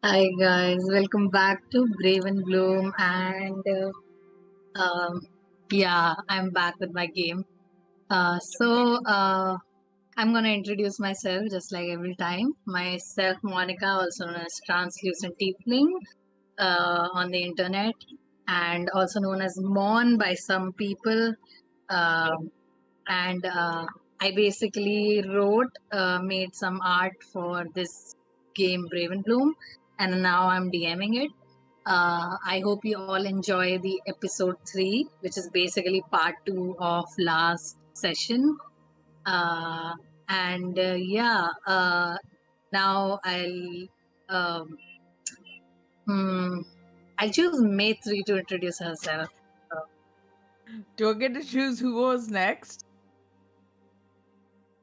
Hi guys, welcome back to BravenBloom and yeah, I'm back with my game. I'm gonna introduce myself just like every time. Myself, Monica, also known as Translucent Tiefling on the internet, and also known as Mon by some people. Um and I basically made some art for this game BravenBloom, and now I'm DMing it. I hope you all enjoy the episode 3, which is basically part 2 of last session. Uh, and yeah, now um, hmm, I'll choose May 3 to introduce herself. Do I get to choose who goes next?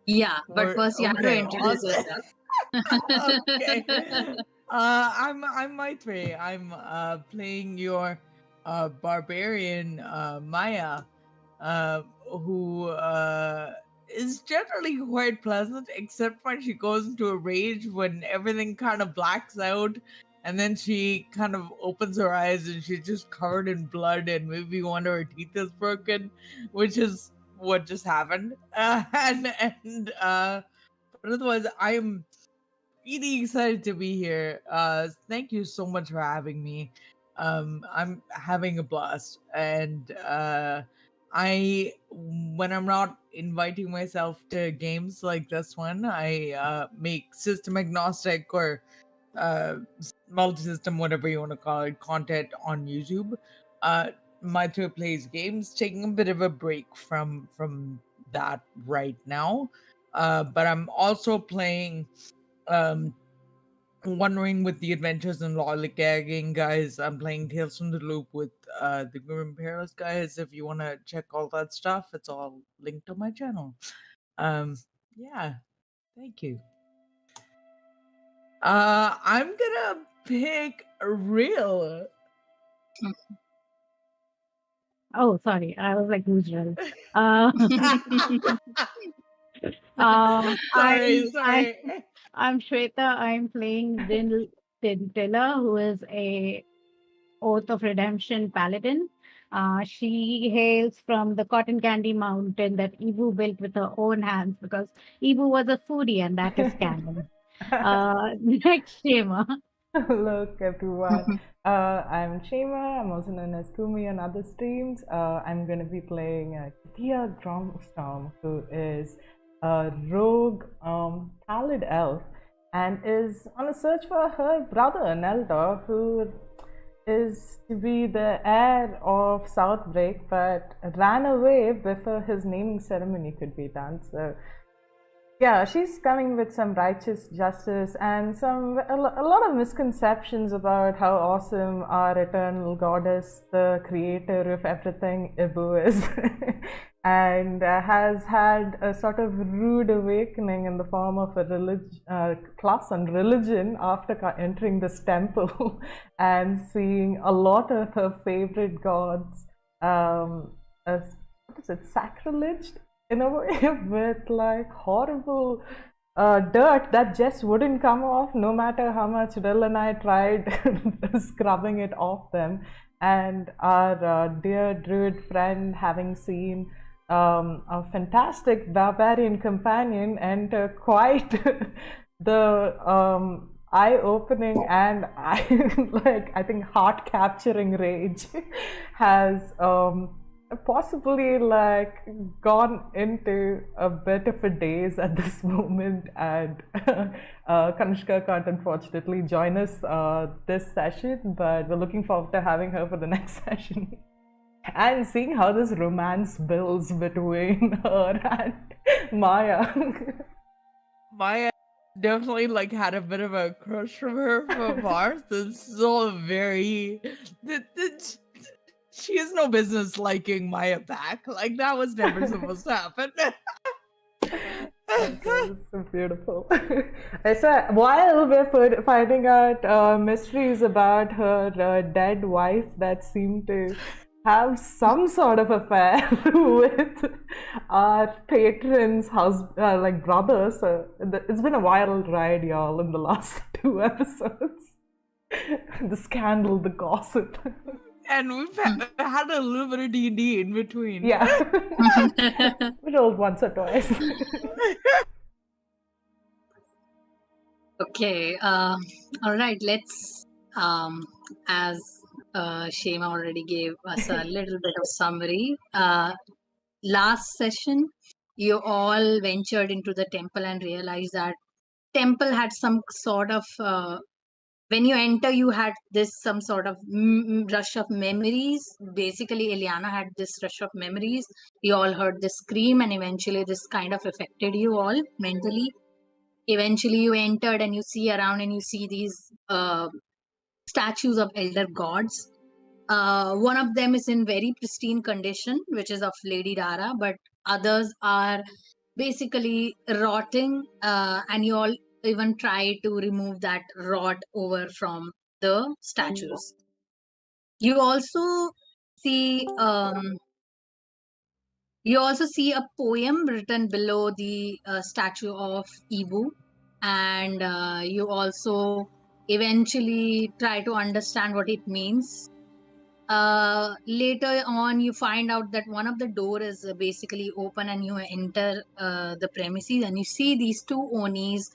Yeah, but first you have to introduce awesome. yourself. Okay. I'm Maitre. I'm playing your barbarian Maya, who is generally quite pleasant, except when she goes into a rage when everything kind of blacks out, and then she kind of opens her eyes and she's just covered in blood, and maybe one of her teeth is broken, which is what just happened. But otherwise, I'm really excited to be here. Thank you so much for having me. I'm having a blast, and I, when I'm not inviting myself to games like this one, I make system agnostic or multi-system, whatever you want to call it, content on YouTube. My two plays games, taking a bit of a break from that right now. But I'm also playing um wondering with the adventures and lollygagging guys. I'm playing Tales from the Loop with the Grim Perilous guys. If you want to check all that stuff, it's all linked on my channel. Yeah, thank you. I'm gonna pick real. Oh, sorry. I was like, who's real? Uh, sorry, I, sorry. I'm Shweta. I'm playing Tintilla, who is a Oath of Redemption paladin. She hails from the cotton candy mountain that Ibu built with her own hands because Ibu was a foodie, and that is canon. Next, Shema. Look, everyone. I'm Shema. I'm also known as Kumi on other streams. I'm going to be playing Tia Gromstorm, who is a rogue pallid elf and is on a search for her brother, Neldor, who is to be the heir of Southbreak but ran away before his naming ceremony could be done. So yeah, she's coming with some righteous justice and a lot of misconceptions about how awesome our eternal goddess, the creator of everything, Ibu is, and has had a sort of rude awakening in the form of a class on religion after entering this temple and seeing a lot of her favorite gods as, what is it, sacrilege in a way, with like horrible dirt that just wouldn't come off no matter how much Rill and I tried scrubbing it off them. And our dear druid friend, having seen a fantastic barbarian companion enter quite the eye-opening and I think heart-capturing rage, has possibly like gone into a bit of a daze at this moment, and Kanishka can't unfortunately join us this session, but we're looking forward to having her for the next session and seeing how this romance builds between her and Maya. Maya definitely like had a bit of a crush from her from afar. This is all very. She has no business liking Maya back. Like that was never supposed to happen. Okay, so beautiful. So while we're finding out mysteries about her dead wife that seem to have some sort of affair with our patron's husband, like brother. So it's been a wild ride, y'all, in the last 2 episodes. The scandal, the gossip. And we've had a little bit of D&D in between. Yeah. We rolled once or twice. Okay. All right. Let's. As Shema already gave us a little bit of summary. Last session, you all ventured into the temple and realized that temple had some sort of. When you enter, you had this some sort of rush of memories. Basically, Eliana had this rush of memories. You all heard this scream, and eventually, this kind of affected you all mentally. Eventually, you entered and you see around and you see these statues of elder gods. One of them is in very pristine condition, which is of Lady Dara, but others are basically rotting, and you all even try to remove that rot over from the statues. You also see a poem written below the statue of Ibu, and you also eventually try to understand what it means. Later on, you find out that one of the door is basically open, and you enter the premises, and you see these two Onis,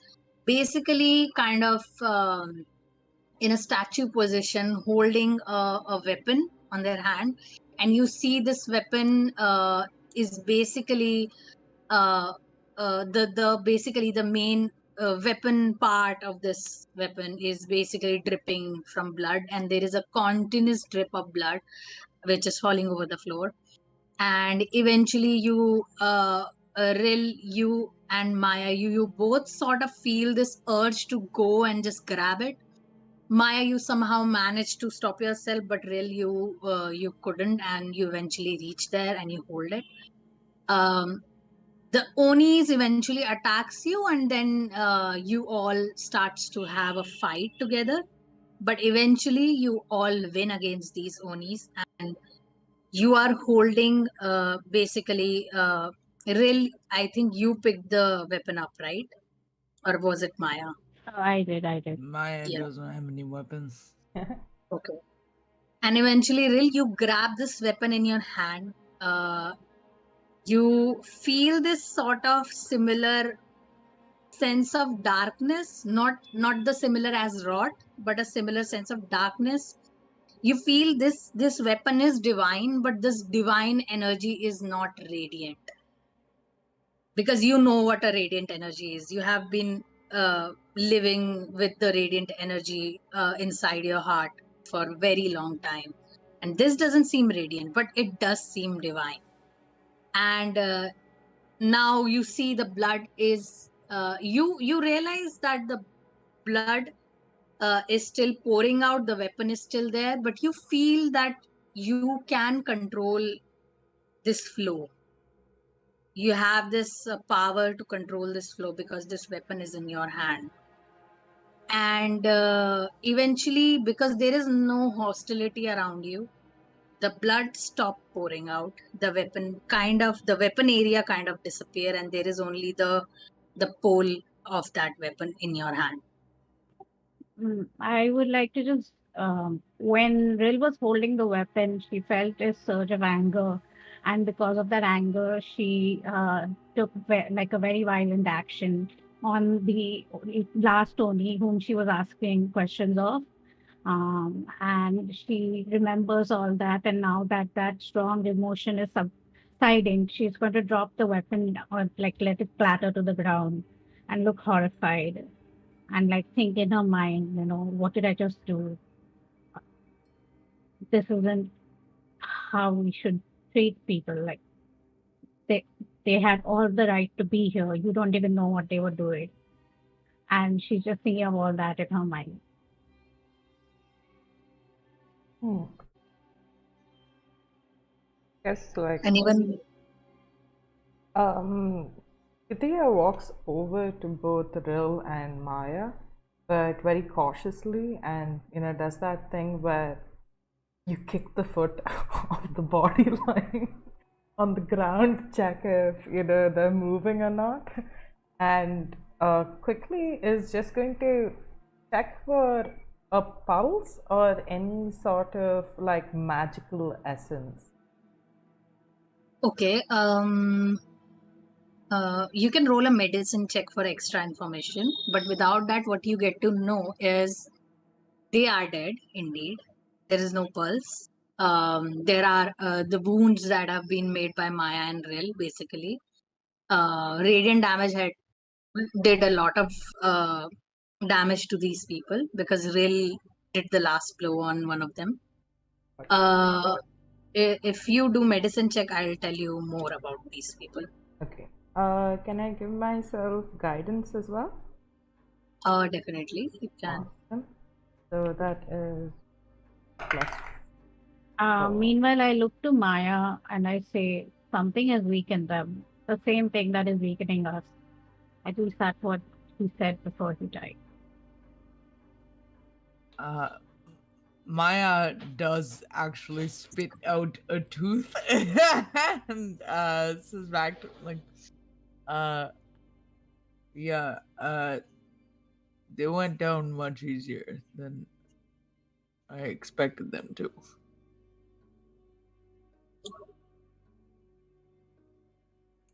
basically kind of in a statue position, holding a weapon on their hand, and you see this weapon is basically the main weapon part of this weapon is basically dripping from blood, and there is a continuous drip of blood which is falling over the floor. And eventually Ril, you and Maya, you both sort of feel this urge to go and just grab it. Maya, you somehow managed to stop yourself, but Ril, you couldn't, and you eventually reach there and you hold it. The Onis eventually attacks you, and then you all starts to have a fight together. But eventually, you all win against these Onis, and you are holding basically. Ril, I think you picked the weapon up, right? Or was it Maya? I did. Maya Yeah. doesn't have any weapons. Okay. And eventually, Ril, you grab this weapon in your hand. You feel this sort of similar sense of darkness, not the similar as rot, but a similar sense of darkness. You feel this weapon is divine, but this divine energy is not radiant, because you know what a radiant energy is. You have been living with the radiant energy inside your heart for a very long time, and this doesn't seem radiant, but it does seem divine. And now you see the blood is you realize that the blood is still pouring out, the weapon is still there, but you feel that you can control this flow. You have this power to control this flow because this weapon is in your hand. And eventually, because there is no hostility around you, the blood stopped pouring out, the weapon area kind of disappear, and there is only the pole of that weapon in your hand. I would like to just, when Ril was holding the weapon, she felt a surge of anger. And because of that anger, she took like a very violent action on the last Tony, whom she was asking questions of. And she remembers all that. And now that that strong emotion is subsiding, she's going to drop the weapon or like let it clatter to the ground and look horrified and like think in her mind, what did I just do? This isn't how we should treat people. Like they they had all the right to be here. You don't even know what they were doing. And she's just thinking of all that in her mind. Guess like And even Kithia walks over to both Ril and Maya, but very cautiously, and does that thing where you kick the foot of the body lying on the ground, check if they're moving or not, and quickly is just going to check for a pulse or any sort of like magical essence? Okay. You can roll a medicine check for extra information, but without that, what you get to know is they are dead indeed. There is no pulse. There are the wounds that have been made by Maya and Ril, basically. Radiant damage had did a lot of damage to these people because Ril did the last blow on one of them. Uh, if you do medicine check, I'll tell you more about these people. Okay. Can I give myself guidance as well? Definitely, you can. Awesome. So that is plus 4. Meanwhile, I look to Maya and I say, something has weakened them. The same thing that is weakening us. At least that's what he said before he died. Maya does actually spit out a tooth and says back to like, yeah, they went down much easier than I expected them to.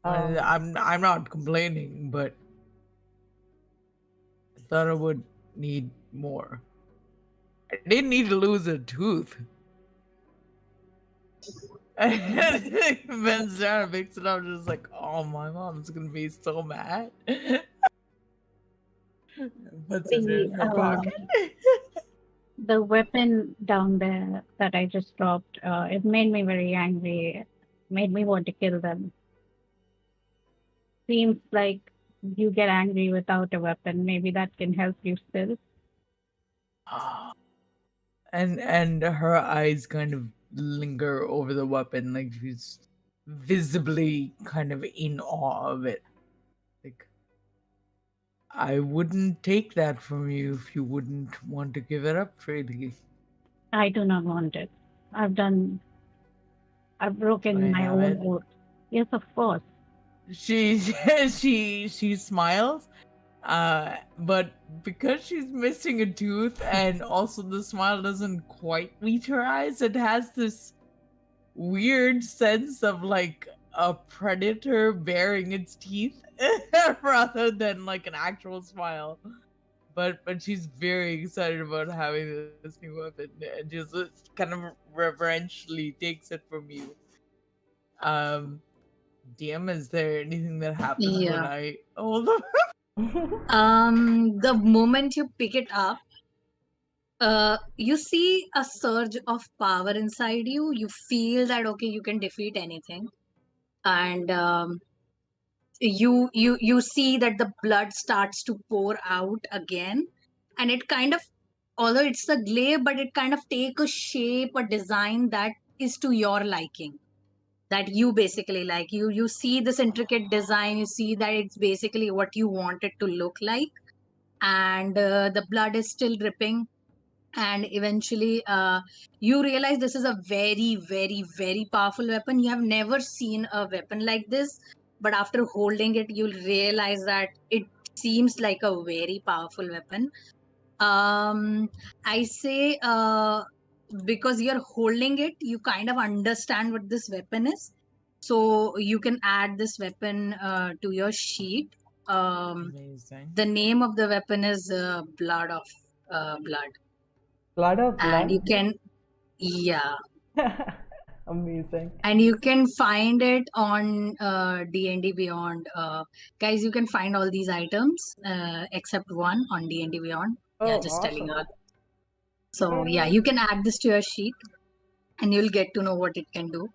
I'm not complaining, but I thought I would need more. I didn't need to lose a tooth. Ben Sarah picks it up, just like, oh, my mom's gonna be so mad. Puts it in her pocket. The weapon down there that I just dropped, it made me very angry. It made me want to kill them. Seems like you get angry without a weapon. Maybe that can help you still. And her eyes kind of linger over the weapon, like she's visibly kind of in awe of it. Like, I wouldn't take that from you if you wouldn't want to give it up freely. I do not want it. I've broken I my have own it. oath. Yes, of course. She she smiles, but because she's missing a tooth and also the smile doesn't quite reach her eyes, it has this weird sense of like a predator baring its teeth rather than like an actual smile. But she's very excited about having this new weapon and just kind of reverentially takes it from you. DM, is there anything that happens when Yeah. I hold them? The moment you pick it up, you see a surge of power inside you. You feel that okay, you can defeat anything, and you see that the blood starts to pour out again, and it kind of, although it's a glaive, but it kind of take a shape, a design that is to your liking, that you basically like. You see this intricate design, you see that it's basically what you want it to look like, and the blood is still dripping, and eventually you realize this is a very very very powerful weapon. You have never seen a weapon like this, but after holding it you'll realize that it seems like a very powerful weapon. I say because you're holding it, you kind of understand what this weapon is, so you can add this weapon to your sheet. Amazing. The name of the weapon is blood of blood, Blood of and you blood? can, yeah, Amazing. and you can find it on D&D Beyond. Guys, you can find all these items except one on D&D Beyond. Yeah, Oh, just telling awesome. you. So yeah, Yay. you can add this to your sheet and you'll get to know what it can do.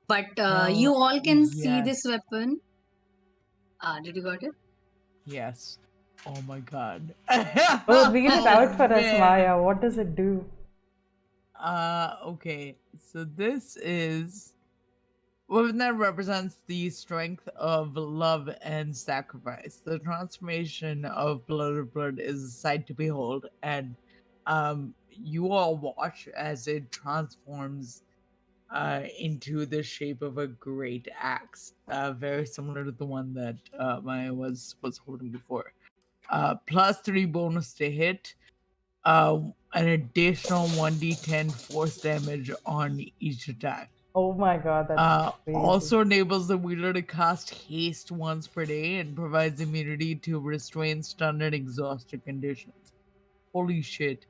But you Hell all can see this yes. weapon. Did you got it? Yes. Oh my god. Oh, read it out for us, man. Maya. What does it do? Okay. So this is weapon that represents the strength of love and sacrifice. The transformation of blood is a sight to behold, and you all watch as it transforms into the shape of a great axe, very similar to the one that Maya was holding before. +3 bonus to hit. an additional 1d10 force damage on each attack. Oh my god, that's crazy. Also enables the wielder to cast haste once per day and provides immunity to restrain, stun, and exhausted conditions. Holy shit.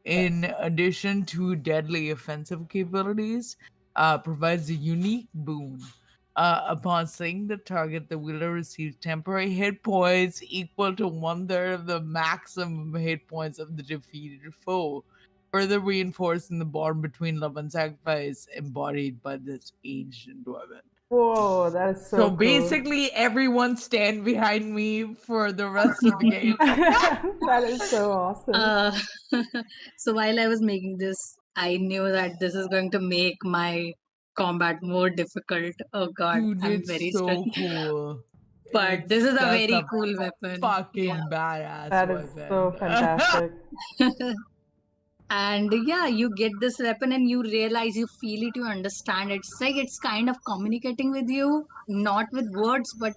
In addition to deadly offensive capabilities, provides a unique boon. Upon slaying the target, the wielder receives temporary hit points equal to 1/3 of the maximum hit points of the defeated foe, further reinforcing the bond between love and sacrifice embodied by this ancient weapon. Whoa, that is So so cool. basically, everyone stand behind me for the rest of the game. That is so awesome. So while I was making this, I knew that this is going to make my combat more difficult. Oh god, Dude, I'm it's very so stressed. cool. But this is a That's very cool weapon. fucking Yeah. badass That is weapon. so fantastic. And yeah, you get this weapon and you realize, you feel it, you understand it. It's like it's kind of communicating with you, not with words, but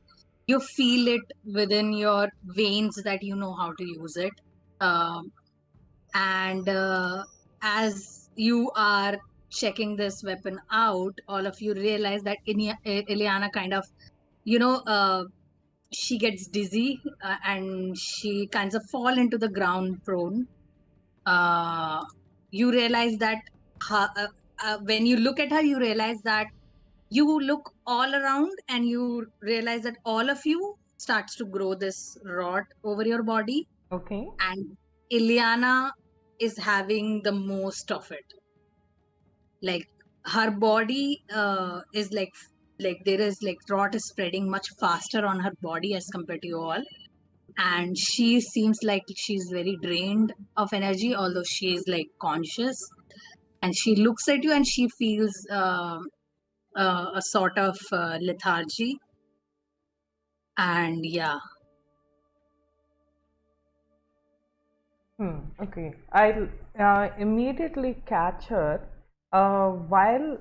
you feel it within your veins that you know how to use it. Um, and as you are checking this weapon out, all of you realize that Ileana kind of, you know, she gets dizzy, and she kinds of fall into the ground prone. You realize that when you look at her, you realize that you look all around and you realize that all of you starts to grow this rot over your body, Okay. and Ileana is having the most of it. Like her body is like there is like rot is spreading much faster on her body as compared to you all, and she seems like she's very drained of energy, although she is like conscious, and she looks at you and she feels a sort of lethargy. And yeah. Okay. I'll immediately catch her. While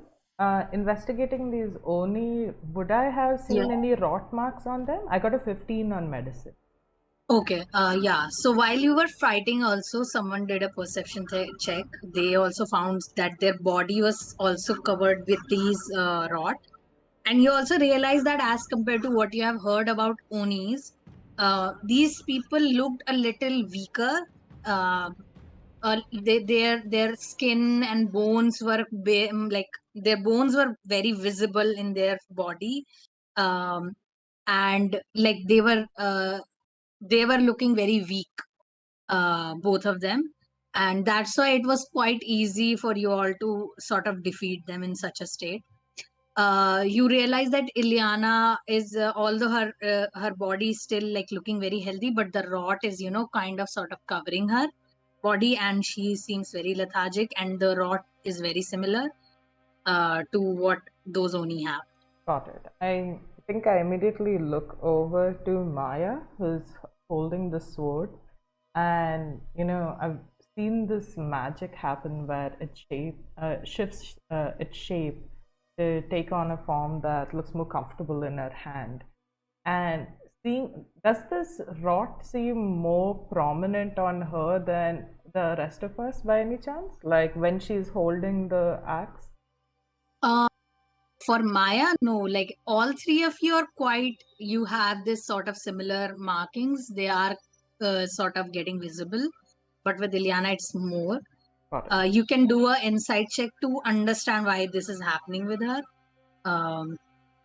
investigating these Oni, would I have seen Yeah. any rot marks on them? I got a 15 on medicine. Okay. Yeah. So while you were fighting, also someone did a perception check. They also found that their body was also covered with these rot, and you also realize that as compared to what you have heard about Onis, these people looked a little weaker. Uh, their skin and bones were like their bones were very visible in their body, um, and like they were looking very weak, both of them, and that's why it was quite easy for you all to sort of defeat them in such a state. You realize that Ileana is, although her body is still like looking very healthy, but the rot is, you know, kind of sort of covering her body, and she seems very lethargic, and the rot is very similar to what those Oni have. Got it. I think I immediately look over to Maya, who's holding the sword, and I've seen this magic happen where it shifts its shape to take on a form that looks more comfortable in her hand. And does this rot seem more prominent on her than the rest of us by any chance? Like when she's holding the axe? For Maya, no, like all three of you are quite, you have this sort of similar markings. They are sort of getting visible, but with Ileana, it's more. Got it. You can do a insight check to understand why this is happening with her.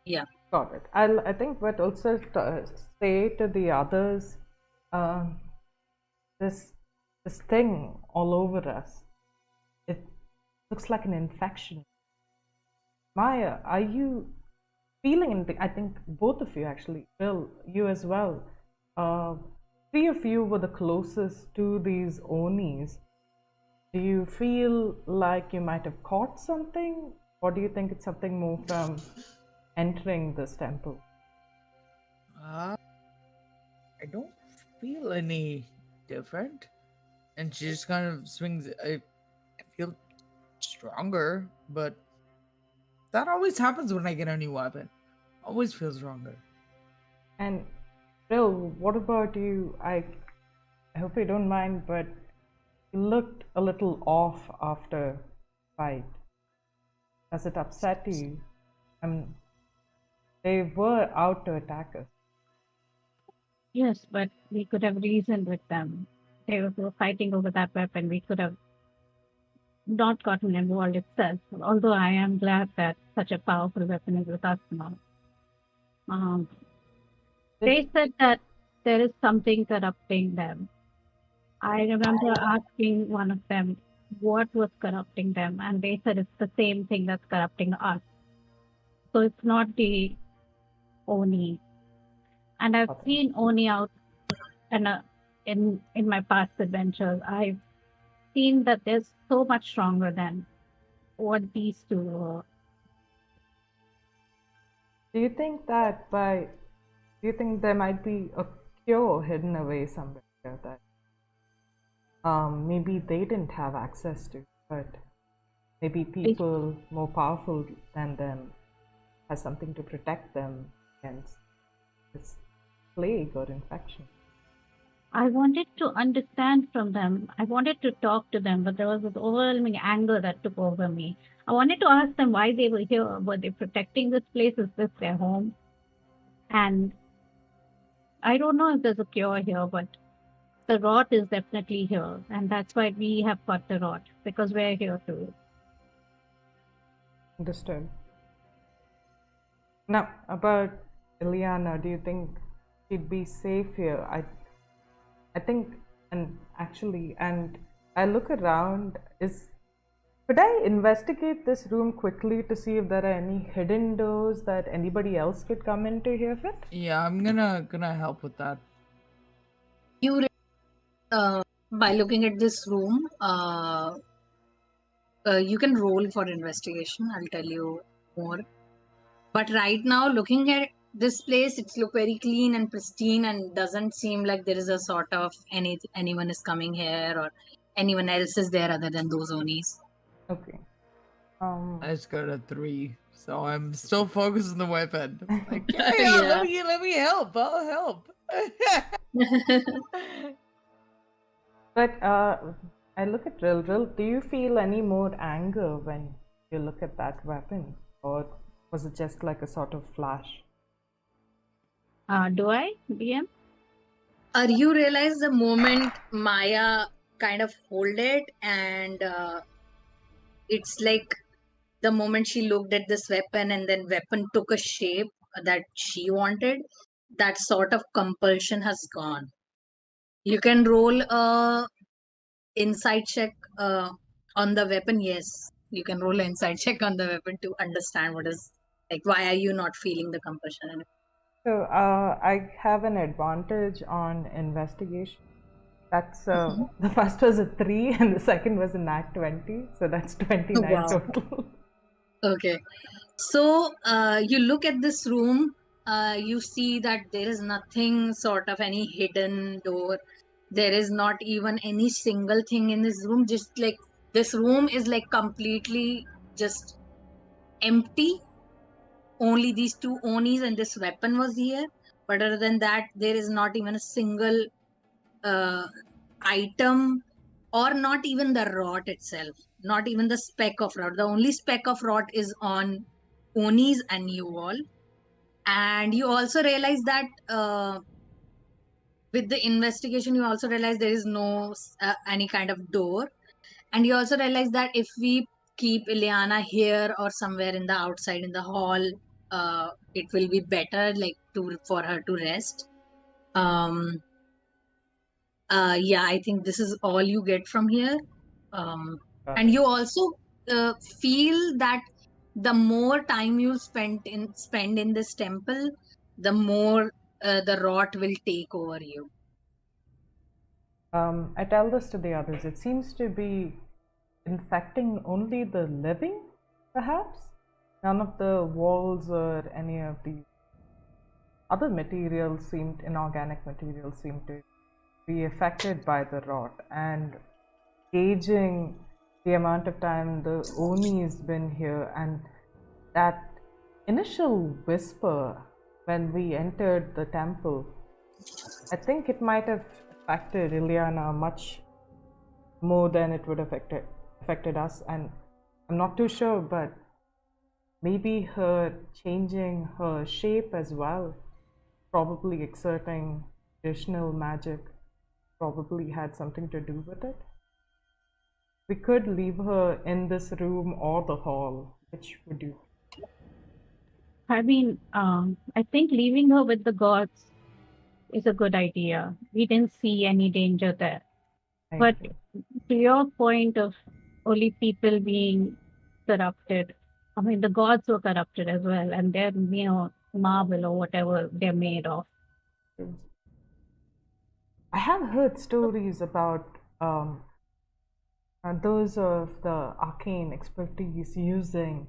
Yeah. Got it. I think, but also say to the others, um, this thing all over us, it looks like an infection. Maya, are you feeling anything? I think both of you actually, Bill, you as well. Three of you were the closest to these Onis. Do you feel like you might have caught something, or do you think it's something more from entering this temple? I don't feel any different. And she just kind of swings. I feel stronger, but that always happens when I get a new weapon. Always feel stronger. And Bill, what about you? I hope you don't mind, but looked a little off after fight. Does it upset you? They were out to attack us. Yes, but we could have reasoned with them. They were fighting over that weapon. We could have not gotten involved itself. Although I am glad that such a powerful weapon is with us now. Um, they said that there is something corrupting them. I remember asking one of them what was corrupting them, and they said it's the same thing that's corrupting us. So it's not the Oni. And I've Okay. seen Oni out and in my past adventures. I've seen that they're so much stronger than what these two were. Do you think there might be a cure hidden away somewhere here that maybe they didn't have access to, but maybe people more powerful than them has something to protect them against this plague or infection? I wanted to understand from them. I wanted to talk to them, but there was this overwhelming anger that took over me. I wanted to ask them why they were here. Were they protecting this place? Is this their home? And I don't know if there's a cure here, but the rot is definitely here. And that's why we have got the rot, because we're here too. Understood. Now, about Ileana, do you think she'd be safe here? I think, and I look around, could I investigate this room quickly to see if there are any hidden doors that anybody else could come into here with? Yeah, I'm gonna help with that. You, by looking at this room, you can roll for investigation. I'll tell you more. But right now, looking at this place, it's look very clean and pristine, and doesn't seem like there is a sort of anyone is coming here or anyone else is there other than those Onis. Okay. I just got a 3, so I'm still focused on the weapon. Like, yeah, Yeah. let me help. I'll help. But I look at Drill. Do you feel any more anger when you look at that weapon, or was it just like a sort of flash? Do I, DM? You realize the moment Maya kind of hold it, and it's like the moment she looked at this weapon and then weapon took a shape that she wanted, that sort of compulsion has gone. You can roll a insight check on the weapon. Yes, you can roll an insight check on the weapon to understand what is, like, why are you not feeling the compulsion. So I have an advantage on investigation. That's the first was a 3 and the second was a nat 20, so that's 29 Wow. total. Okay, so you look at this room, you see that there is nothing sort of any hidden door. There is not even any single thing in this room. Just like this room is like completely just empty. Only these two Onis and this weapon was here. But other than that, there is not even a single item, or not even the rot itself, not even the speck of rot. The only speck of rot is on Onis and you all. And you also realize that with the investigation, you also realize there is no any kind of door. And you also realize that if we keep Ileana here or somewhere in the outside in the hall, it will be better, like for her to rest. Yeah, I think this is all you get from here. And you also feel that the more time you spend in this temple, the more the rot will take over you. I tell this to the others. It seems to be infecting only the living, perhaps? None of the walls or any of the other materials inorganic materials seem to be affected by the rot. And gauging the amount of time the Oni has been here, and that initial whisper when we entered the temple, I think it might have affected Ileana much more than it would affected us. And I'm not too sure, but maybe her changing her shape as well, probably exerting additional magic, probably had something to do with it. We could leave her in this room or the hall. Which would you? I mean, I think leaving her with the gods is a good idea. We didn't see any danger there. I But agree. to your point of only people being corrupted, I mean, the gods were corrupted as well, and they're, marble or whatever they're made of. I have heard stories about those of the arcane expertise using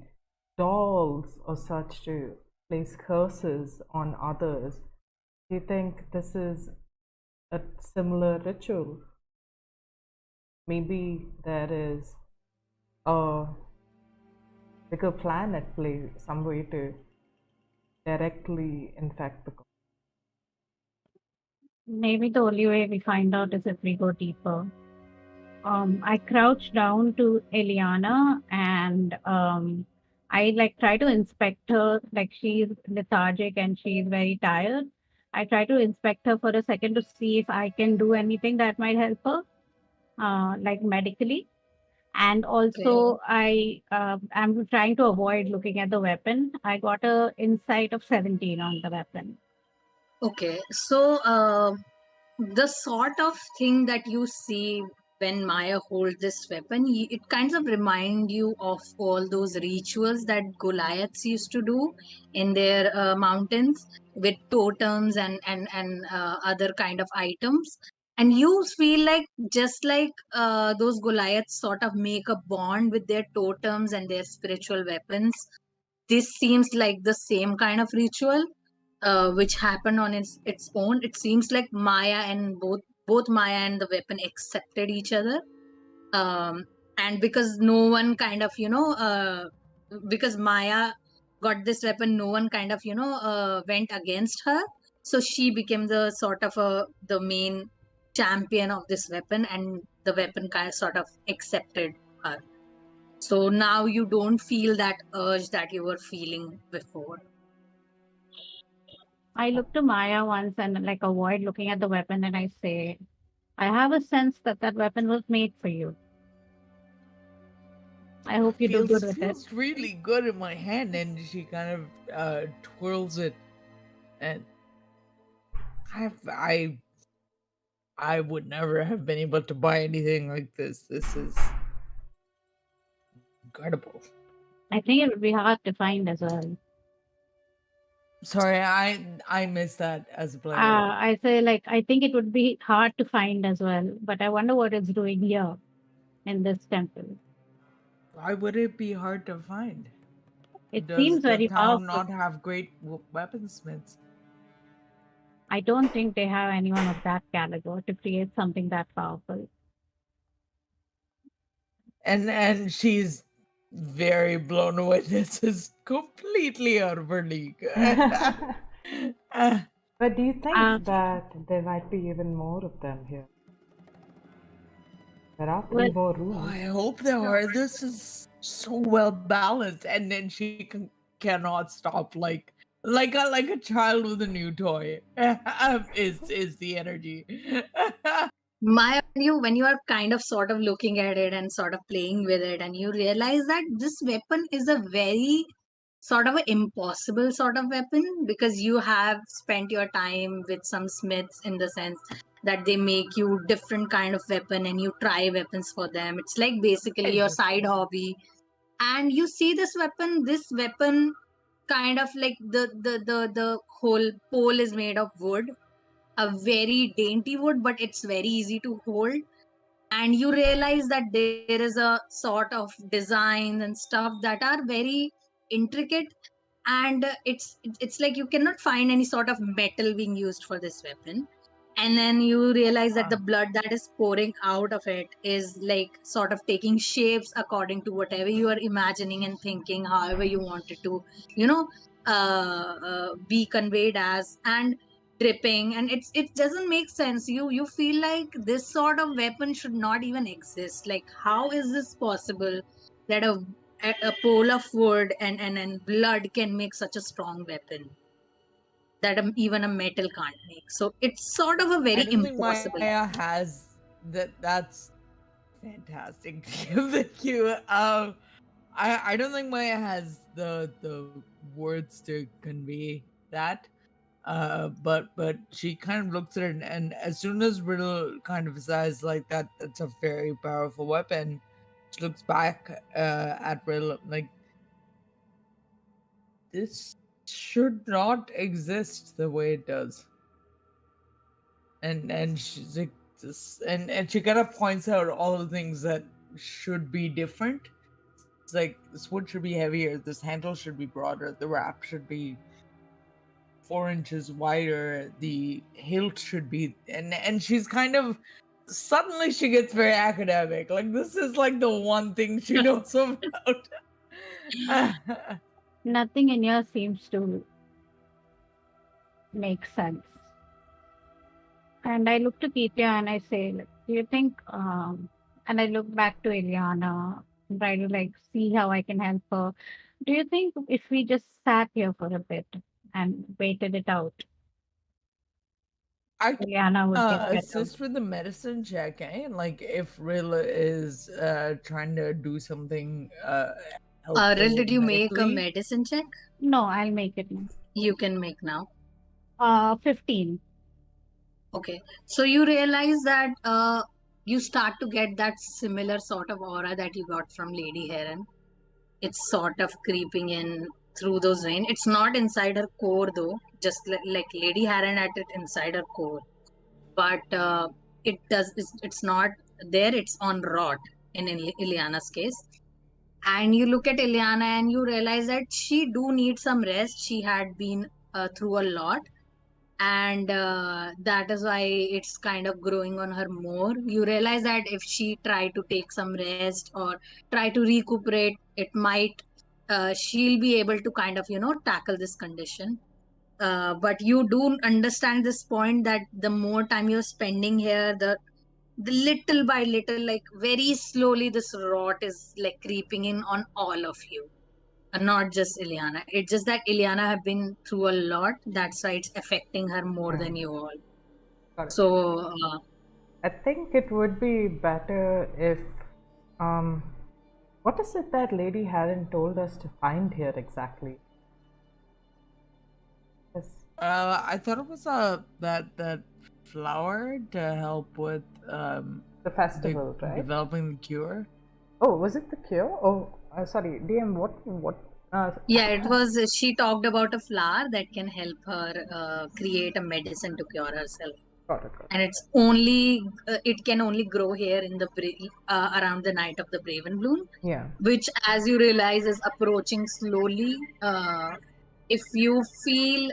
dolls or such to place curses on others. Do you think this is a similar ritual? Maybe there is a bigger plan at play, some way to directly infect the. Maybe the only way we find out is if we go deeper. I crouch down to Eliana and I like try to inspect her. Like she's lethargic and she's very tired. I try to inspect her for a second to see if I can do anything that might help her, like medically. And Okay. also, I'm trying to avoid looking at the weapon. I got a insight of 17 on the weapon. Okay. So, the sort of thing that you see when Maya holds this weapon, it kind of remind you of all those rituals that Goliaths used to do in their mountains with totems and other kind of items. And you feel like just like those Goliaths sort of make a bond with their totems and their spiritual weapons. This seems like the same kind of ritual which happened on its own. It seems like Maya and both Maya and the weapon accepted each other, and because no one kind of because Maya got this weapon, no one kind of went against her, so she became the sort of the main champion of this weapon, and the weapon kind of sort of accepted her. So now you don't feel that urge that you were feeling before. I look to Maya once and like avoid looking at the weapon, and I say, I have a sense that that weapon was made for you. I hope you do good with it. Feels really good in my hand, and she kind of twirls it, and I I would never have been able to buy anything like this. This is incredible. I think it would be hard to find as well. Sorry, I missed that as a player. I say like I think it would be hard to find as well, but I wonder what it's doing here in this temple. Why would it be hard to find? It Does seems the very town powerful. not have great weaponsmiths? I don't think they have anyone of that caliber to create something that powerful. And she's very blown away. This is completely out of her league. But do you think Uh, that there might be even more of them here? There are well, 3 more Oh, rooms. I hope there are. This is so well balanced, and then she cannot stop like a child with a new toy. Is the energy? My when you are kind of sort of looking at it and sort of playing with it, and you realize that this weapon is a very sort of an impossible sort of weapon, because you have spent your time with some smiths in the sense that they make you different kind of weapon and you try weapons for them. It's like basically your side hobby, and you see this weapon kind of like the whole pole is made of wood, a very dainty wood, but it's very easy to hold. And you realize that there is a sort of designs and stuff that are very intricate, and it's like you cannot find any sort of metal being used for this weapon. And then you realize that the blood that is pouring out of it is like sort of taking shapes according to whatever you are imagining and thinking, however you want it to be conveyed as. And dripping, and it doesn't make sense. You feel like this sort of weapon should not even exist. Like, how is this possible that a pole of wood and blood can make such a strong weapon that even a metal can't make? So it's sort of a I very don't think impossible. Maya has that. That's fantastic. Thank you. I don't think Maya has the words to convey that. But she kind of looks at it, and as soon as Riddle kind of says like that's a very powerful weapon, she looks back at Riddle like this should not exist the way it does. And she's like this, and she kind of points out all the things that should be different. It's like this wood should be heavier, this handle should be broader, the wrap should be 4 inches wider, the hilt should be, and she's kind of suddenly she gets very academic. Like this is like the one thing she knows about. Nothing in here seems to make sense. And I look to Ketia and I say, like, do you think, and I look back to Ileana, and try to like see how I can help her. Do you think if we just sat here for a bit and waited it out, I can Ileana would get better? assist with the medicine check, eh? Like if Rill is trying to do something helpful Rill, did you make a medically. medicine check? No, I'll make it now. You can make now. 15. Okay, so you realize that you start to get that similar sort of aura that you got from Lady Heron. It's sort of creeping in through those veins. It's not inside her core though, just like Lady Heron at it inside her core. But it's not there, it's on rot in Ileana's case. And you look at Ileana and you realize that she do need some rest. She had been through a lot, and that is why it's kind of growing on her more. You realize that if she try to take some rest or try to recuperate, it might she'll be able to kind of tackle this condition. But you do understand this point that the more time you're spending here, the little by little, like very slowly, this rot is like creeping in on all of you, not just Ileana. It's just that Ileana have been through a lot. That's why it's affecting her more than you all. Got it. So I think it would be better if what is it that Lady Heron told us to find here exactly? Yes. I thought it was that flower to help with The festival, right? developing the cure. Oh, was it the cure? Oh, sorry, DM. What? yeah, it was. She talked about a flower that can help her create a medicine to cure herself. Got it. Got it. And it's only it can only grow here in the around the night of the BravenBloom, Yeah. which, as you realize, is approaching slowly. If you feel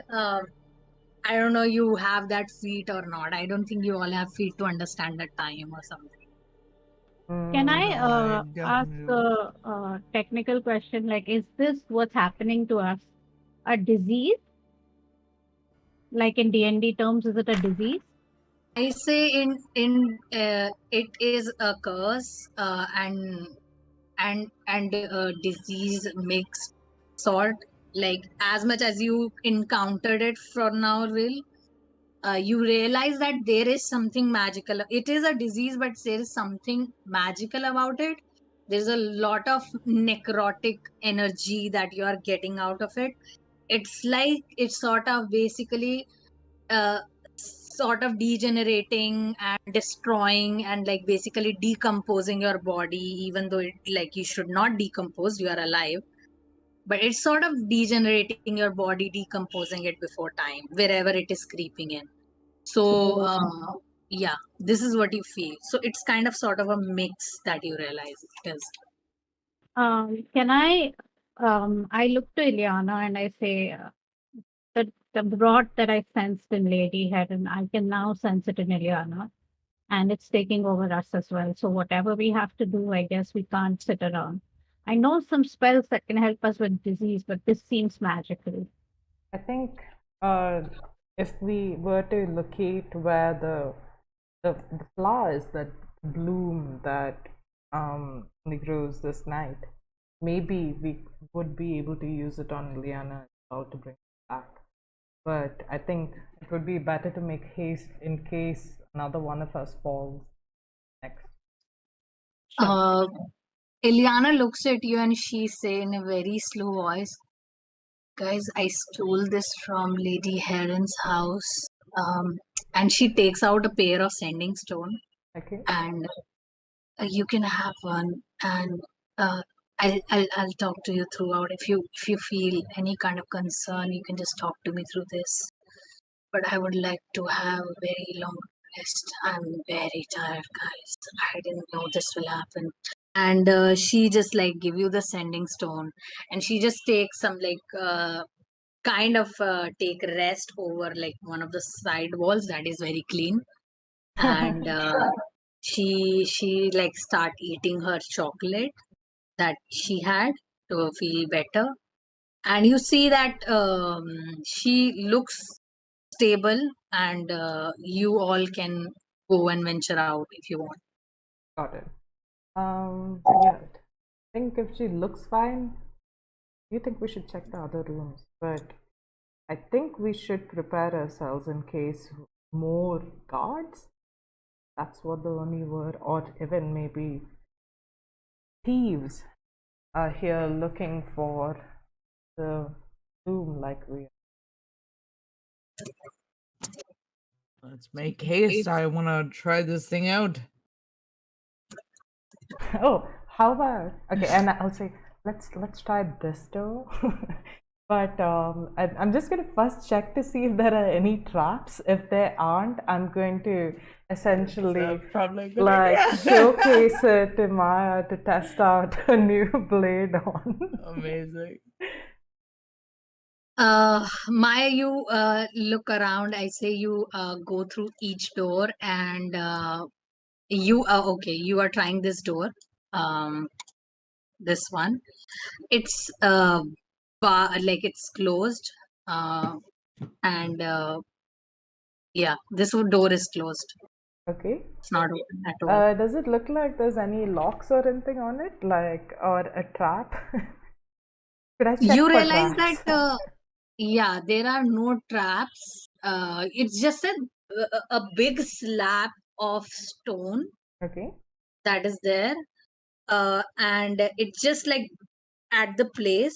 I don't know, you have that feat or not. I don't think you all have feat to understand the time or something. Can I I ask don't a technical question? Like, is this what's happening to us a disease? Like in D&D terms, is it a disease? I say in it is a curse and disease mixed sort. Like, as much as you encountered it for now, Will, you realize that there is something magical. It is a disease, but there is something magical about it. There's a lot of necrotic energy that you are getting out of it. It's like it's sort of basically sort of degenerating and destroying and like basically decomposing your body, even though like you should not decompose, you are alive, but it's sort of degenerating your body, decomposing it before time wherever it is creeping in. So yeah, this is what you feel. So it's kind of sort of a mix that you realize it is. Can I look to Ileana and I say, that the rot that I sensed in Lady Heron, I can now sense it in Ileana, and it's taking over us as well. So whatever we have to do, I guess we can't sit around. I know some spells that can help us with disease, but this seems magical. I think if we were to locate where the flowers that bloom that only grows this night, maybe we would be able to use it on Liana as well to bring it back. But I think it would be better to make haste in case another one of us falls next. Uh, Ileana looks at you and she say in a very slow voice, "Guys, I stole this from Lady Heron's house." And she takes out a pair of sending stone, Okay. and you can have one, and uh, I'll talk to you throughout. If you feel any kind of concern, you can just talk to me through this. But I would like to have a very long rest. I'm very tired, guys. I didn't know this will happen. And she just like give you the sending stone, and she just takes some kind of take rest over like one of the side walls that is very clean, and she like start eating her chocolate that she had to feel better, and you see that she looks stable, and you all can go and venture out if you want. Got it. Yeah. I think if she looks fine, you think we should check the other rooms, but I think we should prepare ourselves in case more guards. That's what the only word, or even maybe thieves are here looking for the room like we Let's make haste. I want to try this thing out. are. Oh, how about okay? And I'll say let's try this door. But I'm just going to first check to see if there are any traps. If there aren't, I'm going to essentially Probably a good like idea. showcase it to Maya to test out a new blade on. Amazing. Maya, you look around. I say you go through each door, and you okay. You are trying this door. This one. It's like it's closed, and yeah, this door is closed. Okay. It's not open at all. Does it look like there's any locks or anything on it, like or a trap? Should I check You for realize that traps? yeah, there are no traps. It's just a big slab of stone Okay. that is there, and it's just like at the place.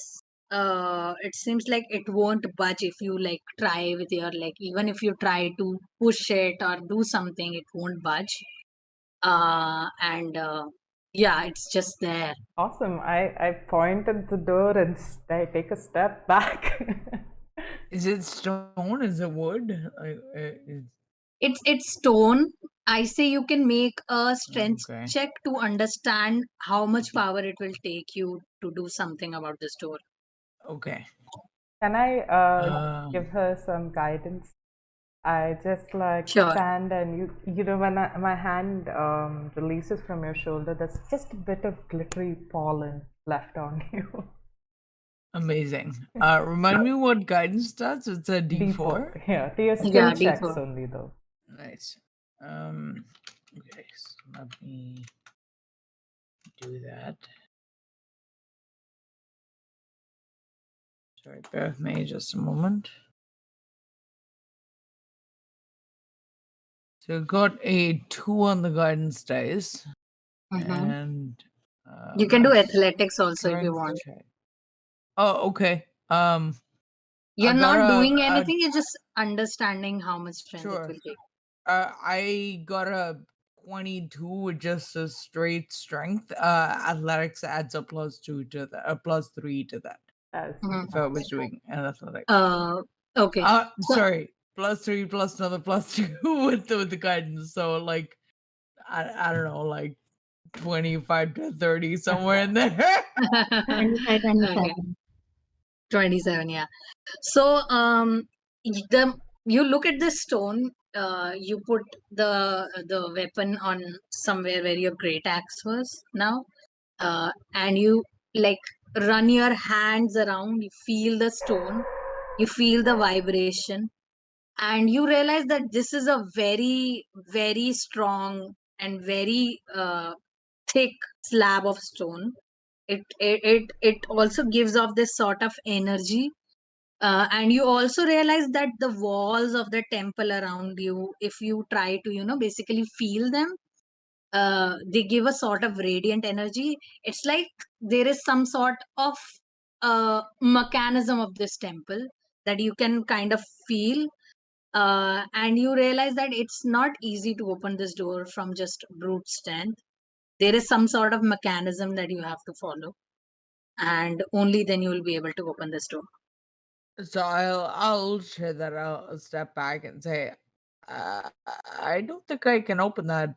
It seems like it won't budge if you like try with your like, even if you try to push it or do something, it won't budge. And yeah, it's just there. Awesome. I point at the door and I take a step back. Is it stone? Is it wood? It's stone. I say you can make a strength Okay. check to understand how much power it will take you to do something about this door. Okay. Can I Um, give her some guidance? I just like Sure. stand and you know when my hand releases from your shoulder, there's just a bit of glittery pollen left on you. Amazing. Remind me what guidance does. It's a D4. Yeah, to your skill Yeah, checks D4. only though. Nice. Okay, so let me do that. Sorry, bear with me just a moment. So got a 2 on the guidance dice, Mhm. and You can do my athletics also if you strength want. check. Oh, okay. You're got not a- doing a- anything, you're just understanding how much strength it Sure. will take. I got a 22 with just a straight strength. Athletics adds a +2 to that, a +3 to that. Mhm. If I was doing an athletics. Okay. So Sorry, +3 plus another +2 with the guidance. So like, I don't know, like 25 to 30 somewhere in there. 25, 27. okay. 27, yeah. So the you look at the stone, you put the weapon on somewhere where your great axe was now, and you like run your hands around, you feel the stone, you feel the vibration, and you realize that this is a very, very strong and very thick slab of stone. It also gives off this sort of energy, and you also realize that the walls of the temple around you, if you try to basically feel them, they give a sort of radiant energy. It's like there is some sort of mechanism of this temple that you can kind of feel, and you realize that it's not easy to open this door from just brute strength. There is some sort of mechanism that you have to follow, and only then you will be able to open this door. So I'll share that. I'll step back and say, I don't think I can open that.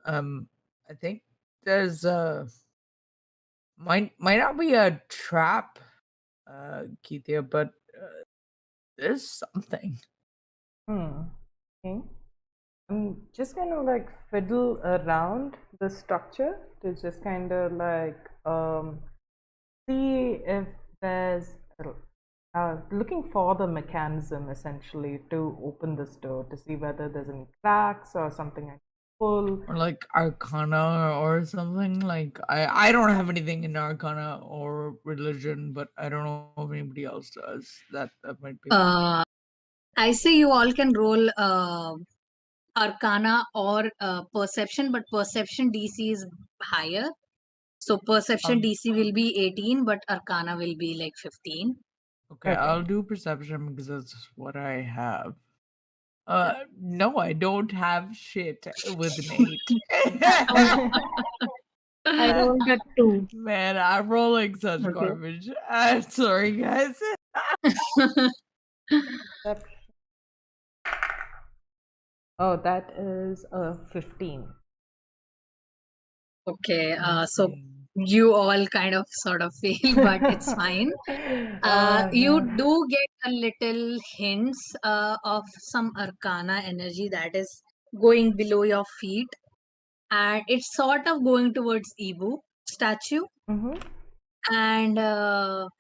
I think there's might not be a trap, Keithia, but there's something. Okay. I'm just gonna like fiddle around the structure to just kind of like see if there's looking for the mechanism essentially to open this door to see whether there's any cracks or something I can pull. Or like Arcana or something. Like I don't have anything in Arcana or religion, but I don't know if anybody else does. That might be fun. I say you all can roll Arcana or Perception, but Perception DC is higher. So Perception Um, DC will be 18, but Arcana will be like 15. Okay, Okay. I'll do perception because that's what I have. No, I don't have shit with an 8. I rolled a 2. Man, I'm rolling such Okay. garbage. I'm sorry, guys. Perception. Oh, that is a 15. Okay, so Mm. you all kind of sort of fail, but it's fine. Oh, You no. do get a little hints of some Arcana energy that is going below your feet, and it's sort of going towards Ibu statue. Mm-hmm. And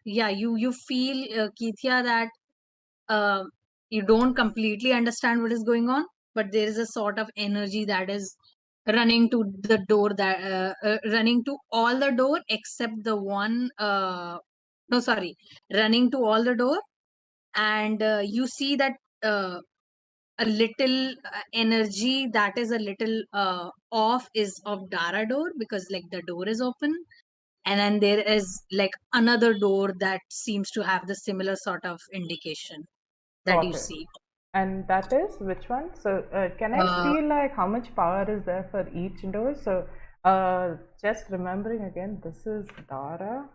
yeah, you feel, Kithia, that uh, you don't completely understand what is going on, but there is a sort of energy that is running to the door, that running to all the door except the one, no, sorry, running to all the door. And you see that a little energy that is a little off is of Dara door, because like the door is open, and then there is like another door that seems to have the similar sort of indication that you Got it. see. And that is which one? So, can I see like how much power is there for each door? So, just remembering again, this is Dara.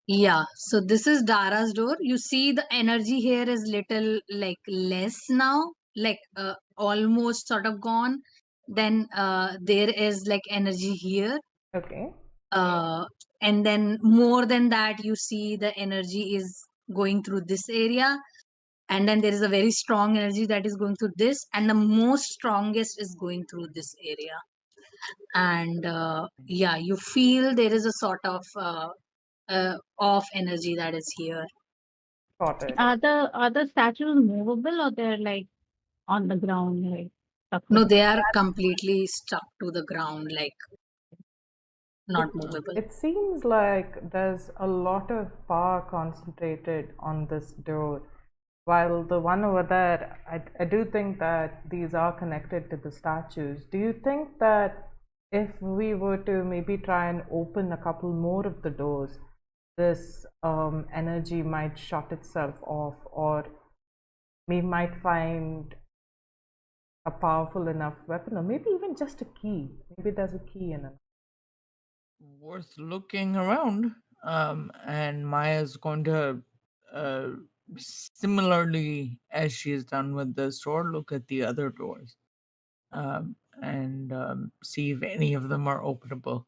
Yeah, so this is Dara's door. You see the energy here is little like less now, like almost sort of gone. Then there is like energy here. Okay. And then more than that, you see the energy is going through this area. And then there is a very strong energy that is going through this. And the most strongest is going through this area. And yeah, you feel there is a sort of off energy that is here. Got it. Are the statues movable or they're like on the ground, like stuck No, with they are completely stuck to the ground, like not movable. It seems like there's a lot of power concentrated on this door. While the one over there, I do think that these are connected to the statues. Do you think that if we were to maybe try and open a couple more of the doors, this energy might shut itself off, or we might find a powerful enough weapon, or maybe even just a key? Maybe there's a key in it. Worth looking around. And Maya's going to uh similarly as she has done with this door, look at the other doors. And see if any of them are openable.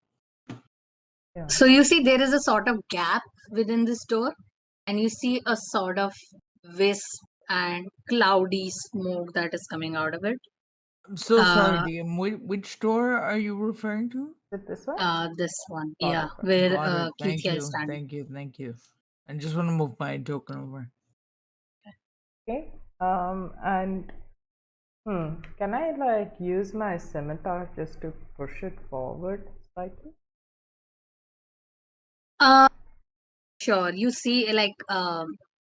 Yeah. So you see there is a sort of gap within this door, and you see a sort of wisp and cloudy smoke that is coming out of it. I'm so sorry, Uh, DM. Which door are you referring to? Is it this one? this one, Got yeah, it, got it. where Got it. Thank Kithia is you. standing. Thank you. Thank you. I just want to move my token over. Okay. And can I like use my scimitar just to push it forward slightly? Sure. You see, like,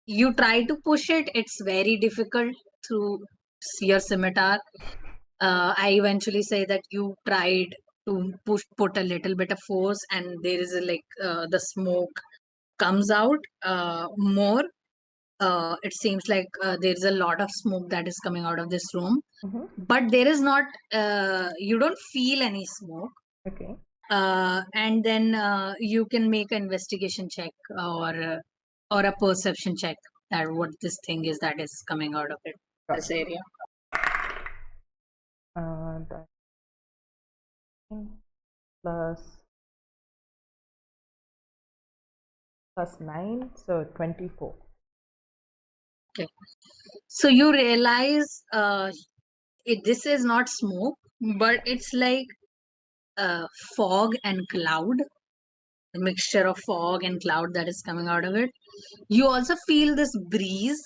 you try to push it, it's very difficult through your scimitar. I eventually say that you tried to put a little bit of force, and there is the smoke comes out more. It seems like there's a lot of smoke that is coming out of this room, but there is not. You don't feel any smoke. Okay. And then you can make an investigation check or a perception check that what this thing is that is coming out of it, this area. That plus 9, so 24. Okay, so you realize this is not smoke, but it's like fog and cloud, a mixture of fog and cloud that is coming out of it. You also feel this breeze,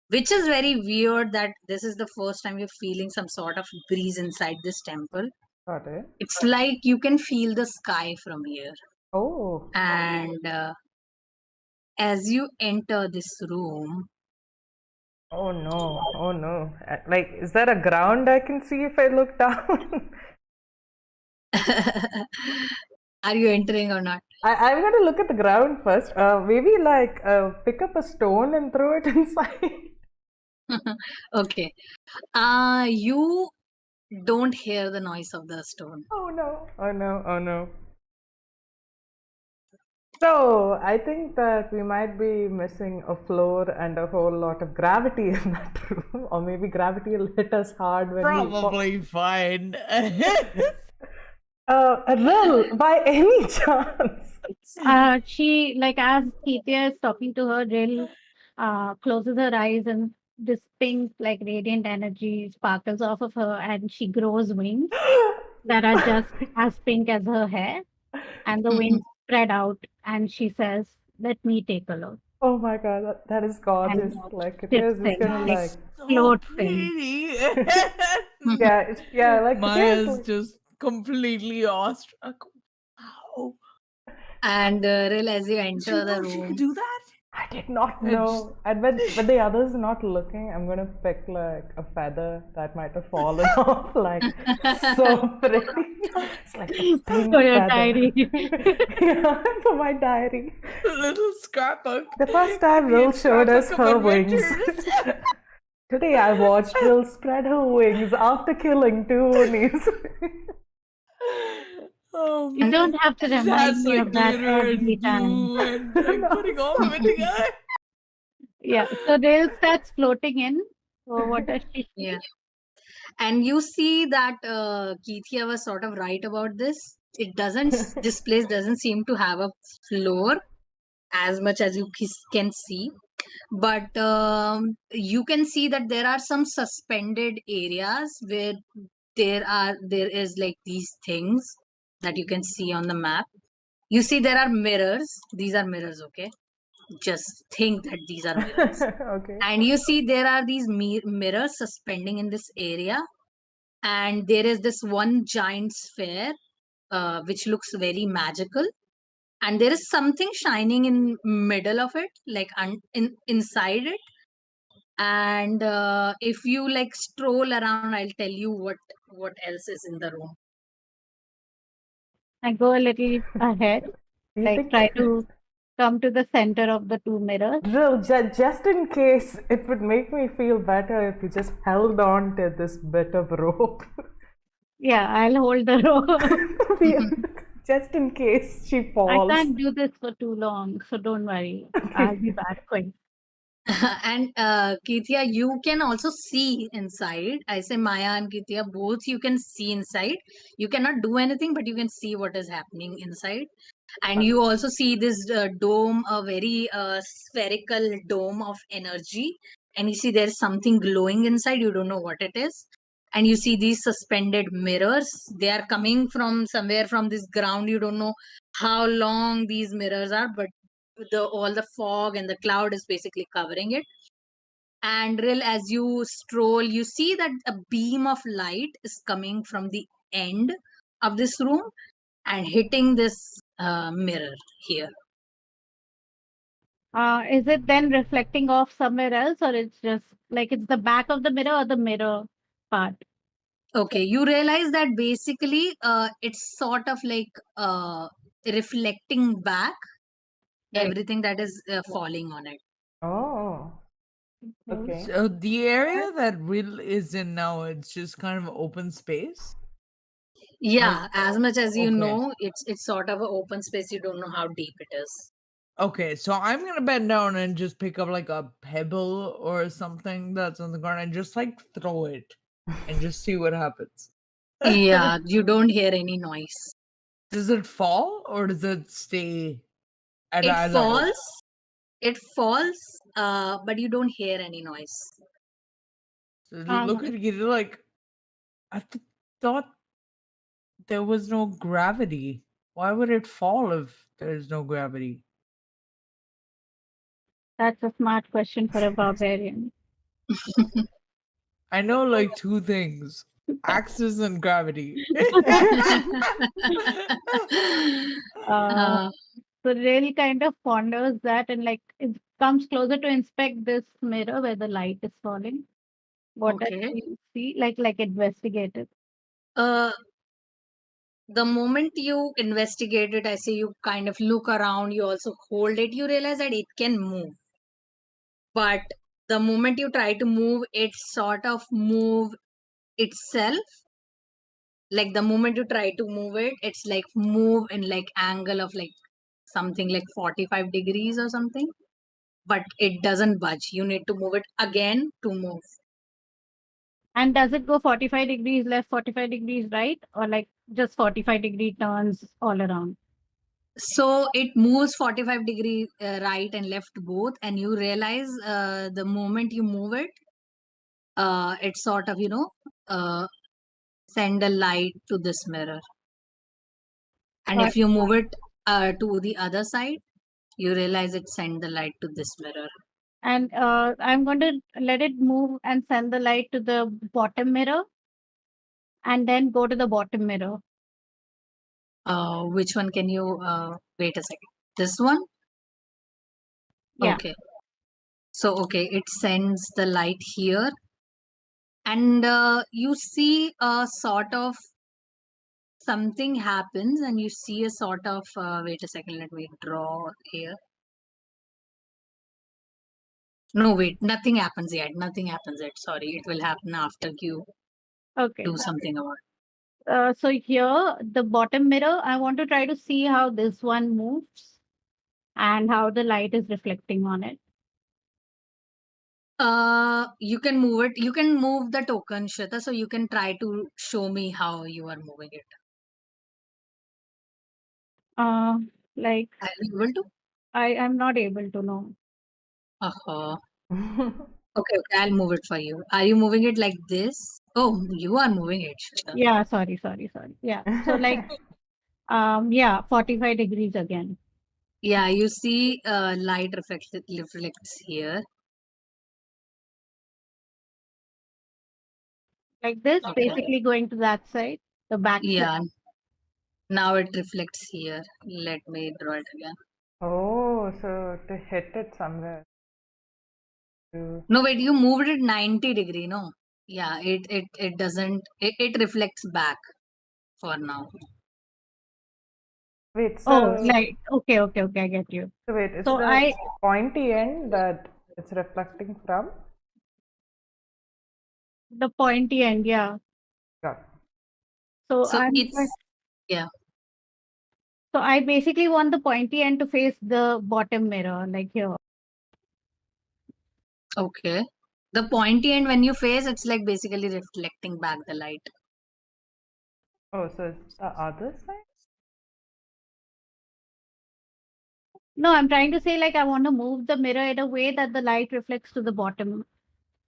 which is very weird that this is the first time you're feeling some sort of breeze inside this temple. Got it. It's like you can feel the sky from here. Oh. And as you enter this room, Oh no. Oh no. Like, is there a ground I can see if I look down? are you entering or not? I'm going to look at the ground first. Maybe like pick up a stone and throw it inside. Okay. You don't hear the noise of the stone. Oh no. Oh no. Oh no. So I think that we might be missing a floor and a whole lot of gravity in that room, or maybe gravity will hit us hard when Probably fine. Ril, by any chance? She, like, as Ketia is talking to her, Jill closes her eyes and this pink, like, radiant energy sparkles off of her and she grows wings that are just as pink as her hair. And the wings spread out and she says, "Let me take a look." Oh my god, that is gorgeous. And Like it shifts is, it's in, gonna like so floats in. pretty. yeah, like Maya's seriously. just completely awestruck. Wow. And Ril, as you Did you enter the know she could room, do that? I did not It's- know. And when the others are not looking, I'm gonna pick like a feather that might have fallen off. Like so pretty. It's like a pink For your feather. diary. Yeah, for my diary. A little scrapbook. The first time Maybe a Ril showed us scrapbook her of wings. adventures. Today I watched Ril spread her wings after killing 2 Onis. Oh You man. don't have to remind That's me like of that glitter every and time. glue and like No, putting all of it sorry. together. Yeah. So Dale starts floating in. So what does she see? yeah. And you see that Keithia was sort of right about this. It doesn't, this place doesn't seem to have a floor as much as you can see. But you can see that there are some suspended areas where there is like these things that you can see on the map. You see there are mirrors. These are mirrors, okay? Just think that these are mirrors. Okay. And you see there are these mirrors suspending in this area, and there is this one giant sphere which looks very magical, and there is something shining in middle of it, like inside it. And if you like stroll around, I'll tell you what else is in the room. I go a little ahead, Do you like think try to come to the center of the 2 mirrors. Drill, just in case, it would make me feel better if you just held on to this bit of rope. Yeah, I'll hold the rope. Just in case she I falls. can't do this for too long, so don't worry. I'll be back quick. And Keithia, you can also see inside. I say Maya and Keithia, both you can see inside. You cannot do anything, but you can see what is happening inside. And you also see this dome, a very spherical dome of energy. And you see there's something glowing inside. You don't know what it is. And you see these suspended mirrors. They are coming from somewhere from this ground. You don't know how long these mirrors are, but all the fog and the cloud is basically covering it. And as you stroll, you see that a beam of light is coming from the end of this room and hitting this mirror here. Is it then reflecting off somewhere else, or it's just like it's the back of the mirror or the mirror part? Okay, you realize that basically it's sort of like reflecting back Right. everything that is falling on it. Oh, Okay. okay. So the area that Will is in now, it's just kind of open space. Yeah, as much as you Okay. know, it's sort of an open space. You don't know how deep it is. Okay, so I'm gonna bend down and just pick up like a pebble or something that's on the ground and just like throw it and just see what happens. Yeah, you don't hear any noise. Does it fall or does it stay at It eye level? falls. It falls, but you don't hear any noise. So look at you like I thought there was no gravity. Why would it fall if there's no gravity? That's a smart question for a barbarian. I know like two things: axes and gravity. Uh, so really kind of ponders that and like it comes closer to inspect this mirror where the light is falling. What does Okay. he see? Like investigate it. Uh, the moment you investigate it, I say you kind of look around, you also hold it, you realize that it can move. But the moment you try to move, it sort of move itself. Like the moment you try to move it, it's like move in like angle of like something like 45 degrees or something. But it doesn't budge. You need to move it again to move. And does it go 45 degrees left, 45 degrees right, or like just 45-degree turns all around? So it moves 45 degree right and left both, and you realize the moment you move it, it sort of send a light to this mirror. And if you move it to the other side, you realize it send the light to this mirror. And I'm going to let it move and send the light to the bottom mirror and then go to the bottom mirror. Which one can you wait a second? This one? Yeah. Okay. So okay, it sends the light here, and you see a sort of something happens, and you see a sort of wait a second, let me draw here. No, wait, nothing happens yet. Nothing happens yet. Sorry, it will happen after you Okay. do something about it. So here, the bottom mirror, I want to try to see how this one moves and how the light is reflecting on it. You can move it. You can move the token, Shweta, so you can try to show me how you are moving it. Uh, like Are you able to? I am not able to know. Uh-huh. Okay, okay, I'll move it for you. Are you moving it like this? Oh, you are moving it, Shweta. Yeah, sorry. Yeah. So like yeah, 45 degrees again. Yeah, you see light reflects here. Like this, Okay. basically going to that side, the back side. Yeah, now it reflects here. Let me draw it again. Oh, so to hit it somewhere. To... No, wait, you moved it 90 degree, no? Yeah, it doesn't, it reflects back for now. Wait, Oh, so like okay, I get you. so wait, it's So the pointy end that it's reflecting from? the pointy end, yeah. Got it. So So it's, yeah, so I basically want the pointy end to face the bottom mirror, like here. okay. The pointy end, when you face, it's like basically reflecting back the light. Oh, so it's the other side? No, I'm trying to say like I want to move the mirror in a way that the light reflects to the bottom,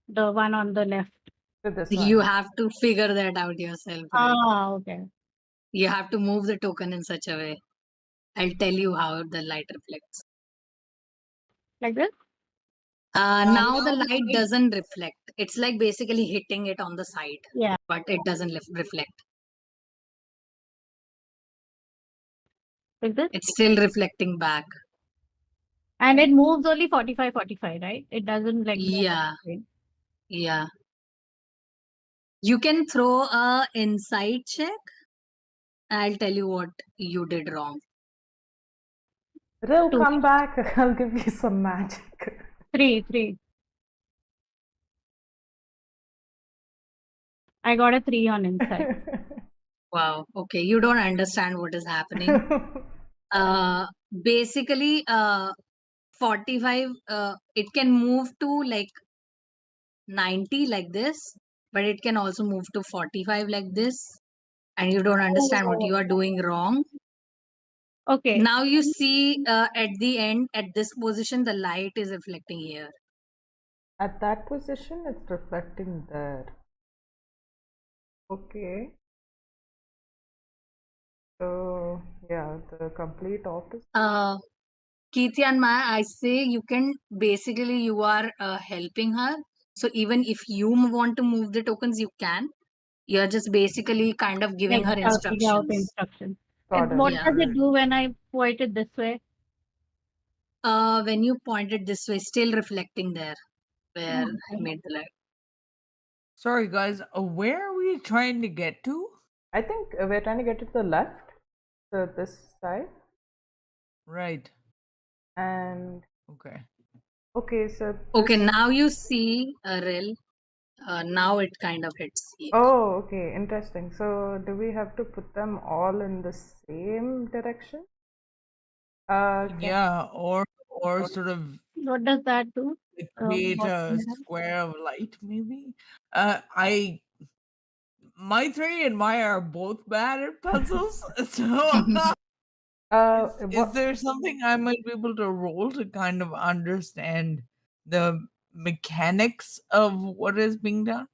the one on the left. To this You one. have to figure that out yourself, right? Okay. You have to move the token in such a way. I'll tell you how the light reflects. Like this? Now the light doesn't reflect. It's like basically hitting it on the side, Yeah. but it doesn't reflect. Like this? It's still reflecting back. And it moves only 45, right? It doesn't like. Yeah. Yeah. You can throw a insight check. I'll tell you what you did wrong. Rill, 2. come back. I'll give you some magic. 3. I got a 3 on insight. Wow. Okay. You don't understand what is happening. Basically, 45, it can move to like 90 like this, but it can also move to 45 like this. And you don't understand what you are doing wrong. Okay. Now you see at the end, at this position, the light is reflecting here. At that position, it's reflecting there. Okay. So, yeah, the complete opposite. Keerthi and Maya, I say you can basically, you are helping her. So even if you want to move the tokens, you can. You're just basically kind of giving Like her shouting out instructions. instructions. Got it. What Yeah. does it do when I point it this way? When you point it this way, still reflecting there where I Okay. made the light. Sorry, guys. Where are we trying to get to? I think we're trying to get to the left, so this side, Right. and Okay. okay, so Okay, this. now you see a rail. Now it kind of hits here. Oh, okay, interesting. So, do we have to put them all in the same direction? Yeah, or sort of What does that do? create What a square of light, maybe. My three and Maya are both bad at puzzles, so is what? there something I might be able to roll to kind of understand the mechanics of what is being done?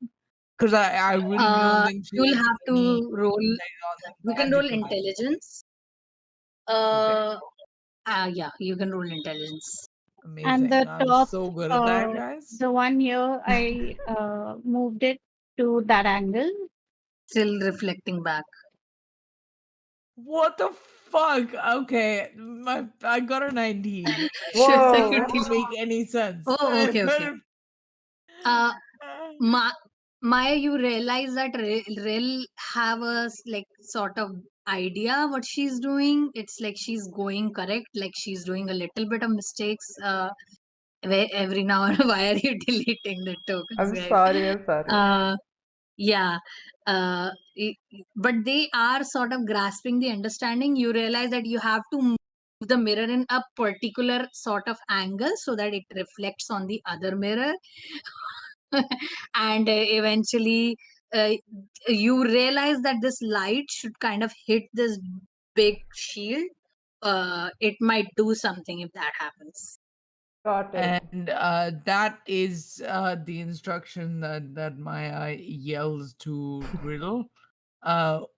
Because I really don't think she You'll has have any to roll. insight on the You can roll magic of it. intelligence. Okay, Yeah, you can roll intelligence. And the amazing. I'm top, so good at that, guys. the one here, I moved it to that angle. Still reflecting back. What the fuck? Okay, I got a 19. Whoa. So you That doesn't make any sense. Oh, okay, okay. Maya, you realize that Rel have a like sort of idea what she's doing. It's like she's going correct, like she's doing a little bit of mistakes. Every now and why are you deleting the tokens, I'm guys? sorry, I'm sorry. Yeah. But they are sort of grasping the understanding. You realize that you have to move the mirror in a particular sort of angle so that it reflects on the other mirror. And eventually you realize that this light should kind of hit this big shield. It might do something if that happens. Got it. And that is the instruction that Maya yells to Riddle. What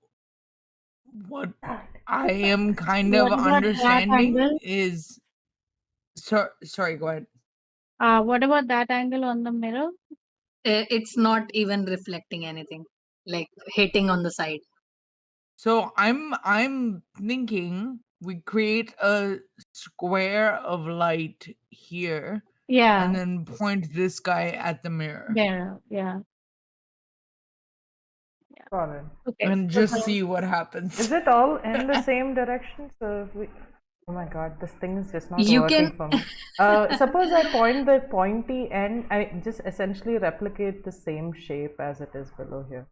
I am kind of What about that understanding angle? is sorry, go ahead. What about that angle on the mirror? It's not even reflecting anything, like hitting on the side. So I'm thinking we create a square of light here Yeah, and then point this guy at the mirror there. Yeah. Got it. Okay. and just see what happens. Is it all in the same direction? So if we. Oh my god, this thing is just not You working can for me. Suppose I point the pointy end, I just essentially replicate the same shape as it is below here.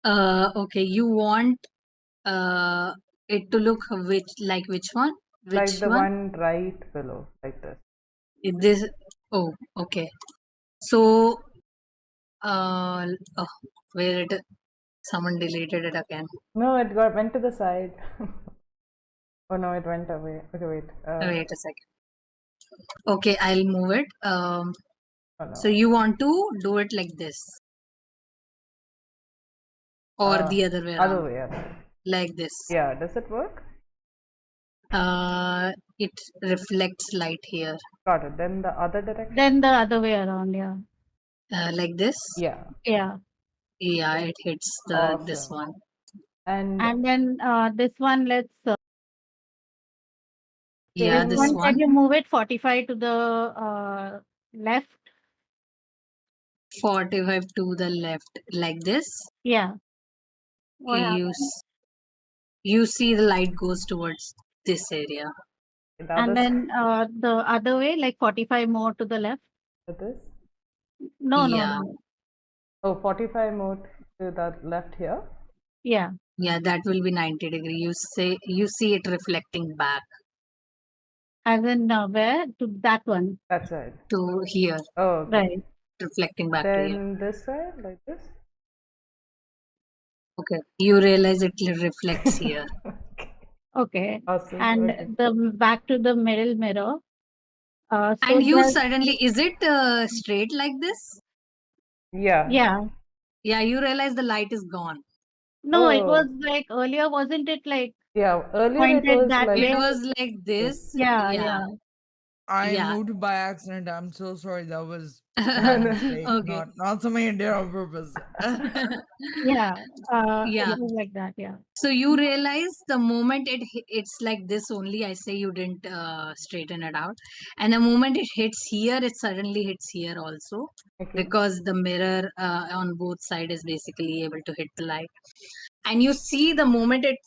okay, you want it to look which one? Like Which the one? one right below, like this. This. Oh, okay. So oh, where it someone deleted it again. No, it went to the side. Oh no, it went away. Okay, wait. Wait a second. Okay, I'll move it. Oh no. So you want to do it like this or the other way Other around, way, other way. like this. Yeah, does it work? It reflects light here. Got it. Then the other direction? Then the other way around, yeah. Like this? Yeah. Yeah. Yeah, it hits this Awesome. one. And then this one, let's Yeah, this this one, one. can you move it 45 to the left? 45 to the left, like this. Yeah. What You happened? you see the light goes towards this area. The And other then the other way, like 45 more to the left? side, this? No, no, Yeah. no. Oh, 45 more to the left here? Yeah. Yeah, that will be 90 degree. You see it reflecting back As in where? To that one. That side. to here, Oh, okay. Right. reflecting back to here. Then this side, like this? Okay. You realize it reflects here. Okay. Awesome. And Okay. the back to the middle mirror. So And you there's, suddenly, is it straight like this? Yeah. yeah. Yeah, you realize the light is gone. No, it was Oh, like earlier, wasn't it like yeah. Earlier it pointed was that like It way? was like this. Yeah, Yeah. yeah. I Yeah. moved by accident. I'm so sorry. That was Okay. my mistake. Not something I did on purpose. Yeah. Yeah. It was like that, yeah. So you realize the moment it's like this only. I say you didn't straighten it out, and the moment it hits here, it suddenly hits here also, Okay. because the mirror on both sides is basically able to hit the light. And you see the moment it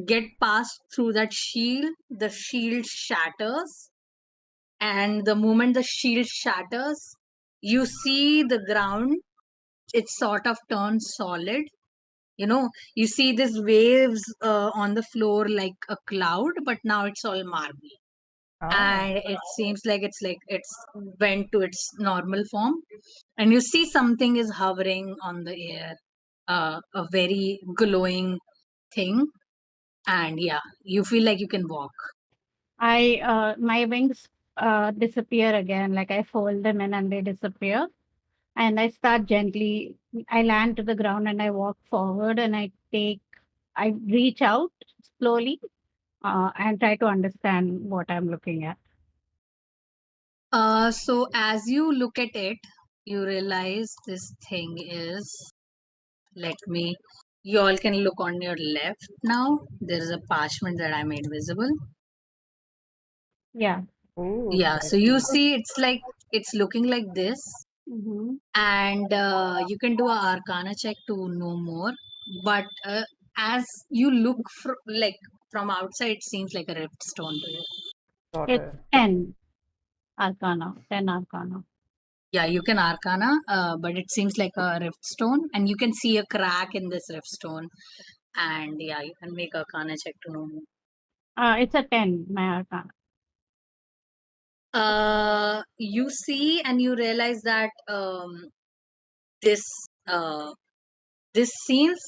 get passed through that shield, the shield shatters, and the moment the shield shatters, you see the ground. It sort of turns solid. You see these waves on the floor like a cloud, but now it's all marble. Ah, And it seems like it's went to its normal form, and you see something is hovering on the air, a very glowing thing. And yeah, you feel like you can walk. My wings disappear again, like I fold them in and they disappear. And I start gently, I land to the ground and I walk forward and I reach out slowly and try to understand what I'm looking at. So as you look at it, you realize this thing is, let me, you all can look on your left now. There is a parchment that I made visible. Yeah. ooh, Yeah, so you see it's looking like this. Mm-hmm. And you can do a arcana check to know more. But as you look from outside, it seems like a rift stone to you. got It's it. 10 Arcana, 10 Arcana. Yeah, you can arcana, but it seems like a rift stone, and you can see a crack in this rift stone. And yeah, you can make arcana check to know more. It's a 10, my Arcana. You see and you realize that this this seems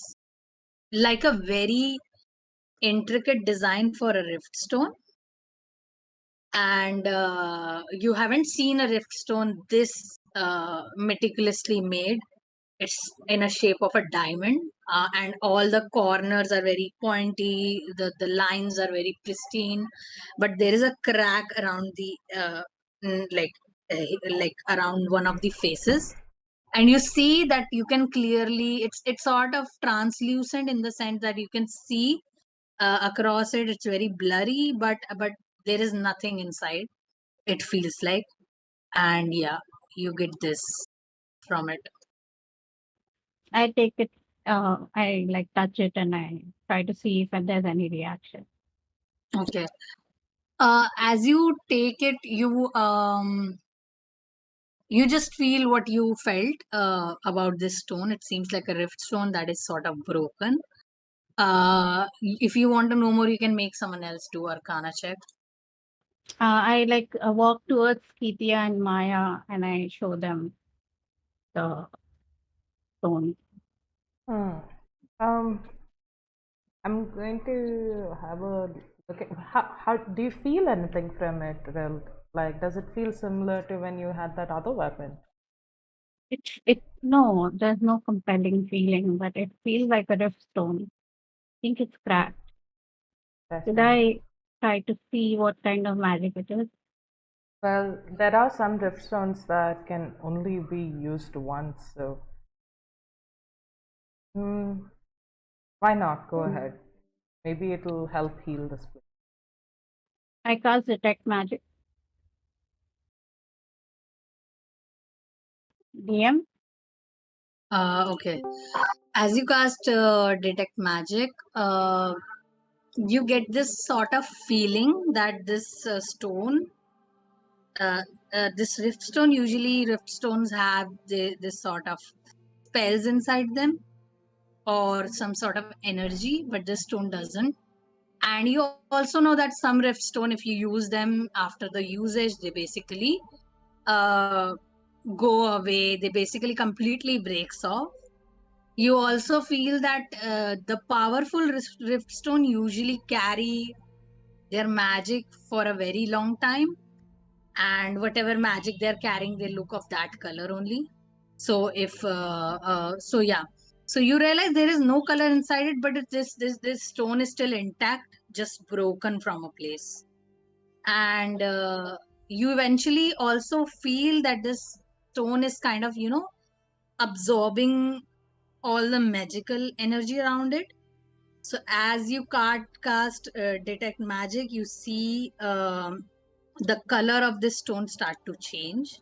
like a very intricate design for a rift stone. And you haven't seen a rift stone this meticulously made. It's in a shape of a diamond, and all the corners are very pointy. The lines are very pristine, but there is a crack around the like around one of the faces. And you see that you can clearly, it's sort of translucent in the sense that you can see across it. It's very blurry, but there is nothing inside, it feels like. And yeah, you get this from it. I take it, I like touch it and I try to see if there's any reaction. Okay. As you take it, you just feel what you felt about this stone. It seems like a rift stone that is sort of broken. If you want to know more, you can make someone else do arcana check. I like walk towards Kithia and Maya and I show them the stone. Hmm. I'm going to have a look at how do you feel anything from it? Well, like, does it feel similar to when you had that other weapon? No, there's no compelling feeling, but it feels like a rift stone. I think it's cracked. Did Interesting. try to see what kind of magic it is. Well, there are some riftstones that can only be used once, so why not? Go ahead. Maybe it'll help heal this place. I cast detect magic. DM. Okay. As you cast detect magic, you get this sort of feeling that this stone, uh, this rift stone, usually rift stones have this sort of spells inside them or some sort of energy, but this stone doesn't. And you also know that some rift stone, if you use them after the usage, they basically uh, go away. They basically completely breaks off. You also feel that the powerful rift stone usually carry their magic for a very long time, and whatever magic they're carrying, they look of that color only. So if so yeah, so you realize there is no color inside it, but this stone is still intact, just broken from a place. And you eventually also feel that this stone is kind of absorbing all the magical energy around it. So as you cast detect magic, you see the color of this stone start to change,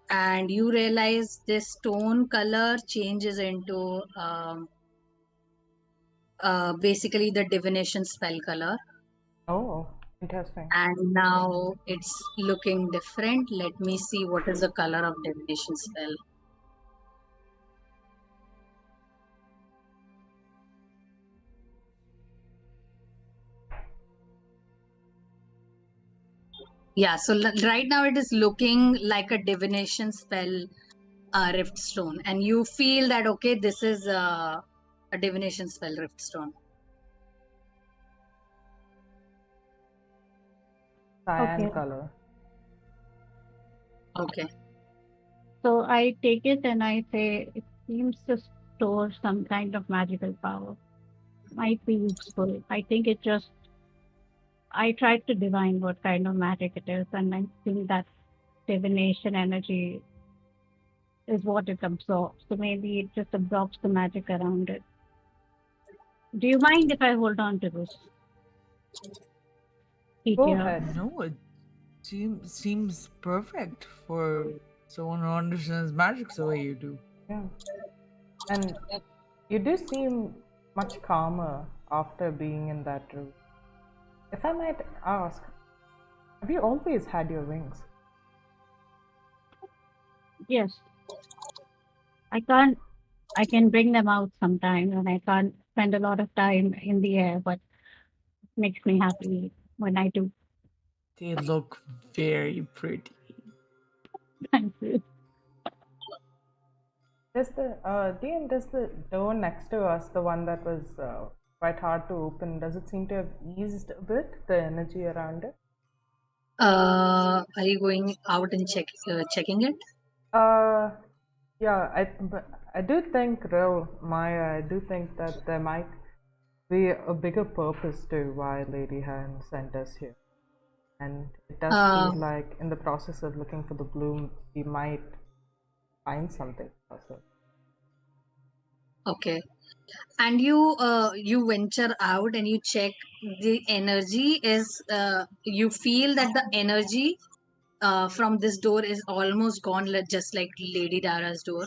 and you realize this stone color changes into basically the divination spell color, Oh, interesting. and now it's looking different. Let me see what is the color of divination spell. Yeah, so right now it is looking like a divination spell rift stone, and you feel that okay, this is a divination spell rift stone. Cyan Okay. color. Okay. So I take it and I say it seems to store some kind of magical power. Might be useful. I think it just I tried to divine what kind of magic it is, and I think that divination energy is what it absorbs. So maybe it just absorbs the magic around it. Do you mind if I hold on to this? Go Ethier? ahead. No, it seems perfect for someone who understands magic the way you do. Yeah. And you do seem much calmer after being in that room. If I might ask, have you always had your wings? Yes. I can bring them out sometimes, and I can't spend a lot of time in the air, but it makes me happy when I do. They look very pretty. Thank you. Does the DM, does the door next to us, the one that was quite hard to open, does it seem to have eased a bit, the energy around it? Are you going out and checking it? Yeah, but I do think, real Maya, I do think that there might be a bigger purpose to why Lady Han sent us here. And it does Uh, feel like in the process of looking for the bloom, we might find something also. okay. And you venture out and you check the energy is you feel that the energy from this door is almost gone, just like Lady Dara's door,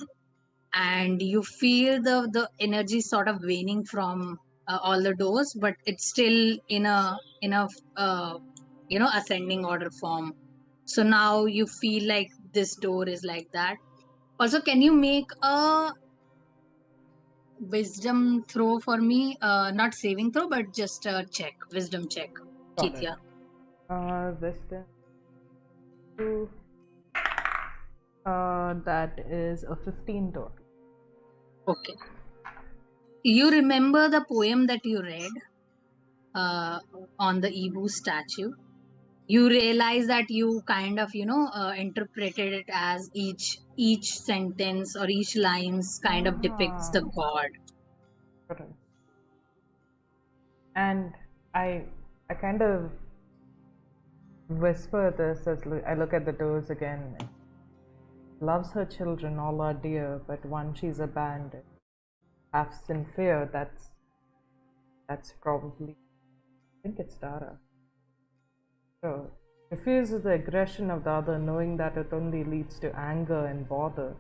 and you feel the energy sort of waning from all the doors, but it's still in a ascending order form. So now you feel like this door is like that. Also, can you make a wisdom throw for me? Not saving throw, but just a check, wisdom check, Got it. Kithia. Wisdom 2. That is a 15 total. Okay. You remember the poem that you read on the Ibu statue? You realize that you kind of interpreted it as each sentence or each lines kind of depicts the god. Correct. And I kind of whisper this as I look at the doors again. Loves her children, all are dear, but one she's abandoned. Half in fear, that's probably, I think it's Dara. So, refuses the aggression of the other, knowing that it only leads to anger and bother.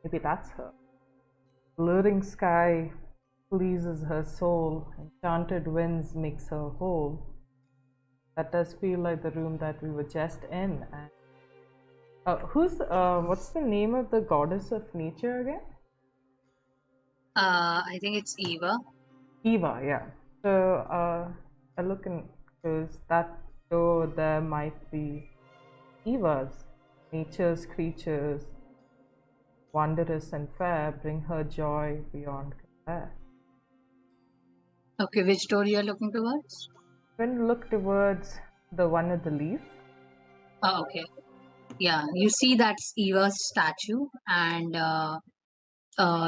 Maybe that's her. Luring sky pleases her soul, enchanted winds makes her whole. That does feel like the room that we were just in. And what's the name of the goddess of nature again? I think it's Eva. Eva, yeah. So I look in, because that door there might be Eva's. Nature's creatures, wondrous and fair, bring her joy beyond compare. Okay, which door you are looking towards? When you look towards the one with the leaf. Oh, okay. Yeah, you see that's Eva's statue, and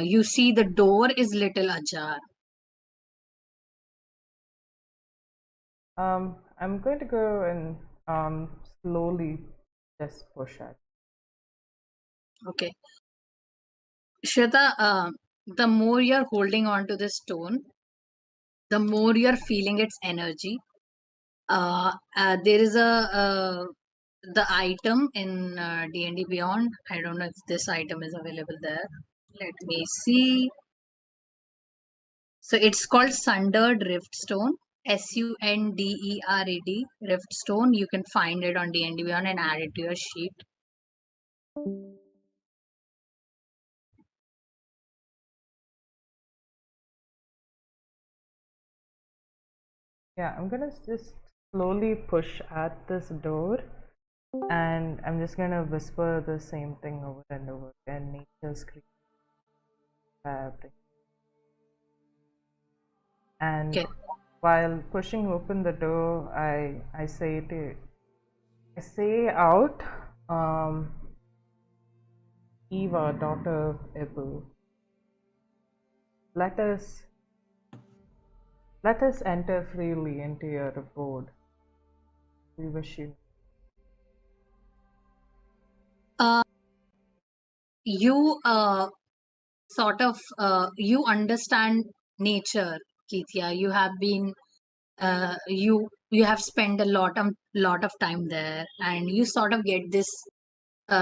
you see the door is little ajar. I'm going to go and slowly just push it. Okay. Shweta, the more you're holding on to this stone, the more you're feeling its energy. There is the item in D&D Beyond. I don't know if this item is available there. Let me see. So it's called Sundered Riftstone. Sundered Riftstone. You can find it on D&D Beyond and add it to your sheet. Yeah, I'm gonna just slowly push at this door, and I'm just gonna whisper the same thing over and over again. Nature's creature fabric. And Okay. while pushing open the door, I say out, Eva, daughter of Ebu, let us enter freely into your abode. We wish you. You sort of you understand nature, Keithia. You have been you have spent a lot of time there, and you sort of get this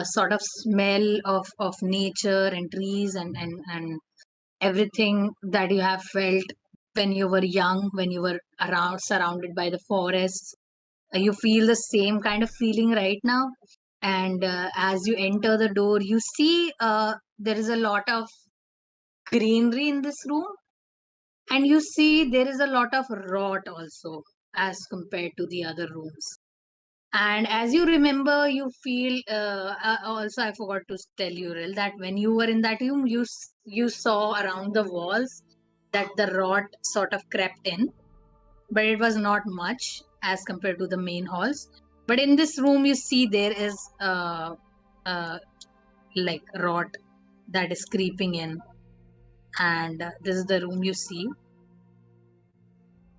sort of smell of nature and trees and everything that you have felt when you were young, when you were around surrounded by the forests. You feel the same kind of feeling right now. And as you enter the door, you see there is a lot of greenery in this room, and you see there is a lot of rot also as compared to the other rooms. And as you remember, you feel also I forgot to tell you, Ril, that when you were in that room, you saw around the walls that the rot sort of crept in, but it was not much as compared to the main halls. But in this room, you see there is like rot that is creeping in, and this is the room you see.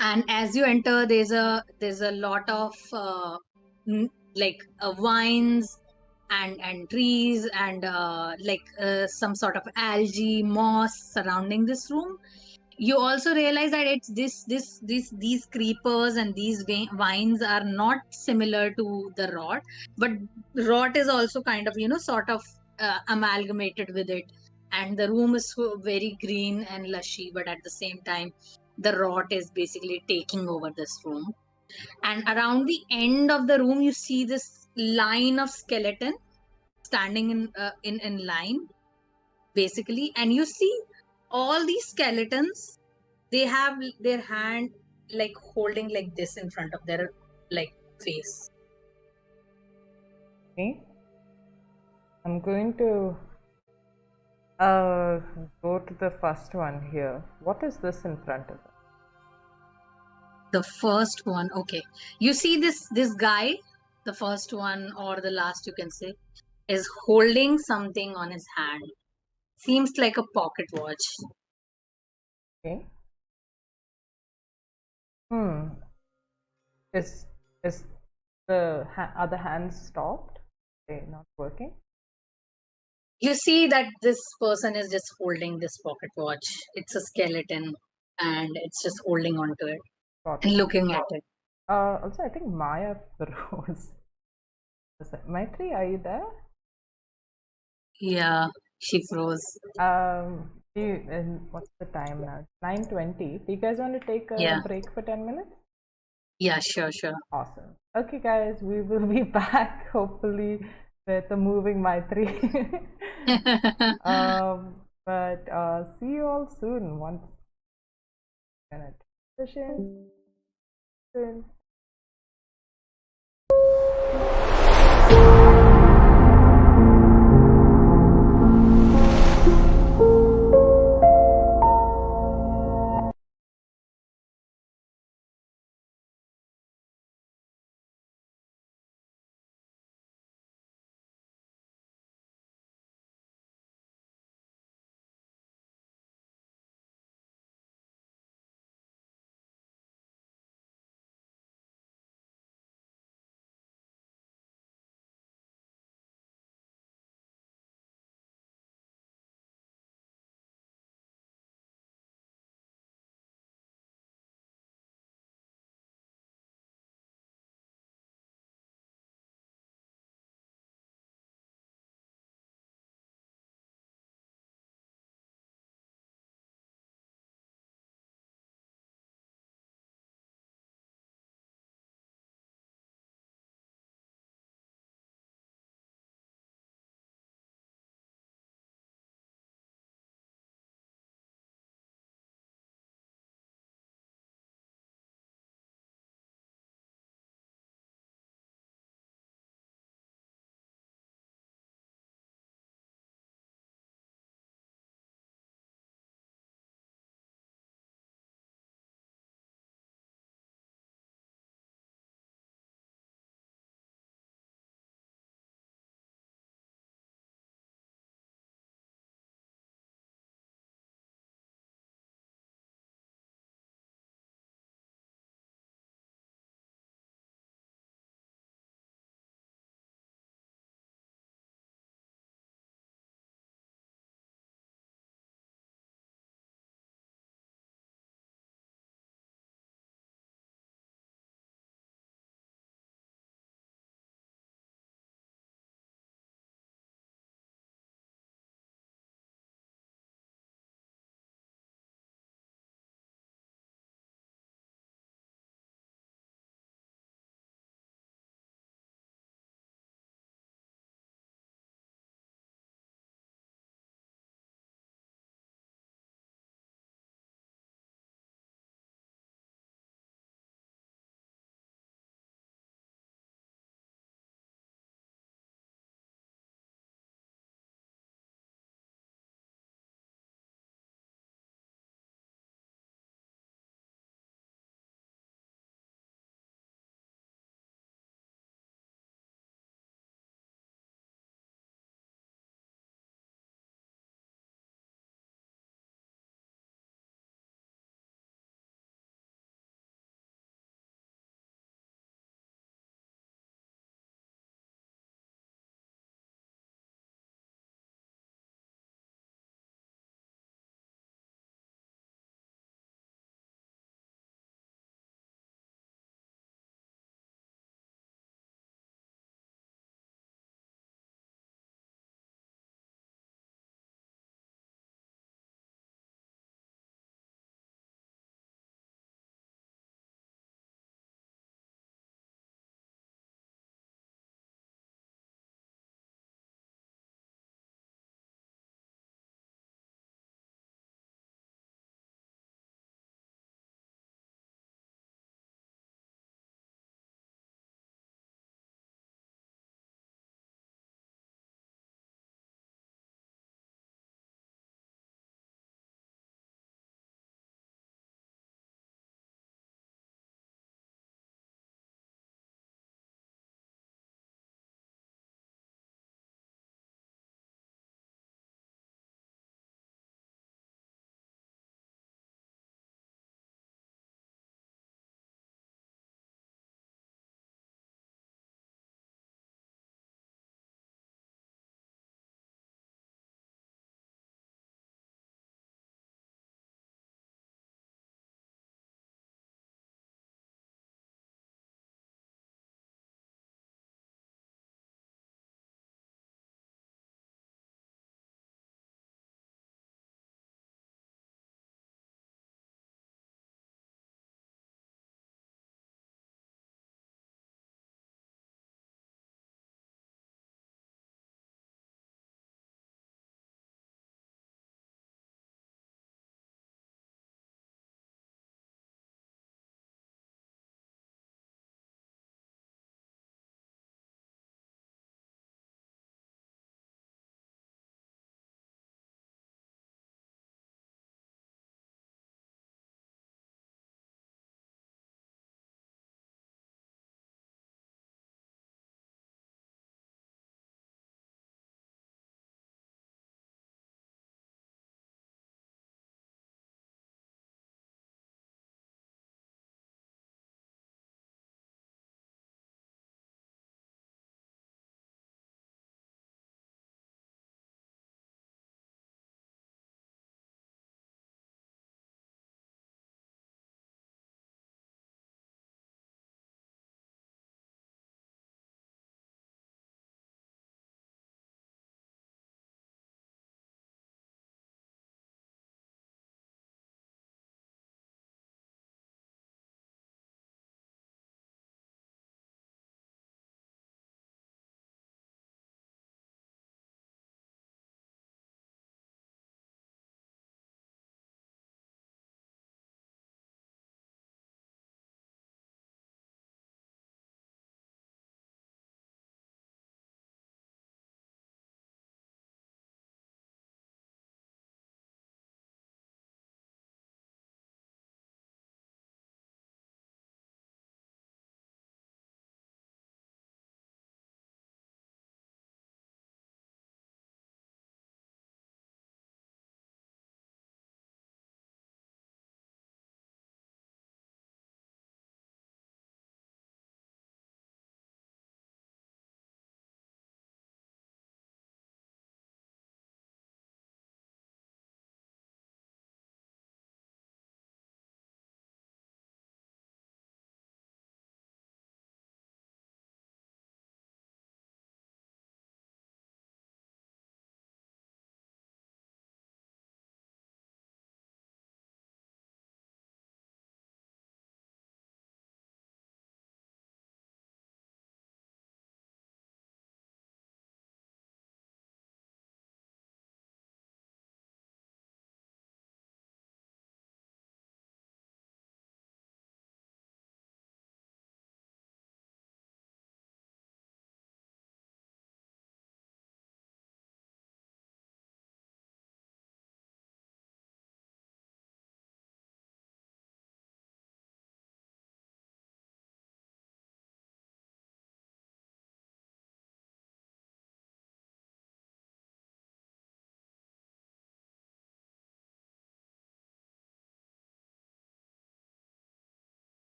And as you enter, there's a lot of vines and trees and some sort of algae moss surrounding this room. You also realize that it's these creepers and these vines are not similar to the rot, but rot is also kind of sort of amalgamated with it, and the room is so very green and lushy, but at the same time the rot is basically taking over this room. And around the end of the room you see this line of skeleton standing in line basically, and you see all these skeletons, they have their hand like holding like this in front of their like face. Okay. I'm going to go to the first one here. What is this in front of us? The first one, okay, you see this guy, the first one or the last you can say, is holding something on his hand. Seems like a pocket watch. Okay. Is the other hands stopped? They not working? You see that this person is just holding this pocket watch. It's a skeleton, and it's just holding onto it Got and it. looking at it. Also, I think Maya froze. Maitri, are you there? Yeah, she froze. What's the time now? 9:20. Do you guys want to take a Yeah. break for 10 minutes? Yeah, sure. Awesome. Okay, guys, we will be back hopefully with a moving Maitri. But see you all soon once gonna transition.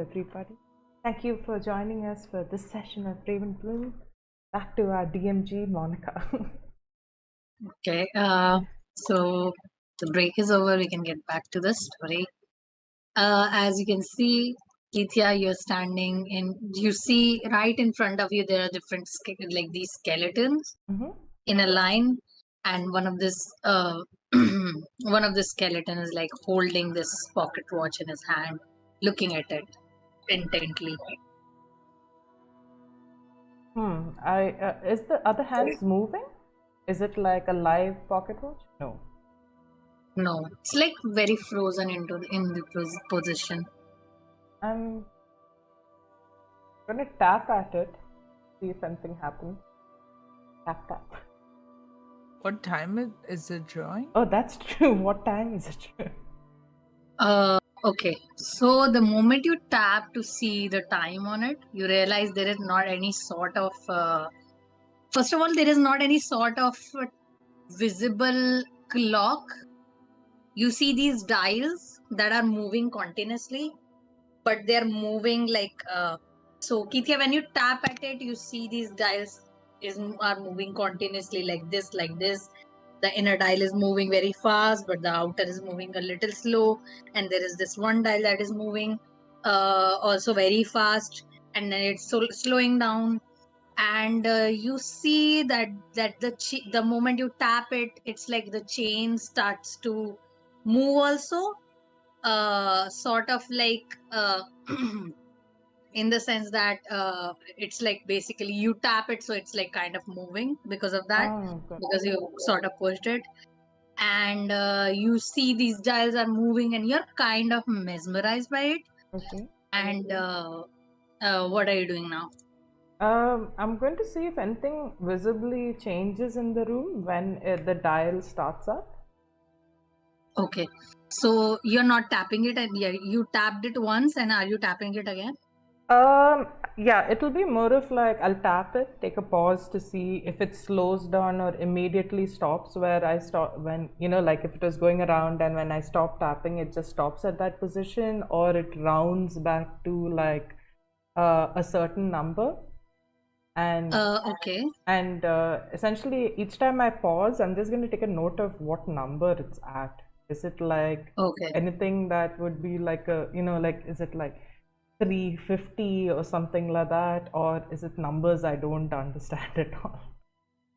everybody. Thank you for joining us for this session of BravenBloom. Back to our DMG, Monica. Okay, so the break is over. We can get back to the story. As you can see, Kithia, you're standing in. You see right in front of you there are different like these skeletons in a line, and one of this one of the skeleton is like holding this pocket watch in his hand, looking at it intently. Is the other hands moving? Is it like a live pocket watch? No. No, it's like very frozen in the position. I'm gonna tap at it, see if anything happens. Tap tap. What time is it drawing? Oh, that's true. What time is it? Okay, so the moment you tap to see the time on it, you realize there is not any sort of first of all, there is not any sort of visible clock. You see these dials that are moving continuously, but they're moving like so Kithia, when you tap at it, you see these dials are moving continuously like this, like this. The inner dial is moving very fast, but the outer is moving a little slow, and there is this one dial that is moving also very fast, and then it's slowing down. And you see that the moment you tap it, it's like the chain starts to move also, sort of like in the sense that it's like basically you tap it, so it's like kind of moving because of that, because you sort of pushed it. And you see these dials are moving and you're kind of mesmerized by it. Okay. And what are you doing now? I'm going to see if anything visibly changes in the room when the dial starts up. Okay, so you're not tapping it, and you tapped it once, and are you tapping it again? Yeah, it'll be more of like I'll tap it, take a pause to see if it slows down or immediately stops where I stop when, like if it was going around and when I stop tapping, it just stops at that position, or it rounds back to like a certain number. And okay. And essentially, each time I pause, I'm just going to take a note of what number it's at. Is it like anything that would be like like is it like 350 or something like that, or is it numbers I don't understand at all?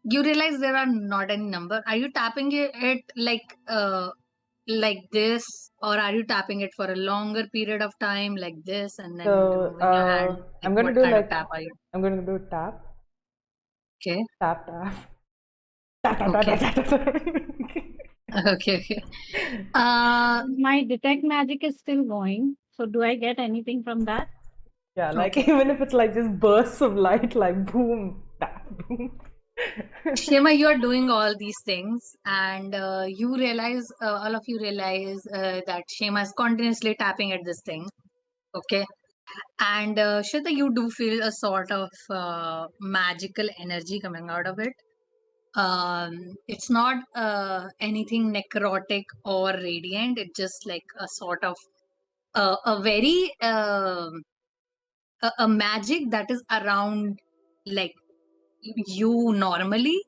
You realize there are not any number. Are you tapping it like this, or are you tapping it for a longer period of time like this, and then So removing your hand? I'm going to what do kind like of tap are you? I'm going to do tap, Okay. tap, tap, tap, tap, Okay. tap, tap, tap, tap. Okay. My detect magic is still going. So do I get anything from that? Yeah, like even if it's like just bursts of light, like boom, tap, boom. Shema, you are doing all these things, and you realize, all of you realize that Shema is continuously tapping at this thing. Okay. And Shweta, you do feel a sort of magical energy coming out of it. It's not anything necrotic or radiant. It's just like a sort of a very a magic that is around like you normally.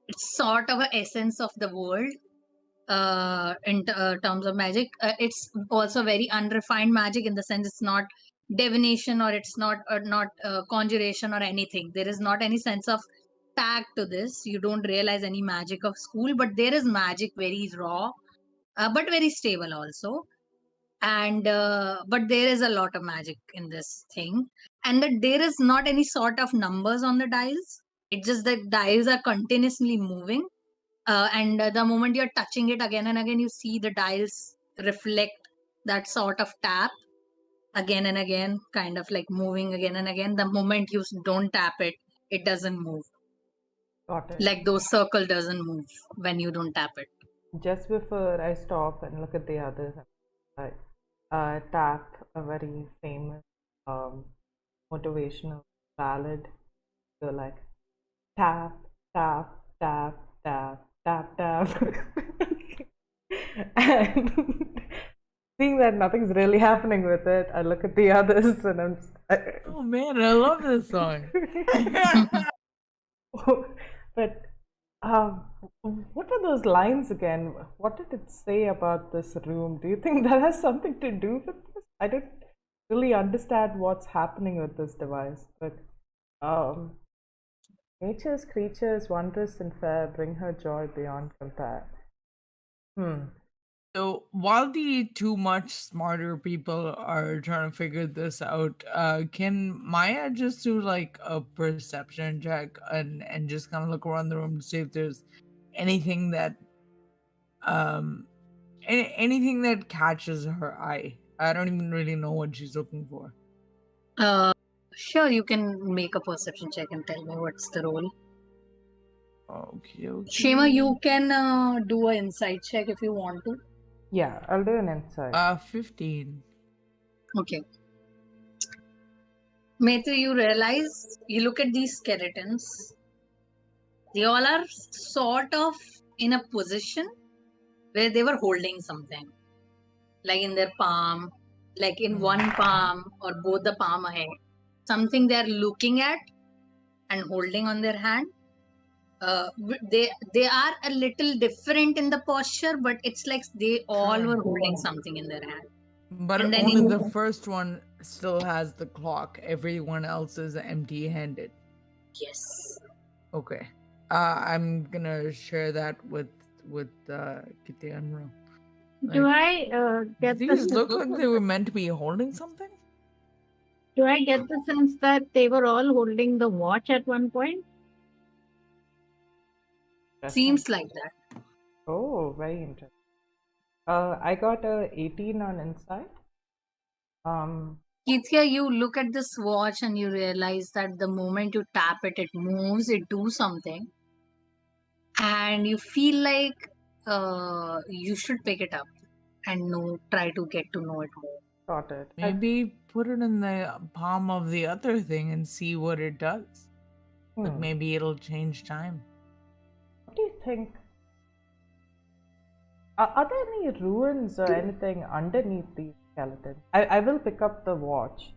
It's sort of an essence of the world in terms of magic. It's also very unrefined magic in the sense it's not divination, or it's not conjuration or anything. There is not any sense of tag to this. You don't realize any magic of school, but there is magic very raw, but very stable also. And but there is a lot of magic in this thing, and that there is not any sort of numbers on the dials. It's just that dials are continuously moving, and the moment you're touching it again and again, you see the dials reflect that sort of tap again and again, kind of like moving again and again. The moment you don't tap it, it doesn't move. Got it. Like those circle doesn't move when you don't tap it. Just before I stop and look at the others, I tap a very famous motivational ballad. So like tap, tap, tap, tap, tap, tap. And seeing that nothing's really happening with it, I look at the others and I'm just, Oh man, I love this song. but um, what are those lines again? What did it say about this room? Do you think that has something to do with this? I don't really understand what's happening with this device, but um, nature's creatures, wondrous and fair, bring her joy beyond compare. So while the too much smarter people are trying to figure this out, can Maya just do like a perception check and just kind of look around the room to see if there's anything that um anything that catches her eye? I don't even really know what she's looking for. Sure, you can make a perception check and tell me what's the role. Okay, Shema, you can do an insight check if you want to. Yeah, I'll do an insight. 15. Okay. Maitri, you realize, you look at these skeletons. They all are sort of in a position where they were holding something. Like in their palm, like in one palm or both the palm ahead. Something they're looking at and holding on their hand. They are a little different in the posture, but it's like they all were holding something in their hand. But And then only in- the first one still has the clock. Everyone else is empty-handed. Yes. Okay. I'm gonna share that with Kitty and Ro. Do I get the These look like they were meant to be holding something? Do I get the sense that they were all holding the watch at one point? Seems like that. Oh, very interesting. I got a 18 on insight. Kithia, you look at this watch and you realize that the moment you tap it, it moves, it do something. And you feel like you should pick it up and try to get to know it more. Got it. Maybe put it in the palm of the other thing and see what it does. Like maybe it'll change time. What do you think? Are there any ruins or anything underneath these skeletons? I will pick up the watch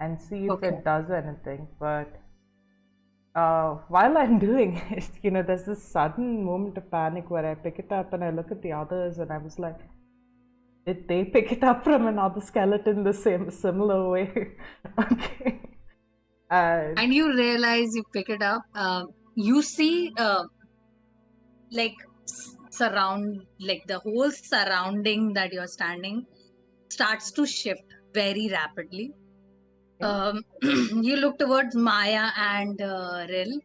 and see if it does anything, but while I'm doing it, there's this sudden moment of panic where I pick it up and I look at the others and I was like, did they pick it up from another skeleton the similar way? Okay. And you realize you pick it up. You see, like the whole surrounding that you're standing starts to shift very rapidly. You look towards Maya and Ril.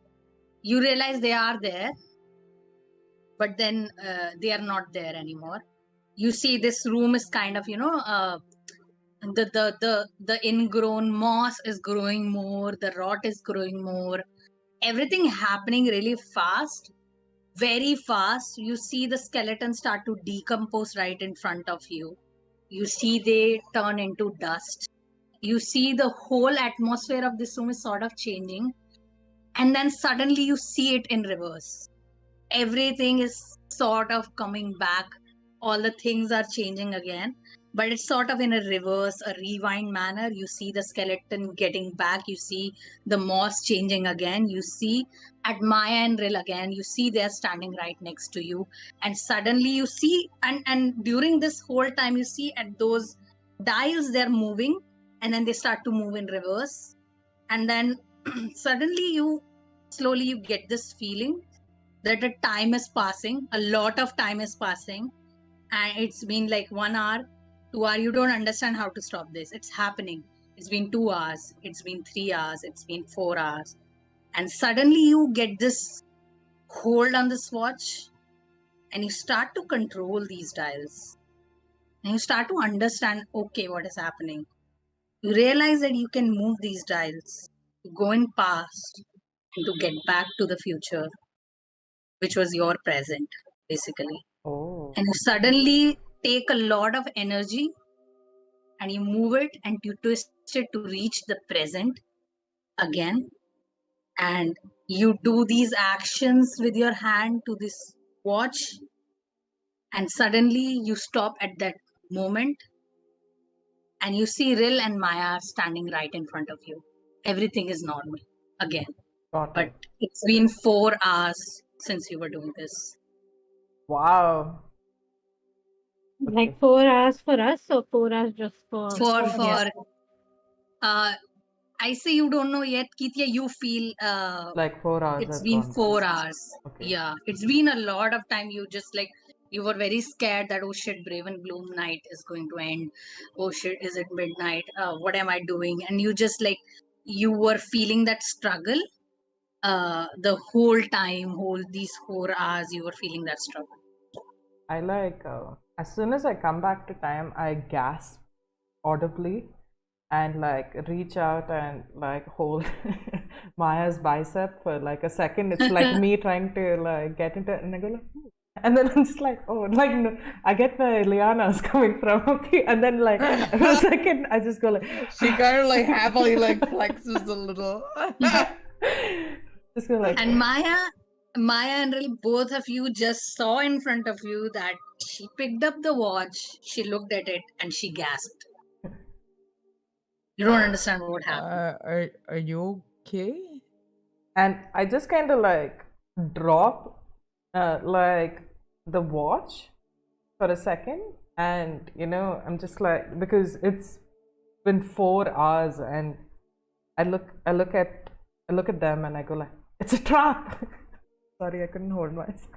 You realize they are there, but then they are not there anymore. You see, this room is kind of, the ingrown moss is growing more, the rot is growing more, everything happening really fast, very fast. You see the skeleton start to decompose right in front of you. You see they turn into dust. You see the whole atmosphere of this room is sort of changing, and then suddenly you see it in reverse. Everything is sort of coming back, all the things are changing again, but it's sort of in a reverse, a rewind manner. You see the skeleton getting back, you see the moss changing again, you see at Maya and Ril again, you see they're standing right next to you, and suddenly you see, and during this whole time you see at those dials they're moving, and then they start to move in reverse, and then suddenly you get this feeling that the time is passing, a lot of time is passing, and it's been like 1 hour, 2 hour. You don't understand how to stop this. It's happening. It's been 2 hours, it's been 3 hours, it's been 4 hours, and suddenly you get this hold on this watch and you start to control these dials and you start to understand, okay, what is happening. You realize that you can move these dials to go in past and to get back to the future, which was your present, basically. Oh. And you suddenly take a lot of energy and you move it and you twist it to reach the present again. And you do these actions with your hand to this watch. And suddenly you stop at that moment and you see Ril and Maya standing right in front of you. Everything is normal again. Got But it. it's been 4 hours since you were doing this. Wow. Like Okay. 4 hours for us, or 4 hours just for For I say you don't know yet, Kitya. You feel Like 4 hours it's has been gone by. 4 hours. Okay. Yeah, it's been a lot of time. You just like you were very scared that oh shit, BravenBloom night is going to end. Oh shit, is it midnight? What am I doing? And you just like you were feeling that struggle. The whole time, whole these 4 hours, you were feeling that struggle. I like, as soon as I come back to time, I gasp audibly and like reach out and like hold Maya's bicep for like a second. It's like me trying to like get into it, and I go like, "Ooh." And then I'm just like, oh, like no, I get where Liana's coming from, okay. And then like for a second, I just go like, She kind of like happily like flexes a little. just go like, And Maya and Ril, both of you just saw in front of you that she picked up the watch, she looked at it, and she gasped. You don't understand what happened. Are you okay? and I just kind of like drop like the watch for a second, and I'm just like, because it's been 4 hours, and I look at them and I go like, it's a trap. Sorry, I couldn't hold myself.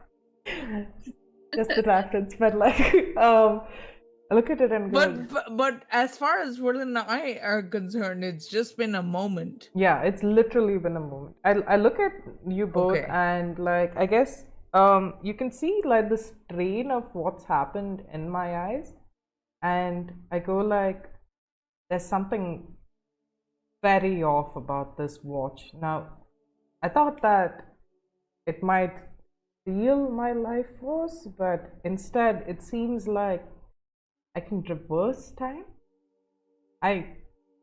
Just the reference, but like I look at it and go like, But as far as Will and I are concerned, it's just been a moment. yeah, it's literally been a moment. I look at you both, Okay. and like, I guess you can see like the strain of what's happened in my eyes, and I go like, there's something very off about this watch. Now, I thought that it might steal my life force, but instead it seems like I can reverse time. I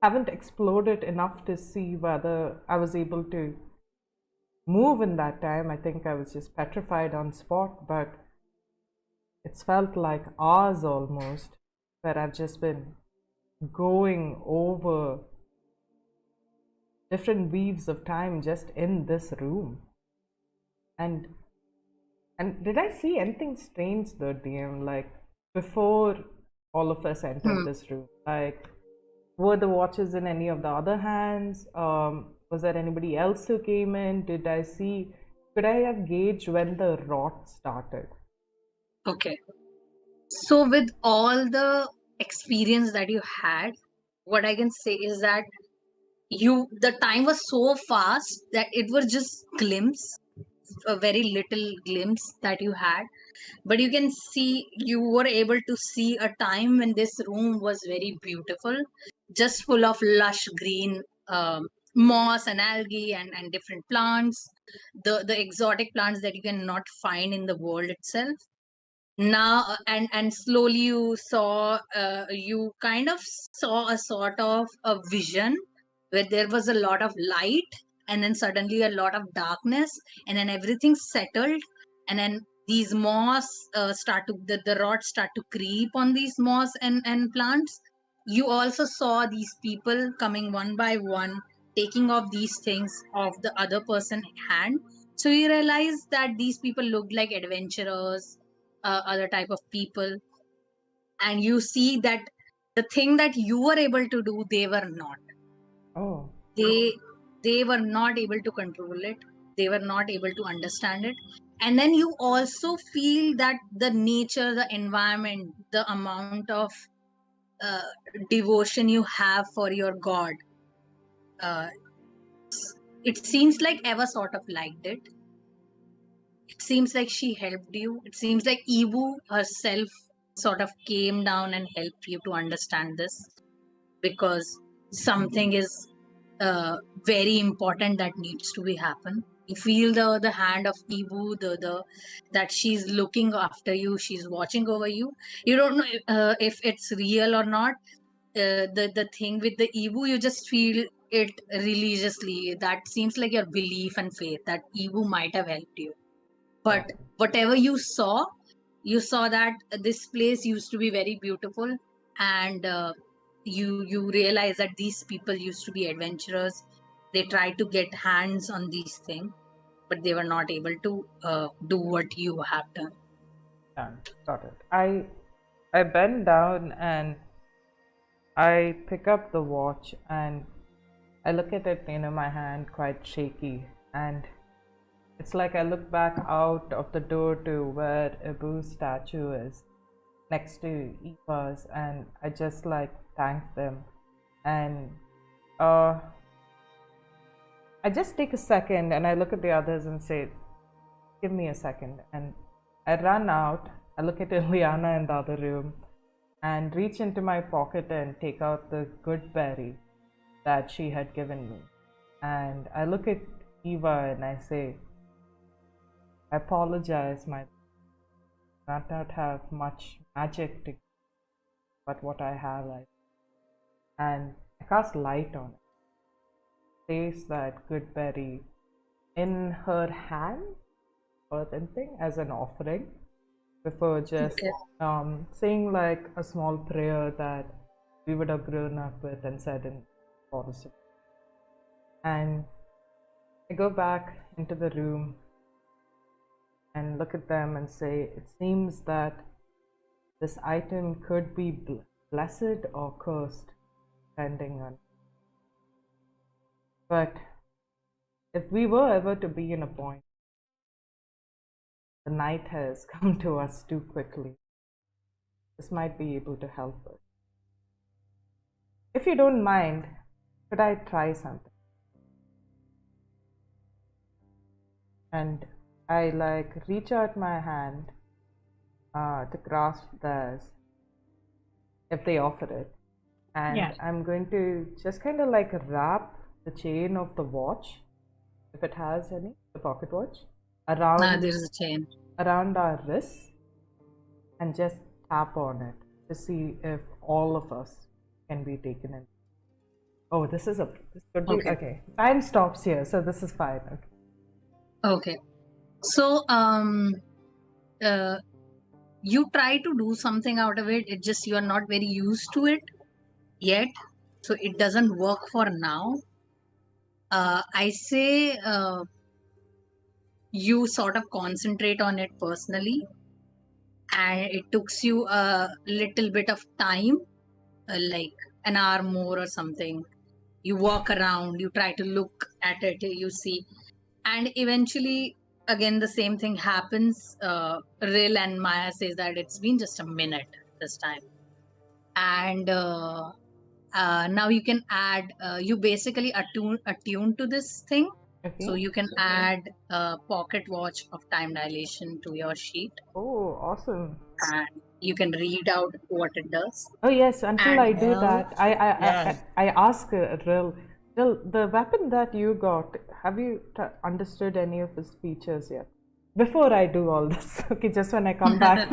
haven't explored it enough to see whether I was able to move in that time. I think I was just petrified on spot, but it's felt like hours almost where I've just been going over different weaves of time just in this room. And did I see anything strange though, DM? Like before all of us entered this room, like were the watches in any of the other hands? Was there anybody else who came in? Did I see? Could I have gauged when the rot started? Okay. So with all the experience that you had, what I can say is that the time was so fast that it was just glimpse, a very little glimpse that you had. But you can see, you were able to see a time when this room was very beautiful, just full of lush green moss and algae and different plants, the exotic plants that you cannot find in the world itself. Now and slowly you kind of saw a sort of a vision where there was a lot of light, and then suddenly a lot of darkness, and then everything settled, and then these moss start to the rods start to creep on these moss and plants. You also saw these people coming one by one, taking off these things off the other person's hand. So you realize that these people looked like adventurers, other type of people, and you see that the thing that you were able to do, they were not. Oh, They were not able to control it, they were not able to understand it. And then you also feel that the nature, the environment, the amount of uh, devotion you have for your god, uh, it seems like Eva sort of liked it. It seems like she helped you. It seems like Ibu herself sort of came down and helped you to understand this, because something is very important that needs to be happen. You feel the hand of Ibu, the that she's looking after you, she's watching over you. You don't know if it's real or not. The thing with the Ibu, you just feel it religiously. That seems like your belief and faith that Ibu might have helped you. But got it. whatever you saw that this place used to be very beautiful, and you realize that these people used to be adventurers. They tried to get hands on these things, but they were not able to do what you have done. Done. Got it. I bend down and I pick up the watch and I look at it in my hand, quite shaky, and it's like I look back out of the door to where Ibu's statue is next to Eva's, and I just like thank them. And I just take a second and I look at the others and say, give me a second. And I run out, I look at Ileana in the other room and reach into my pocket and take out the good berry that she had given me. And I look at Eva and I say, I apologize, my not have much magic to, but what I have, and I cast light on it. Place that good berry in her hand or something as an offering before just saying like a small prayer that we would have grown up with and said in forest. And I go back into the room and look at them and say, it seems that this item could be blessed or cursed, depending on. But if we were ever to be in a point, the night has come to us too quickly. This might be able to help us. If you don't mind, could I try something? And I like reach out my hand to grasp theirs if they offer it, and Yeah. I'm going to just kind of like wrap the chain of the watch, if it has any, the pocket watch, around There's a chain. around our wrists, and just tap on it to see if all of us can be taken in. Oh, this could be okay. Time stops here, so this is fine. Okay. So you try to do something out of it. It just you are not very used to it yet, so it doesn't work for now. I say you sort of concentrate on it personally, and it took you a little bit of time, like an hour more or something. You walk around, you try to look at it, you see, and eventually again the same thing happens. Ril and Maya says that it's been just a minute this time, and now you can add, you basically attune to this thing. Okay. So you can add a pocket watch of time dilation to your sheet, Oh, awesome. and you can read out what it does. Oh yes, until And I do that, yeah. I ask Ril, the weapon that you got, have you understood any of its features yet? Before I do all this, okay, just when I come back,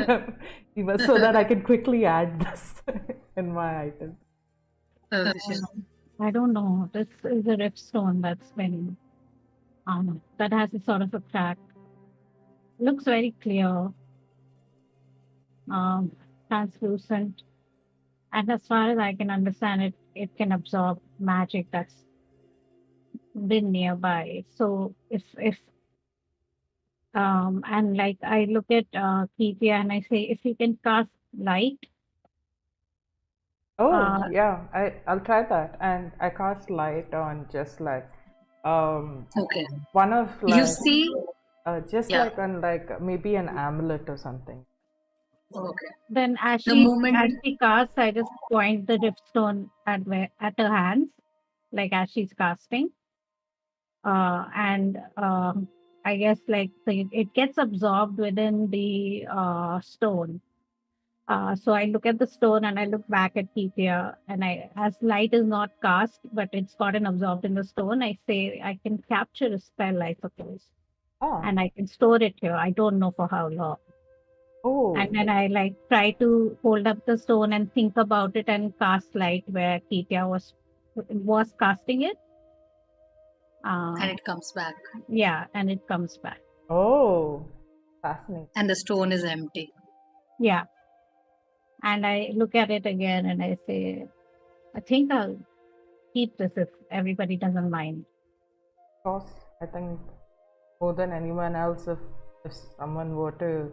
so that I can quickly add this in my item. I don't know. This is a riftstone that's been that has a sort of a crack. Looks very clear, translucent, and as far as I can understand it, it can absorb magic that's been nearby. So if and like I look at Keithia and I say, if you can cast light. Oh yeah, I'll try that, and I cast light on just like Okay. one of like You see, just yeah. like on like maybe an amulet or something. Okay. Then as The she moment casts, I just point the riftstone at her hands, like as she's casting. And I guess like it gets absorbed within the stone. So I look at the stone and I look back at Keithia, and as light is not cast, but it's gotten absorbed in the stone, I say I can capture a spell, I suppose, and I can store it here. I don't know for how long. Oh. And then I like try to hold up the stone and think about it and cast light where Keithia was casting it. and it comes back, Yeah, and it comes back. Oh, fascinating. and the stone is empty. Yeah. And I look at it again and I say, I think I'll keep this if everybody doesn't mind. Of course, I think more than anyone else, if someone were to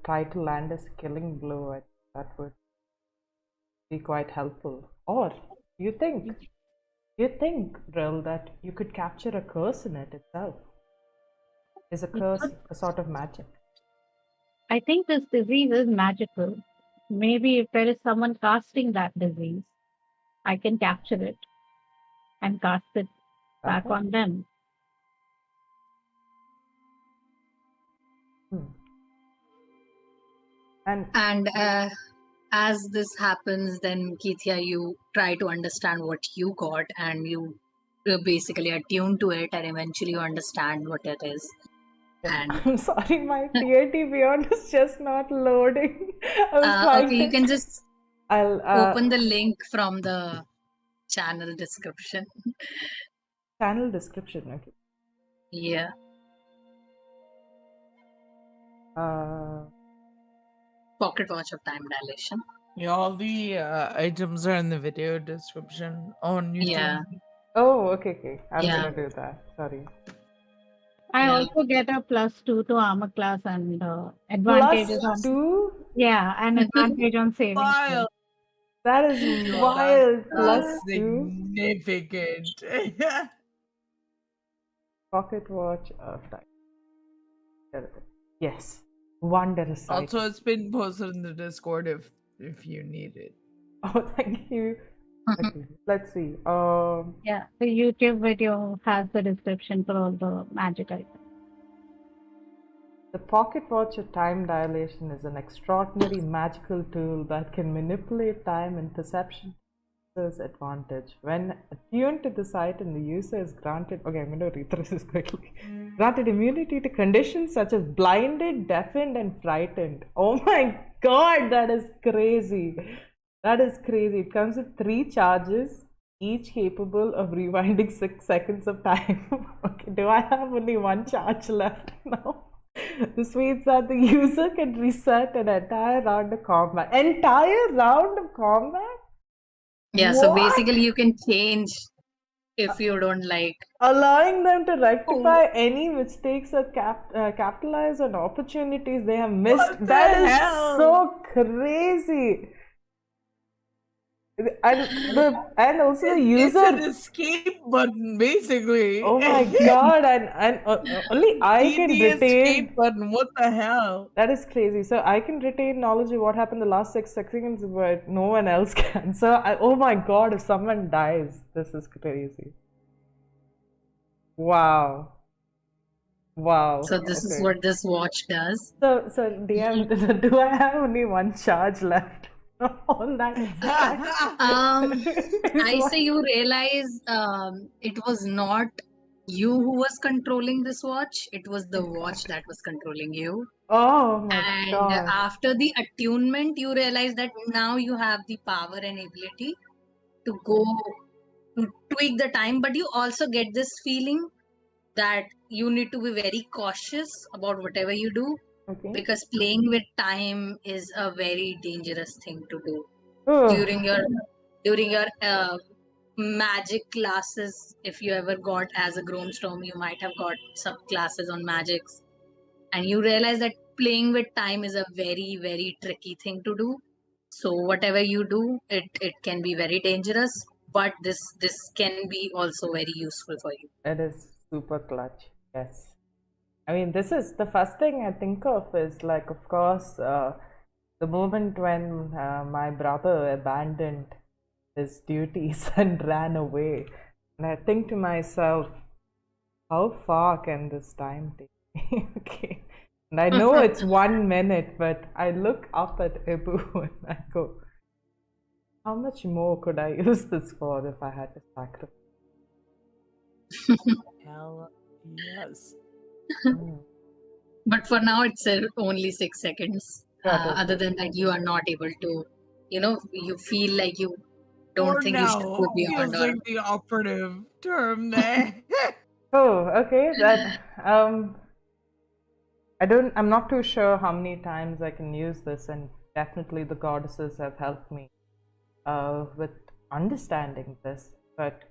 try to land a killing blow, that would be quite helpful. Or you think, Drill, that you could capture a curse in it itself? Is a curse a sort of magic? I think this disease is magical. Maybe if there is someone casting that disease, I can capture it and cast it back Okay. on them. And As this happens, then Keithia, you try to understand what you got, and you basically attune to it, and eventually you understand what it is. And I'm sorry, my deity beyond is just not loading. I was trying okay, to. you can just I'll open the link from the channel description. channel description. Okay. Yeah. Pocket watch of time dilation. Yeah, all the items are in the video description on YouTube. Yeah. Oh, okay. I'm Yeah. gonna do that. Sorry. I Yeah. also get a +2 to armor class and advantages on +2? and advantage on saving. Wild. That is Yo, wild. that's +2. significant. Pocket watch of time. Yes. Wondrous. Also, it's been posted in the Discord if you need it. Oh, thank you. Okay, let's see. Yeah, the YouTube video has the description for all the magic items. The pocket watch of time dilation is an extraordinary magical tool that can manipulate time and perception to its advantage. When attuned to this item, the user is granted. Okay, I'm going to read through this quickly. Granted immunity to conditions such as blinded, deafened, and frightened. Oh my god, that is crazy. That is crazy. It comes with 3 charges, each capable of rewinding 6 seconds of time. Okay, do I have only 1 charge left now? This means that the user can reset an entire round of combat. Entire round of combat? Yeah, so What? basically you can change if you don't like. Allowing them to rectify any mistakes or capitalize on opportunities they have missed. What That the is hell? so crazy. And also the It's an user. escape button, basically. Oh my god! And only I can D&D retain. escape button. What the hell? That is crazy. So I can retain knowledge of what happened the last 6 seconds, but no one else can. So oh my god! If someone dies, this is crazy. Wow. So this is Okay. what this watch does. So DM, do I have only 1 charge left on that? I say you realize it was not you who was controlling this watch, it was the watch that was controlling you. Oh my And god. after the attunement, you realize that now you have the power and ability to go to tweak the time, but you also get this feeling that you need to be very cautious about whatever you do, Okay. because playing with time is a very dangerous thing to do. Oh. During your magic classes, if you ever got as a Gromstorm, you might have got some classes on magics, and you realize that playing with time is a very, very tricky thing to do. So whatever you do, it can be very dangerous, but this can be also very useful for you. It is super clutch. Yes. I mean, this is the first thing I think of is like, of course, the moment when my brother abandoned his duties and ran away. And I think to myself, how far can this time take me? Okay. And I know it's 1 minute, but I look up at Ibu and I go, how much more could I use this for if I had to sacrifice? Hell yes. But for now, it's only 6 seconds. Other than that, you are not able to, you feel like you don't For think you should now, go beyond. feels like the operative term there. Oh, okay. That I'm not too sure how many times I can use this, and definitely the goddesses have helped me. with understanding this, but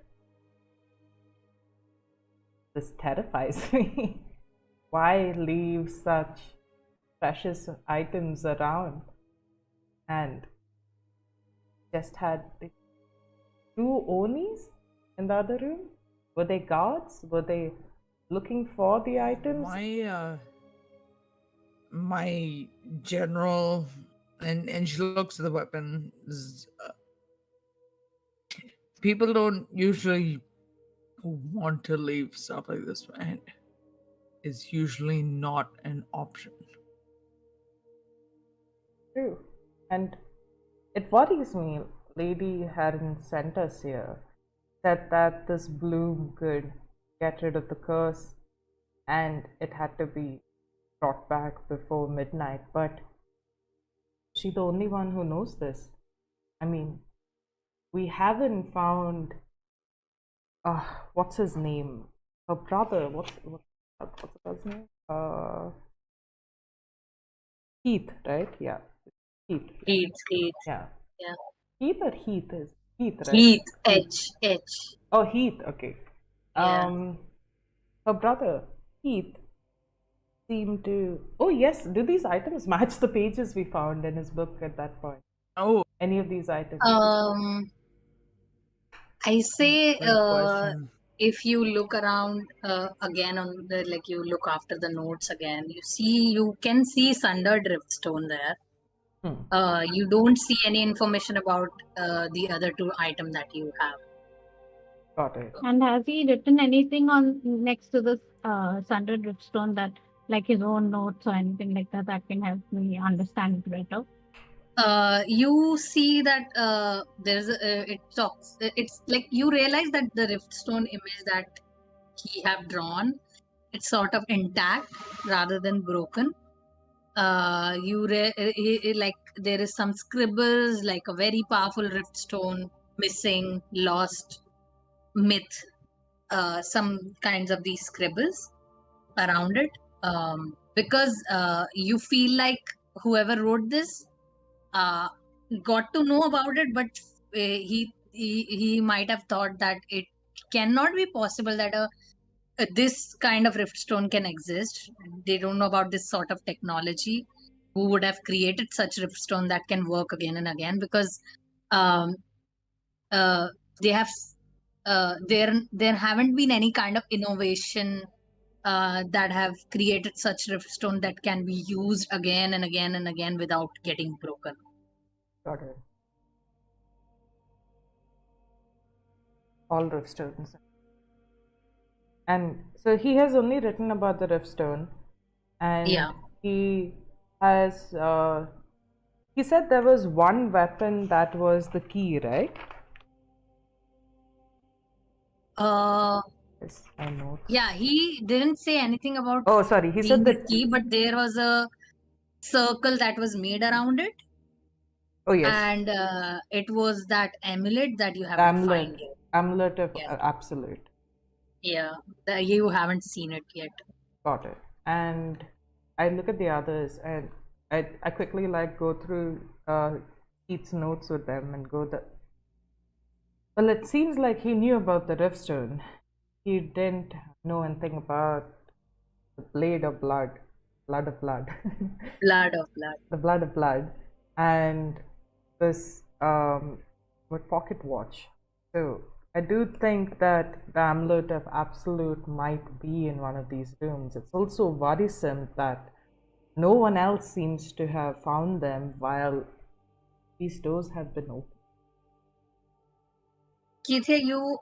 this terrifies me. Why leave such precious items around? And just had the two Onis in the other room? Were they guards? Were they looking for the items? My general, and she looks at the weapon. People don't usually want to leave stuff like this behind. It's usually not an option. True. And it worries me. Lady hadn't sent us here. Said that this bloom could get rid of the curse and it had to be brought back before midnight. But she's the only one who knows this. I mean, we haven't found. What's his name? Her brother. What's the guy's name? Heath, right? Yeah, Heath. Heath. Yeah. Yeah. Heath or Heath is Heath, right? Heath, H. Oh, Heath. Okay. Yeah. Her brother Heath seemed to. Oh yes. Do these items match the pages we found in his book at that point? Oh, Any of these items? I say great question. if you look around again on the you look after the notes again, you can see Sunder Driftstone there. You don't see any information about the other two items that you have. Got it. And has he written anything on next to this Sunder Driftstone that, like his own notes or anything like that, that can help me understand it better? You see that there's it talks. It's like you realize that the Riftstone image that he have drawn, it's sort of intact rather than broken. Like there is some scribbles, like a very powerful Riftstone missing, lost, myth. Some kinds of these scribbles around it, because you feel like whoever wrote this got to know about it, but he might have thought that it cannot be possible that this kind of riftstone can exist. They don't know about this sort of technology. Who would have created such riftstone that can work again and again? Because um, they have there haven't been any kind of innovation that have created such riftstone that can be used again and again and again without getting broken. Got it. All Riftstones. And so he has only written about the Riftstone, and Yeah. he has. He said there was one weapon that was the key, right? Yes, I know. Yeah, he didn't say anything about Oh, sorry. He being said the that. key, but there was a circle that was made around it, Oh yes, and it was that amulet that you have the to amulet, find it. amulet of Yeah. absolute. Yeah, you haven't seen it yet. Got it. And I look at the others, and I quickly like go through Keith's notes with them and go the. Well, it seems like he knew about the Riftstone. He didn't know anything about the blade of blood, blood of blood, Blood of blood. the blood of blood, and this what pocket watch. So I do think that the amulet of absolute might be in one of these rooms. It's also worrisome that no one else seems to have found them while these doors have been open. Keithia, you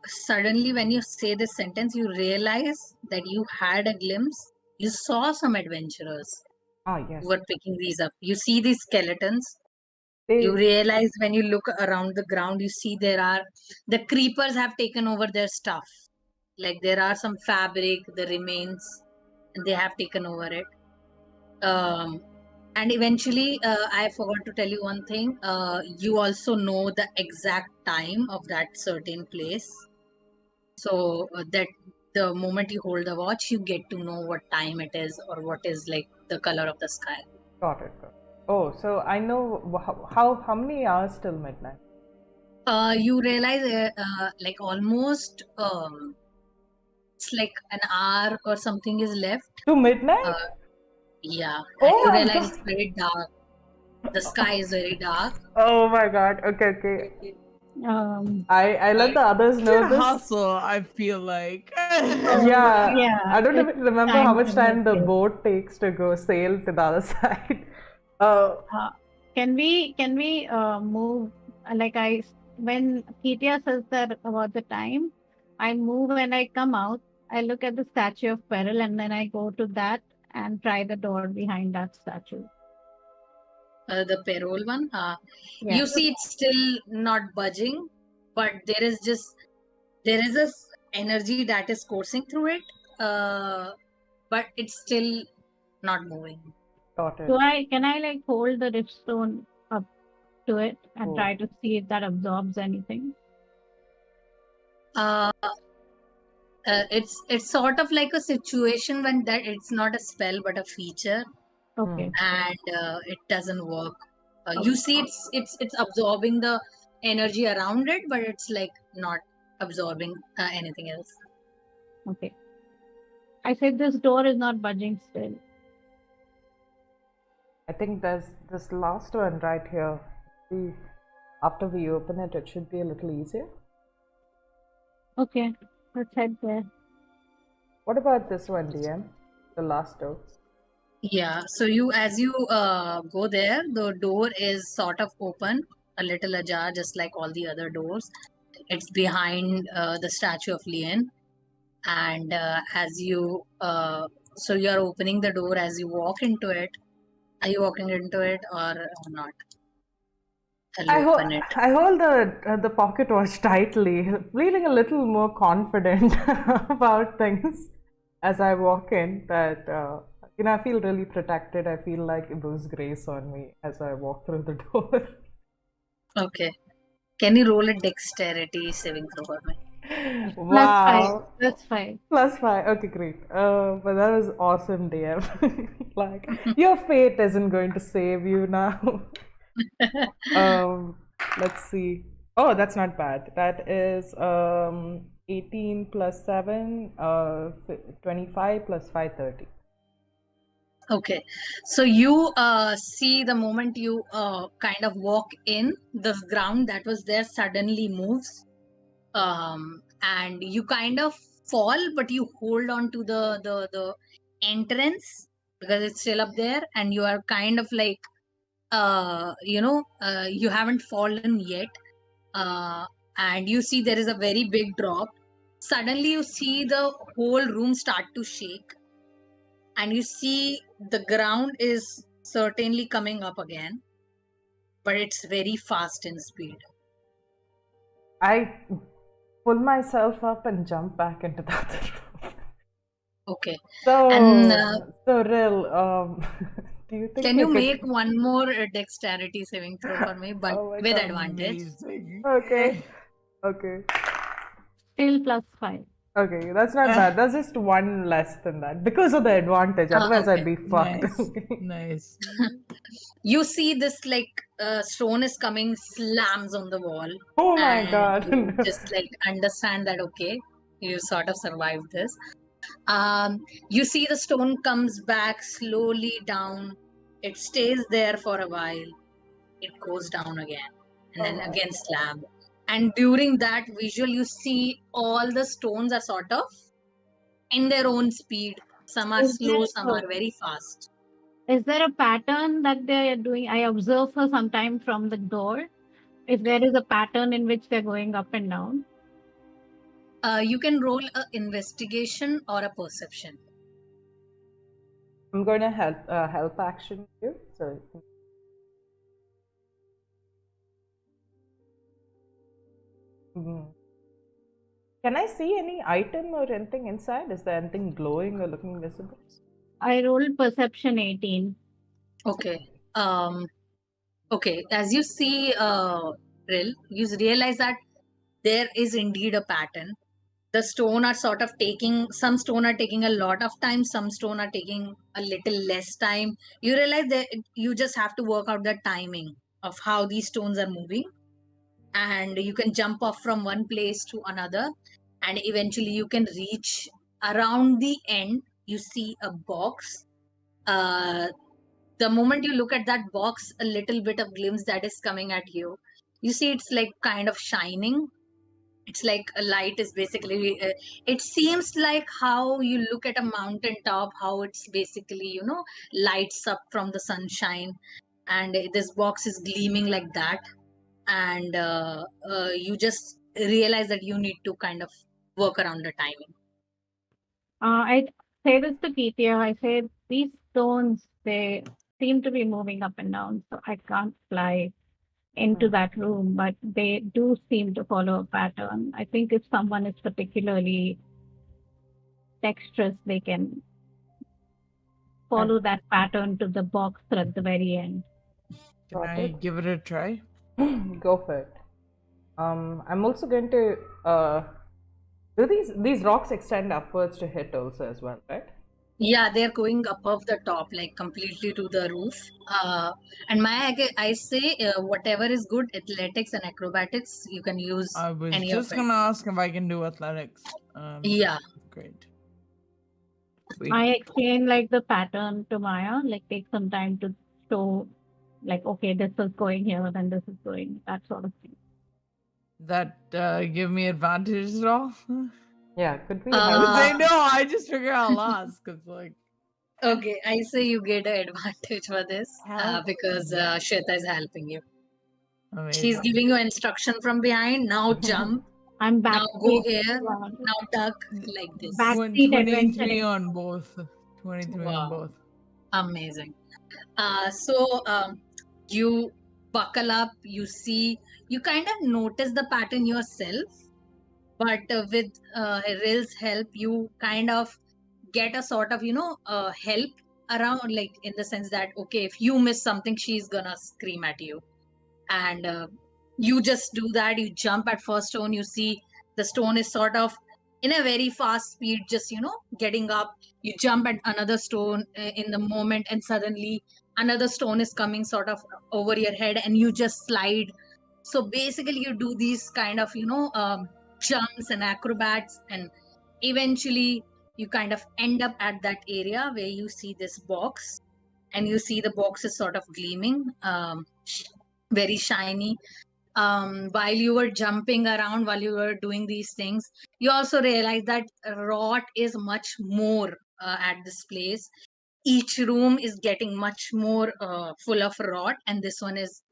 suddenly, when you say this sentence, you realize that you had a glimpse. You saw some adventurers Ah, yes. who were picking these up. You see these skeletons. They, You realize when you look around the ground, you see the creepers have taken over their stuff. Like there are some fabric, the remains, and they have taken over it. And eventually, I forgot to tell you one thing. You also know the exact time of that certain place. So that the moment you hold the watch, you get to know what time it is or what is like the color of the sky. got it. Oh, so I know how many hours till midnight? You realize like almost it's like an hour or something is left. To midnight? Yeah, and Oh you my realize god. it's very dark. The sky is very dark. Oh my god. Okay. Um, I let the others know Should this. hustle, I feel like. Yeah. yeah, I don't it's even remember how time much to time make the it. boat takes to go sail to the other side. Uh, can we move like when Ketia says that about the time, I move and I come out. I look at the statue of peril and then I go to that and try the door behind that statue. The payroll one. Yeah. You see, it's still not budging, but there is a energy that is coursing through it. But it's still not moving. Got it. Can I like hold the riftstone up to it and Oh. try to see if that absorbs anything? It's sort of like a situation when that it's not a spell but a feature, Okay. and it doesn't work. Okay. You see, it's absorbing the energy around it, but it's like not absorbing anything else. Okay. I said this door is not budging still. I think there's this last one right here. After we open it, it should be a little easier. Okay, let's head there. What about this one, DM? The last door. Yeah, so as you go there, the door is sort of open, a little ajar, just like all the other doors. It's behind the statue of Leon, and as you so you are opening the door as you walk into it. Are you walking into it or not? I'll open it. I hold the pocket watch tightly, feeling a little more confident about things as I walk in. That I feel really protected. I feel like there's grace on me as I walk through the door. Okay. Can you roll a dexterity saving throw for me? Wow. +5. +5. Okay, great. But that was awesome, DM. Like your fate isn't going to save you now. Let's see. Oh, that's not bad. That is 18 plus 7, 25 plus 5, 30. Okay. So you see the moment you kind of walk in, the ground that was there suddenly moves. And you kind of fall, but you hold on to the entrance because it's still up there, and you are kind of like you haven't fallen yet, and you see there is a very big drop. Suddenly you see the whole room start to shake, and you see the ground is certainly coming up again, but it's very fast in speed. I pull myself up and jump back into the other room. Okay. So, And Real, do you think can I you could- make one more dexterity saving throw for me, but Oh my with God. advantage? Amazing. Okay. Okay. Still +5. Okay, that's not bad. That's just one less than that because of the advantage. Otherwise, I'd Okay. be fucked. Nice. You see this like stone is coming, slams on the wall. Oh my and God. You just like understand that okay, you sort of survived this. You see the stone comes back slowly down. It stays there for a while. It goes down again, and then Oh my again slab. And during that visual, you see all the stones are sort of in their own speed. Some are Is slow, there some are very fast. Is there a pattern that they are doing? I observe for some time from the door. If there is a pattern in which they're going up and down. You can roll a investigation or a perception. I'm going to help action you. So can I see any item or anything inside? Is there anything glowing or looking visible? I rolled perception 18. Okay. Okay. As you see, Rill, you realize that there is indeed a pattern. The stone are sort of some stone are taking a lot of time, some stone are taking a little less time. You realize that you just have to work out the timing of how these stones are moving. and you can jump off from one place to another, and eventually you can reach around the end. You see a box. The moment you look at that box, a little bit of glimpse that is coming at you. You see, it's like kind of shining. It's like a light is basically. It seems like how you look at a mountain top, how it's basically lights up from the sunshine, and this box is gleaming like that, and you just realize that you need to kind of work around the timing. I say this to Keithia. I say these stones, they seem to be moving up and down, so I can't fly into that room, but they do seem to follow a pattern. I think if someone is particularly dexterous, they can follow that pattern to the box at the very end. Can I give it a try? Go for it. I'm also going to. Do these rocks extend upwards to hit also as well, right? Yeah, they're going above the top, like completely to the roof. And I say whatever is good, athletics and acrobatics, you can use I was any just of it. gonna ask if I can do athletics. Yeah. Great. I explain like the pattern to Maya, like take some time to show, like, okay, this is going here, then this is going, that sort of thing. That give me advantage at all? Yeah, could we I would say Uh, no. I just figure I'll lost because like. Okay, I say you get an advantage for this Help. because Yes. Shweta is helping you. Amazing. She's giving you instruction from behind. Now jump. I'm Now go backseat. here. Now duck like this. Backseat 23 adventuring. on both. 23 on Wow, both. amazing. So you buckle up. You see, you kind of notice the pattern yourself, but with Ril's help, you kind of get a sort of help around, like in the sense that okay, if you miss something, she's gonna scream at you, and you just do that. You jump at first stone. You see the stone is sort of in a very fast speed, just getting up. You jump at another stone in the moment, and suddenly another stone is coming sort of over your head, and you just slide. So basically you do these kind of jumps and acrobats, and eventually you kind of end up at that area where you see this box, and you see the box is sort of gleaming, very shiny. While you were jumping around, while you were doing these things, you also realize that rot is much more at this place. Each room is getting much more full of rot, and this one is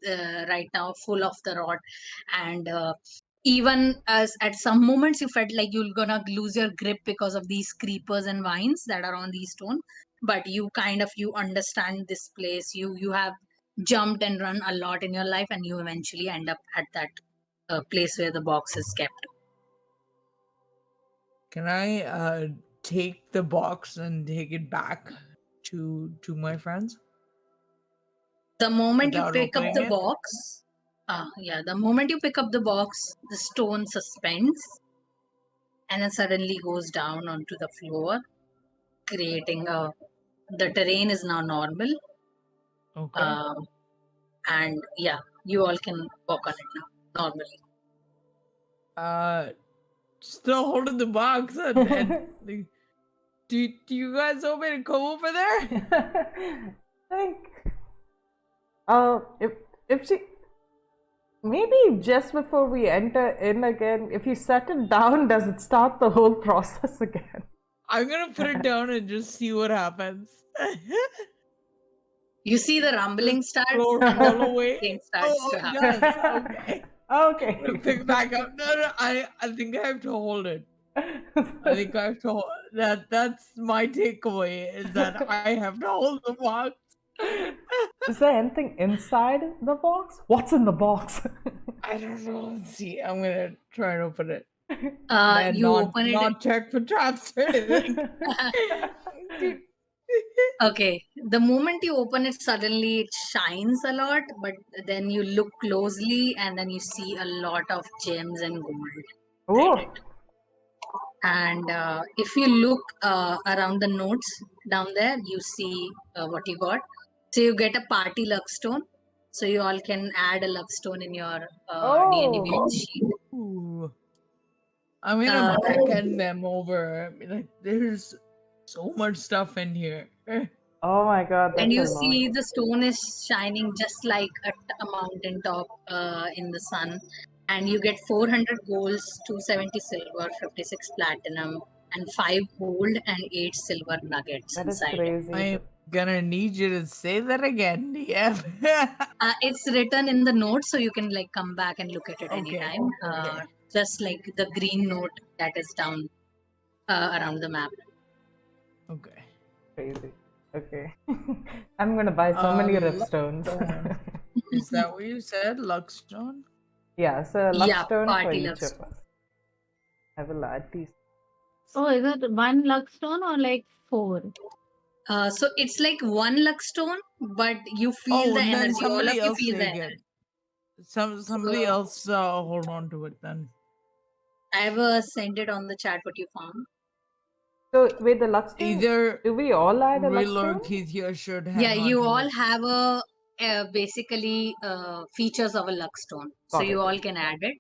right now full of the rot. And even as at some moments you felt like you're gonna lose your grip because of these creepers and vines that are on these stone, but you kind of you understand this place. You have jumped and run a lot in your life, and you eventually end up at that place where the box is kept. Can I take the box and take it back to my friends? The moment you Without pick up opening the it? box, the moment you pick up the box, the stone suspends and then suddenly goes down onto the floor, creating the terrain is now normal. Okay. And yeah, you all can walk on it now normally. Still holding the box and do you guys want me to come over there? Think. If she maybe just before we enter in again, if you set it down, does it start the whole process again? I'm gonna put it down and just see what happens. You see the rumbling starts and roll the away. thing starts Oh, to it happen. does. Okay. Okay. I'm gonna pick it back up. No, I think I have to hold it. I think I have to hold that's my takeaway is that I have to hold the box. Is there anything inside the box? What's in the box? I don't know. Let's see. I'm gonna try and open it. You open it. Not check for traps or anything. Okay, the moment you open it, suddenly it shines a lot, but then you look closely and then you see a lot of gems and gold in Oh, it. And if you look around the notes down there, you see what you got. So you get a party luck stone. So you all can add a luck stone in your D&D Oh. Beyond sheet. Ooh. I'm gonna Uh, beckon them over. I mean, like, there's so much stuff in here. Oh my god, And that's you a lot. see the stone is shining just like a mountain top in the sun. And you get 400 golds, 270 silver, 56 platinum, and 5 gold and 8 silver nuggets That is inside. crazy. I'm gonna need you to say that again, DM. It's written in the note, so you can like come back and look at it Okay, anytime. okay. Just like the green note that is down around the map. Okay. Crazy. Okay. I'm gonna buy so many ripstones. Luckstone. Is that what you said, Luckstone? Yeah, so a Yeah, luckstone for party each luck of stone. us. I will add these. Oh, is it one luck stone or like 4? So it's like one luck stone, but you feel Oh, the and then energy. All of somebody you else feel the take energy. it. Somebody else hold on to it then. I have sent it on the chat what you found. So wait, the luckstone. Either Do we all add a Real or luckstone? Kithia should hang Yeah, on you to all it. have a basically features of a luck stone, so Got you it. all can add it,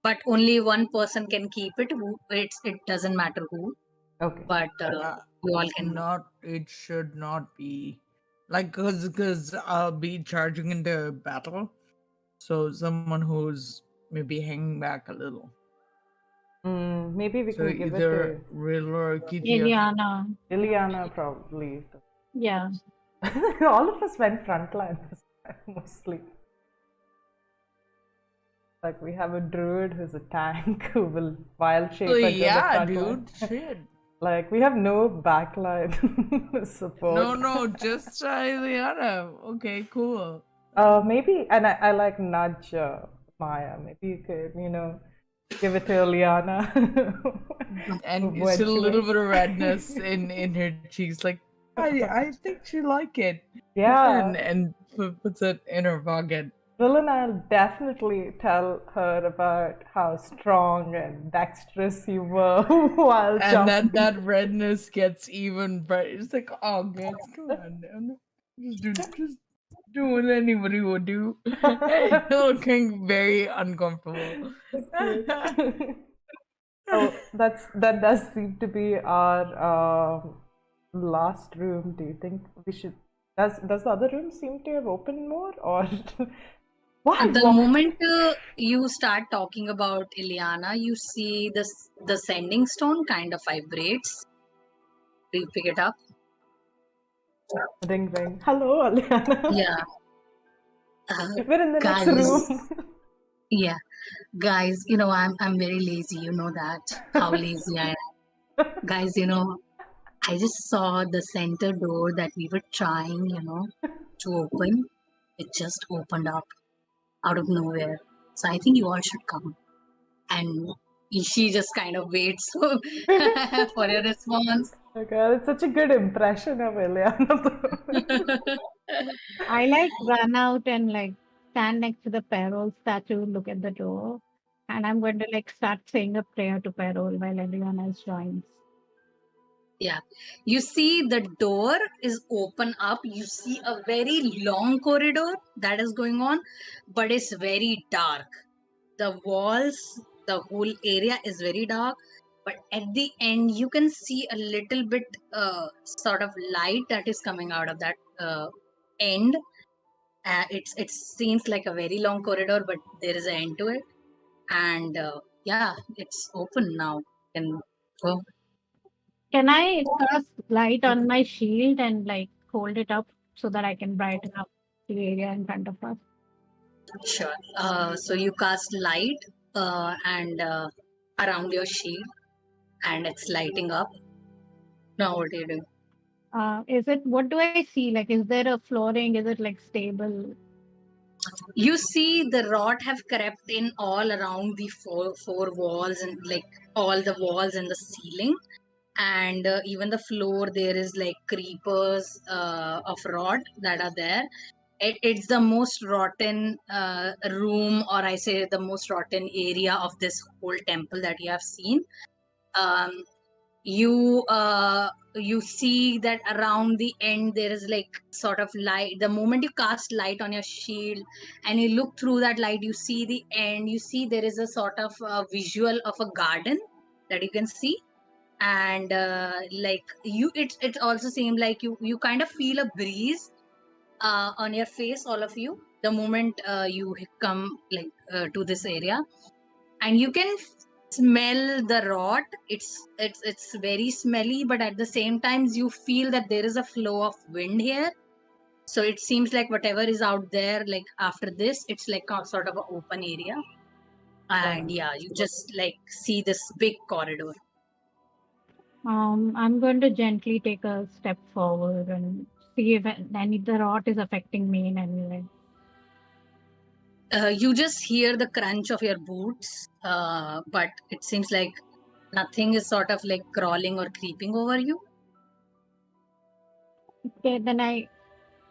but only one person can keep it. It doesn't matter who, Okay. but you all can. It should not be like because I'll be charging into battle, so someone who's maybe hanging back a little. Maybe we So can give it either to Real or Kithia. Liliana. Liliana, probably. Yeah. All of us went frontline this time, mostly. Like we have a druid who's a tank who will wild shape So into the yeah, front dude, line. shit. Like we have no backline support. No, just Ileana. Okay, cool. Maybe, and I like nudge Maya. Maybe you could, give it to Eliana. And when still a she little wakes. bit of redness in her cheeks, like I think she like it. Yeah. And puts it in her pocket. Will and I'll definitely tell her about how strong and dexterous you were while And jumping. that redness gets even brighter. It's like, oh, guys, come on, man. Just do what anybody would do. Looking very uncomfortable. Oh, that does seem to be our last room. Do you think we should? Does the other room seem to have opened more, or why? The moment you start talking about Ileana, you see the sending stone kind of vibrates. Do you pick it up? Ring ring. Hello, Aliana. Yeah. We're in the next Guys. room. Yeah, guys, I'm very lazy. You know that how lazy I am. Guys, I just saw the center door that we were trying, to open. It just opened up out of nowhere. So I think you all should come. And she just kind of waits for your response. Okay, it's such a good impression of Eliana. I like run out and like stand next to the Perol statue, look at the door. And I'm going to like start saying a prayer to Perol while everyone else joins. Yeah, you see the door is open up. You see a very long corridor that is going on, but it's very dark. The walls, the whole area is very dark, but at the end you can see a little bit sort of light that is coming out of that end. It seems like a very long corridor, but there is an end to it, and yeah, it's open now. You can go. Can I cast light on my shield and like hold it up so that I can brighten up the area in front of us? Sure. So you cast light and around your shield, and it's lighting up. Now what do you do? What do I see? Like, is there a flooring? Is it like stable? You see the rot have crept in all around the four walls, and like all the walls and the ceiling, and even the floor. There is like creepers of rot that are there. It's the most rotten room, or I say the most rotten area of this whole temple that you have seen. Um, you see that around the end there is like sort of light. The moment you cast light on your shield and you look through that light, you see the end. You see there is a sort of visual of a garden that you can see, and like it also seems like you kind of feel a breeze on your face, all of you, the moment you come like to this area, and you can smell the rot. It's very smelly, but at the same time you feel that there is a flow of wind here. So it seems like whatever is out there, like after this, it's like a sort of an open area, and yeah, you just like see this big corridor. I'm going to gently take a step forward and see if any the rot is affecting me in any way. You just hear the crunch of your boots, but it seems like nothing is sort of like crawling or creeping over you. Okay, then I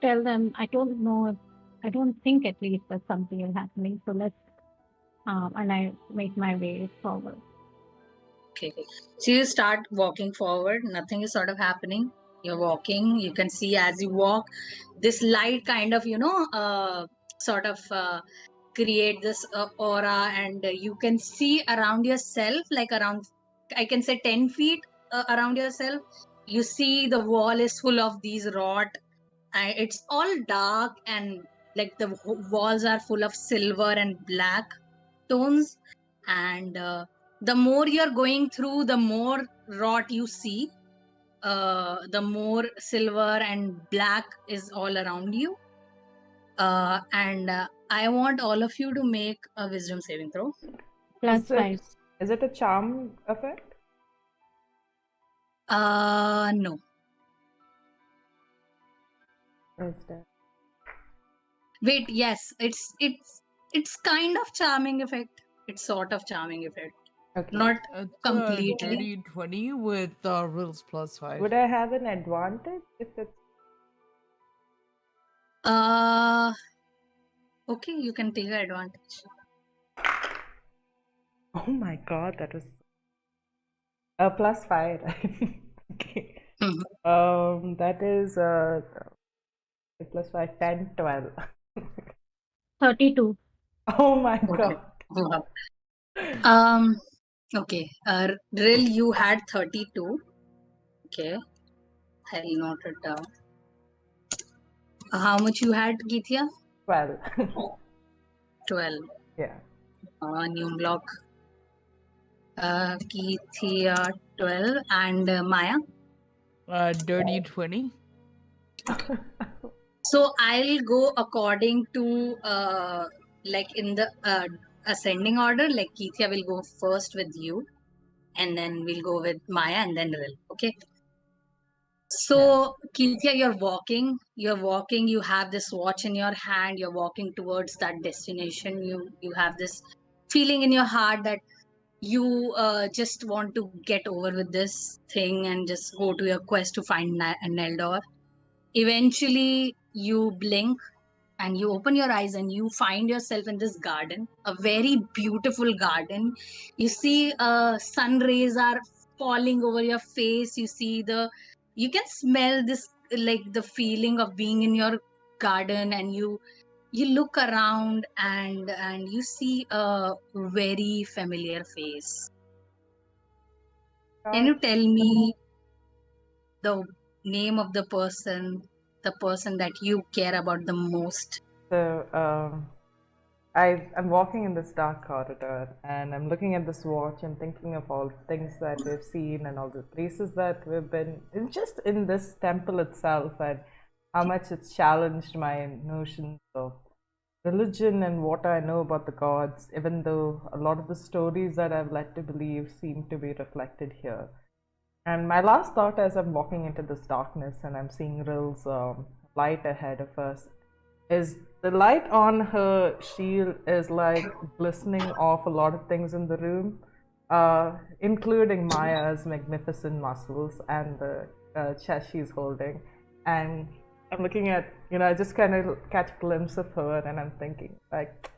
tell them I don't know if I don't think at least that something is happening. So let's and I make my way forward. Okay. So you start walking forward. Nothing is sort of happening. You're walking. You can see as you walk, this light kind of, sort of create this aura, and you can see around yourself, like around, I can say 10 feet around yourself. You see the wall is full of these rot. It's all dark, and like the walls are full of silver and black tones, and the more you're going through, the more rot you see, the more silver and black is all around you, and I want all of you to make a wisdom saving throw. Plus Is it, 5. is it a charm effect? No. Is that? Wait, yes, it's kind of charming effect. It's sort of charming effect, Okay. not It's completely. a dirty 20 with rules plus 5. Would I have an advantage if it's Okay, you can take advantage. Oh my god, that was plus 5, right? Okay. Mhm. That is plus 5, 10, 12. 32. Oh my Okay. god. Wow. Okay. Drill, you had 32. Okay. I'll note it down. How much you had, Geethia? 12. 12. Yeah. New block. Geethia 12, and Maya. Dirty 20. So I'll go according to like in the ascending order. Like Geethia will go first with you, and then we'll go with Maya, and then Drill. Okay. So, Keithia, you're walking, you have this watch in your hand, you're walking towards that destination. You have this feeling in your heart that you just want to get over with this thing and just go to your quest to find Neldor. Eventually, you blink and you open your eyes and you find yourself in this garden, a very beautiful garden. You see sun rays are falling over your face. You can smell this, like the feeling of being in your garden, and you look around and you see a very familiar face. Can you tell me the name of the person that you care about the most? So, I'm walking in this dark corridor and I'm looking at this watch and thinking of all the things that we've seen and all the places that we've been in, just in this temple itself, and how much it's challenged my notions of religion and what I know about the gods, even though a lot of the stories that I've led to believe seem to be reflected here. And my last thought as I'm walking into this darkness and I'm seeing Rill's light ahead of us is the light on her shield is like glistening off a lot of things in the room, including Maya's magnificent muscles and the chest she's holding. And I'm looking at, I just kind of catch a glimpse of her and I'm thinking, like,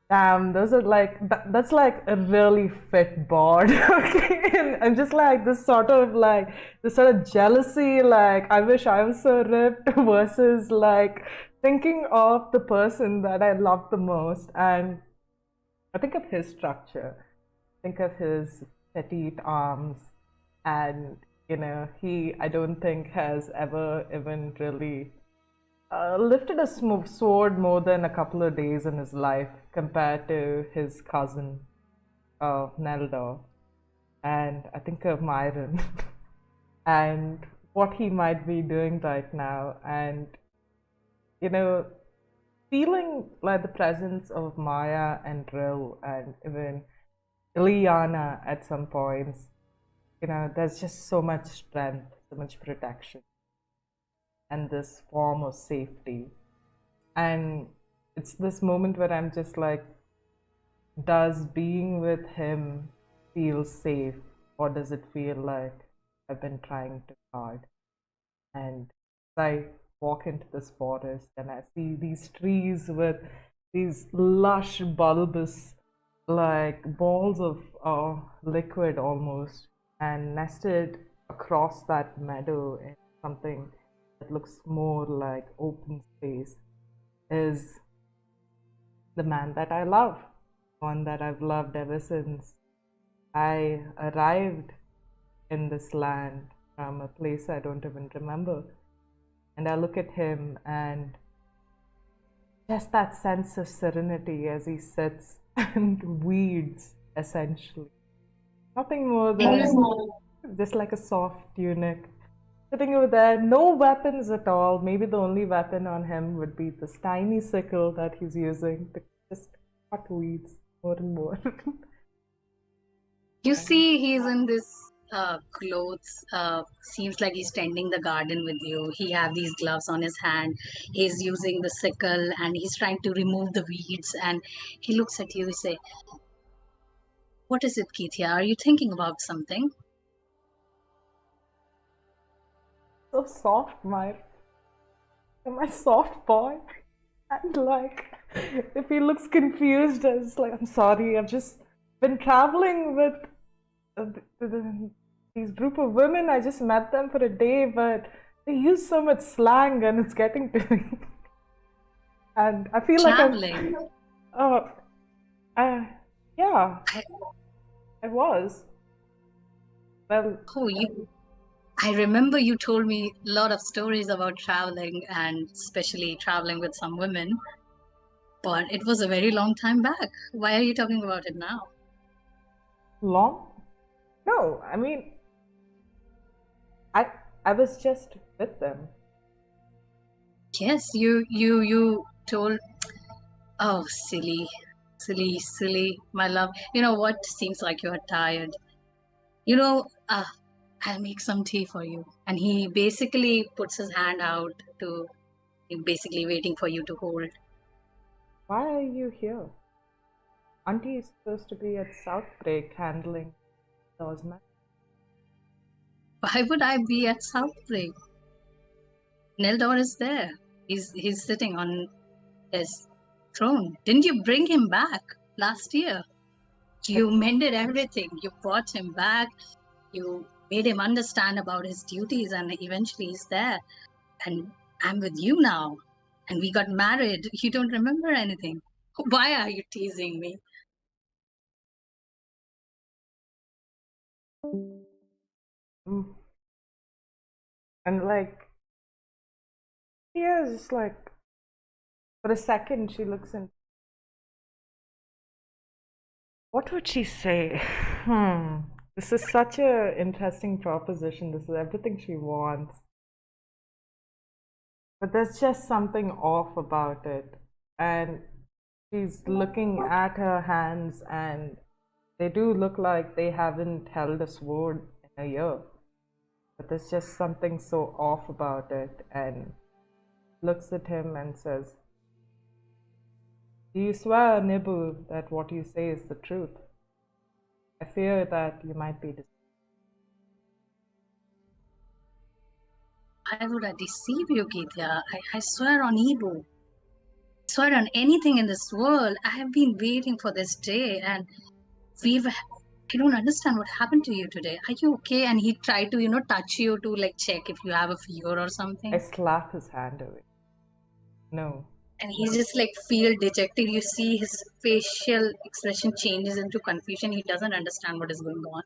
Damn, those are like that's like a really fit board. Okay, and I'm just like this sort of jealousy. Like I wish I was so ripped versus like thinking of the person that I love the most, and I think of his structure. Think of his petite arms, and he I don't think has ever even really lifted a sword more than a couple of days in his life compared to his cousin, Neldor. And I think of Myron and what he might be doing right now. And, you know, feeling like the presence of Maya and Drill and even Ileana at some points, there's just so much strength, so much protection, and this form of safety. And it's this moment where I'm just like, does being with him feel safe, or does it feel like I've been trying too hard? And as I walk into this forest and I see these trees with these lush, bulbous, like balls of liquid almost, and nested across that meadow in something that looks more like open space, is the man that I love, one that I've loved ever since I arrived in this land from a place I don't even remember. And I look at him and just that sense of serenity as he sits and weeds, essentially. Nothing more than just like a soft tunic. Sitting over there, no weapons at all. Maybe the only weapon on him would be this tiny sickle that he's using to just cut weeds more and more. You see, he's in this clothes. Seems like he's tending the garden with you. He have these gloves on his hand. He's using the sickle and he's trying to remove the weeds. And he looks at you. He say, "What is it, Keithia? Are you thinking about something?" So soft, my soft boy. And like, if he looks confused, I was like, I'm sorry, I've just been traveling with these group of women. I just met them for a day, but they use so much slang and it's getting to me. And I feel Traveling. like yeah, I was. Well, Oh, I remember you told me a lot of stories about traveling and especially traveling with some women, but it was a very long time back. Why are you talking about it now? long? No, I mean, I was just with them. Yes, you told. Oh, silly, my love. You know what? Seems like you're tired. You know, I'll make some tea for you. And he basically puts his hand out to, basically waiting for you to hold. Why are you here? Auntie is supposed to be at Southbreak handling those matters. Why would I be at Southbreak? Neldor is there. He's sitting on his throne. Didn't you bring him back last year? You mended everything. You brought him back. You made him understand about his duties, and eventually he's there. And I'm with you now. And we got married. You don't remember anything. Why are you teasing me? And like, yeah, it's just like, for a second, she looks in. What would she say? This is such a interesting proposition. This is everything she wants. But there's just something off about it. And she's looking at her hands, and they do look like they haven't held a sword in a year. But there's just something so off about it, and looks at him and says, "Do you swear, Nibble, that what you say is the truth? I fear that you might be deceived." Why would I deceive you, Geetya? I swear on Ibu. swear on anything in this world, I have been waiting for this day, and I don't understand what happened to you today. Are you okay? And he tried to, touch you to like check if you have a fever or I something. slap his hand away. No. And he just like feel dejected. You see his facial expression changes into confusion. He doesn't understand what is going on.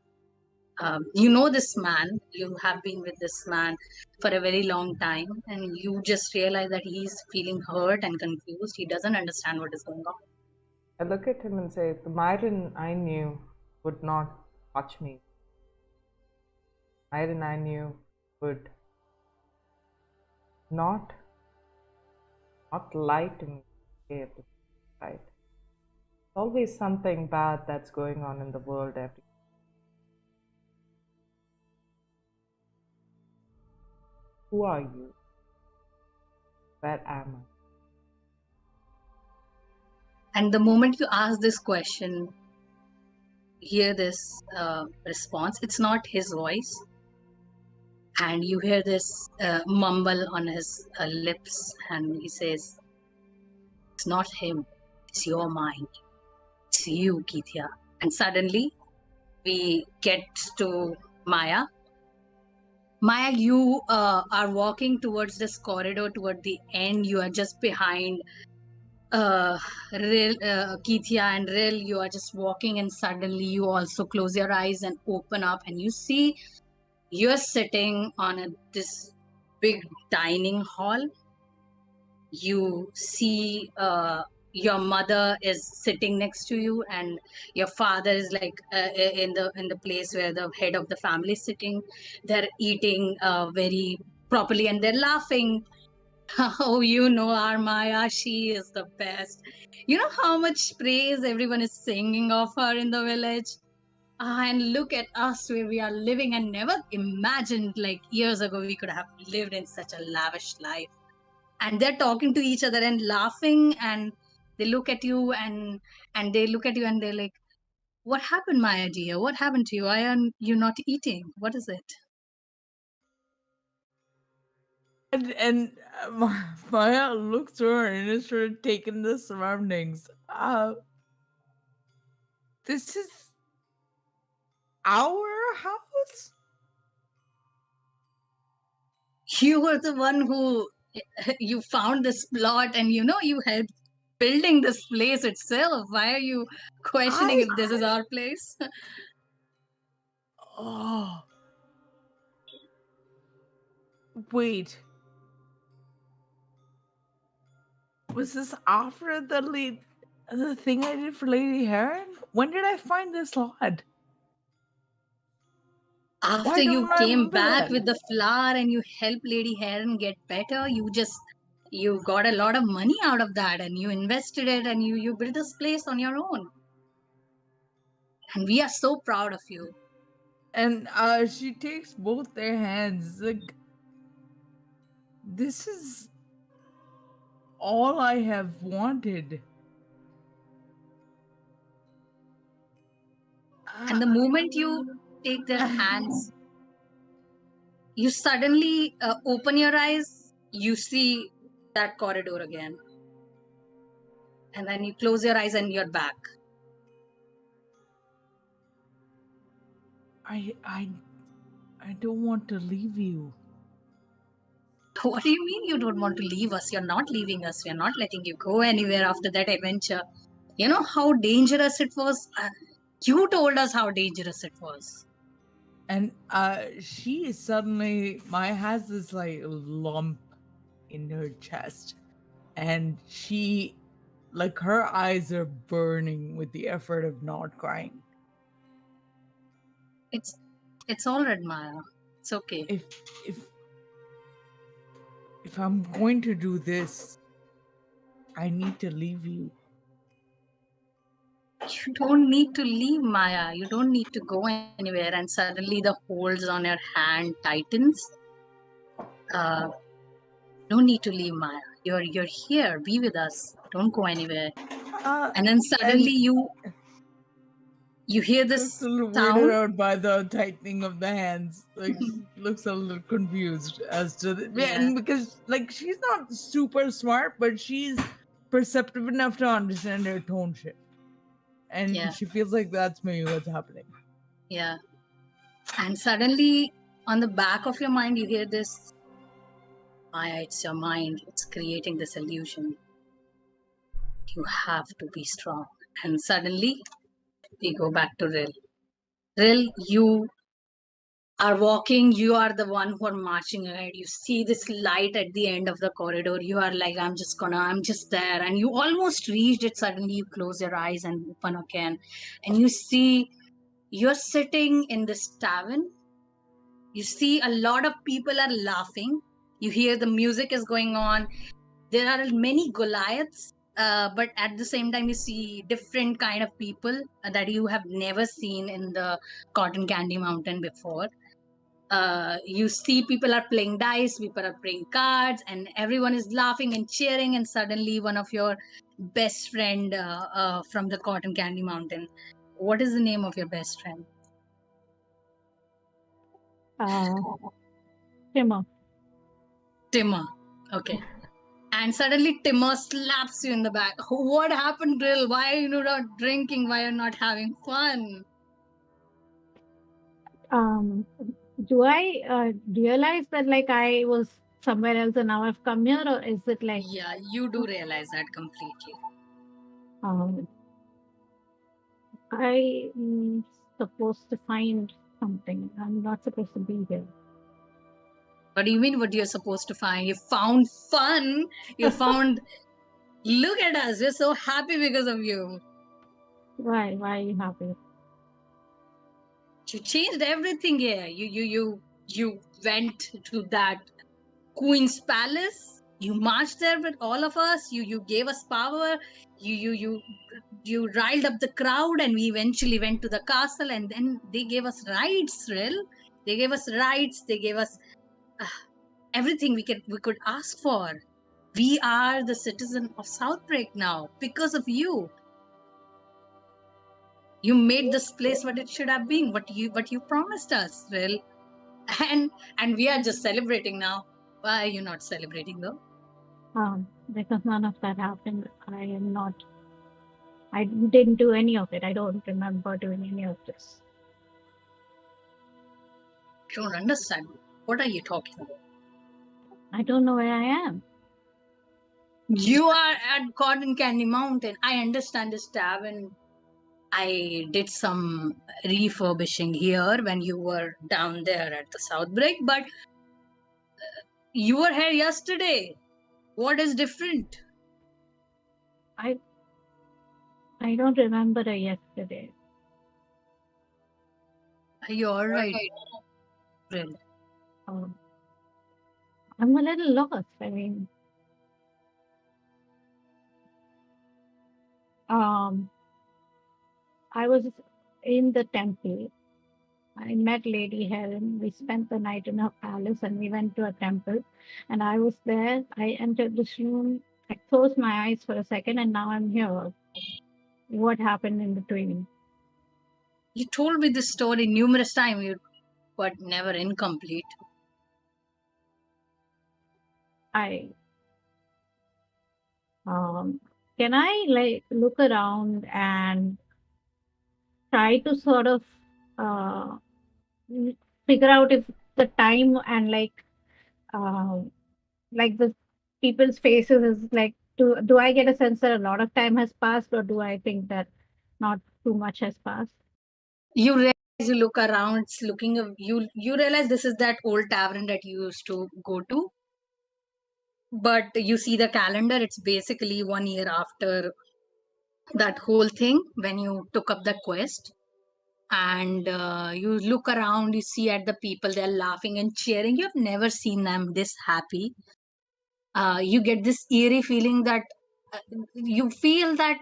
You know this man. You have been with this man for a very long time, and you just realize that he's feeling hurt and confused. He doesn't understand what is going on. I look at him and say, the Myron I knew would not touch me. Myron I knew would not lie to me. Right? There's always something bad that's going on in the world every. Who are you? Where am I? And the moment you ask this question, hear this response. It's not his voice, and you hear this mumble on his lips, and he says, "It's not him. It's your mind. It's you, Geethia." And suddenly, we get to Maya. Maya, you are walking towards this corridor toward the end. You are just behind Geethia and Ril. You are just walking, and suddenly you also close your eyes and open up, and you see you're sitting on this big dining hall. You see your mother is sitting next to you, and your father is like in the place where the head of the family is sitting. They're eating very properly, and they're laughing. Oh, our Maya, she is the best. You know how much praise everyone is singing of her in the village? And look at us where we are living, and never imagined like years ago we could have lived in such a lavish life. And they're talking to each other and laughing, and they look at you and they look at you and they're like, "What happened, Maya dear? What happened to you? Why are you not eating? What is it?" And Maya looks to her and is sort of taking the surroundings. This is our house? You were the one who you found this plot, and you helped building this place itself. Why are you questioning if this is our place? Oh. Wait. Was this after the thing I did for Lady Heron? When did I find this lot? After you don't I came remember back that? with the flower and you helped Lady Heron get better, you got a lot of money out of that, and you invested it, and you built this place on your own. And we are so proud of you. And she takes both their hands. Like, this is all I have wanted. And the moment you take their hands, you suddenly open your eyes, you see that corridor again. And then you close your eyes and you're back. I don't want to leave you. What do you mean you don't want to leave us? You're not leaving us. We're not letting you go anywhere after that adventure. You know how dangerous it was? You told us how dangerous it was. And she is suddenly Maya has this like lump in her chest. And she, like, her eyes are burning with the effort of not crying. It's all right, Maya. It's okay. If I'm going to do this, I need to leave you. You don't need to leave, Maya. You don't need to go anywhere. And suddenly the holds on your hand tightens. No need to leave, Maya. You're here. Be with us. Don't go anywhere. And then suddenly you hear this Looks a little sound. weirded out by the tightening of the hands. Like, looks a little confused as to Yeah. and because like she's not super smart, but she's perceptive enough to understand her tone shift. And Yeah. she feels like that's maybe what's happening. Yeah. And suddenly, on the back of your mind, you hear this, Maya, it's your mind. It's creating this illusion. You have to be strong. And suddenly, we go back to Ril. Ril, you are walking. You are the one who are marching ahead. You see this light at the end of the corridor. You are like, I'm just there. And you almost reached it. Suddenly, you close your eyes and open again. And you see you're sitting in this tavern. You see a lot of people are laughing. You hear the music is going on. There are many Goliaths, but at the same time, you see different kind of people that you have never seen in the Cotton Candy Mountain before. You see people are playing dice, people are playing cards, and everyone is laughing and cheering. And suddenly, one of your best friend from the Cotton Candy Mountain. What is the name of your best friend? Timur. Timur. Okay. And suddenly Timur slaps you in the back. What happened, Drill? Why are you not drinking? Why are you not having fun? Do I realize that like I was somewhere else and now I've come here, or is it like Yeah, you do realize that completely. um, I am supposed to find something? I'm not supposed to be here. What do you mean what you're supposed to find? You found fun. You found look at us. We're so happy because of you. Why? Why are you happy? You changed everything here. You went to that Queen's Palace. You marched there with all of us. You gave us power. You riled up the crowd, and we eventually went to the castle. And then they gave us rights, Rill. They gave us rights. They gave us everything we could ask for. We are the citizen of Southbreak now because of you. You made this place what it should have been. What you promised us, Rill. And we are just celebrating now. Why are you not celebrating though? Because none of that happened. I didn't do any of it. I don't remember doing any of this. I don't understand. What are you talking about? I don't know where I am. You are at Cotton Candy Mountain. I understand this tavern. I did some refurbishing here when you were down there at the Southbreak, but you were here yesterday. What is different? I don't remember yesterday. Are you all right, Bril? I'm a little lost. I mean, I was in the temple. I met Lady Helen. We spent the night in her palace and we went to a temple. And I was there. I entered this room. I closed my eyes for a second and now I'm here. What happened in between? You told me this story numerous times, but never incomplete. Can I like look around and try to sort of figure out if the time and like the people's faces is like, do I get a sense that a lot of time has passed, or do I think that not too much has passed? You realize, you look around, it's looking you realize this is that old tavern that you used to go to, but you see the calendar, it's basically 1 year after that whole thing when you took up the quest. And you look around, you see at the people, they're laughing and cheering. You've never seen them this happy. You get this eerie feeling that uh, you feel that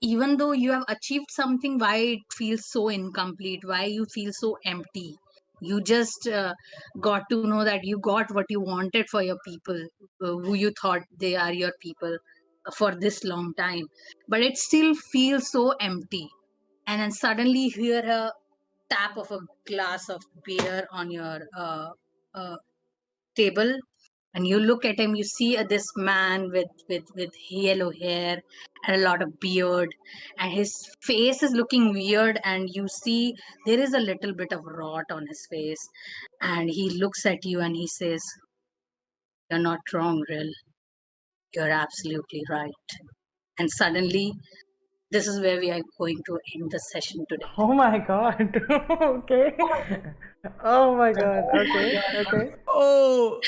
even though you have achieved something, why it feels so incomplete, why you feel so empty. You just got to know that you got what you wanted for your people, who you thought they are your people for this long time, but it still feels so empty. And then suddenly you hear a tap of a glass of beer on your table, and you look at him, you see this man with yellow hair and a lot of beard, and his face is looking weird, and you see there is a little bit of rot on his face, and he looks at you and he says, "You're not wrong, Rill. You're absolutely right." And suddenly, this is where we are going to end the session today. Oh my god. Okay. Oh my god. Okay. Okay. Oh,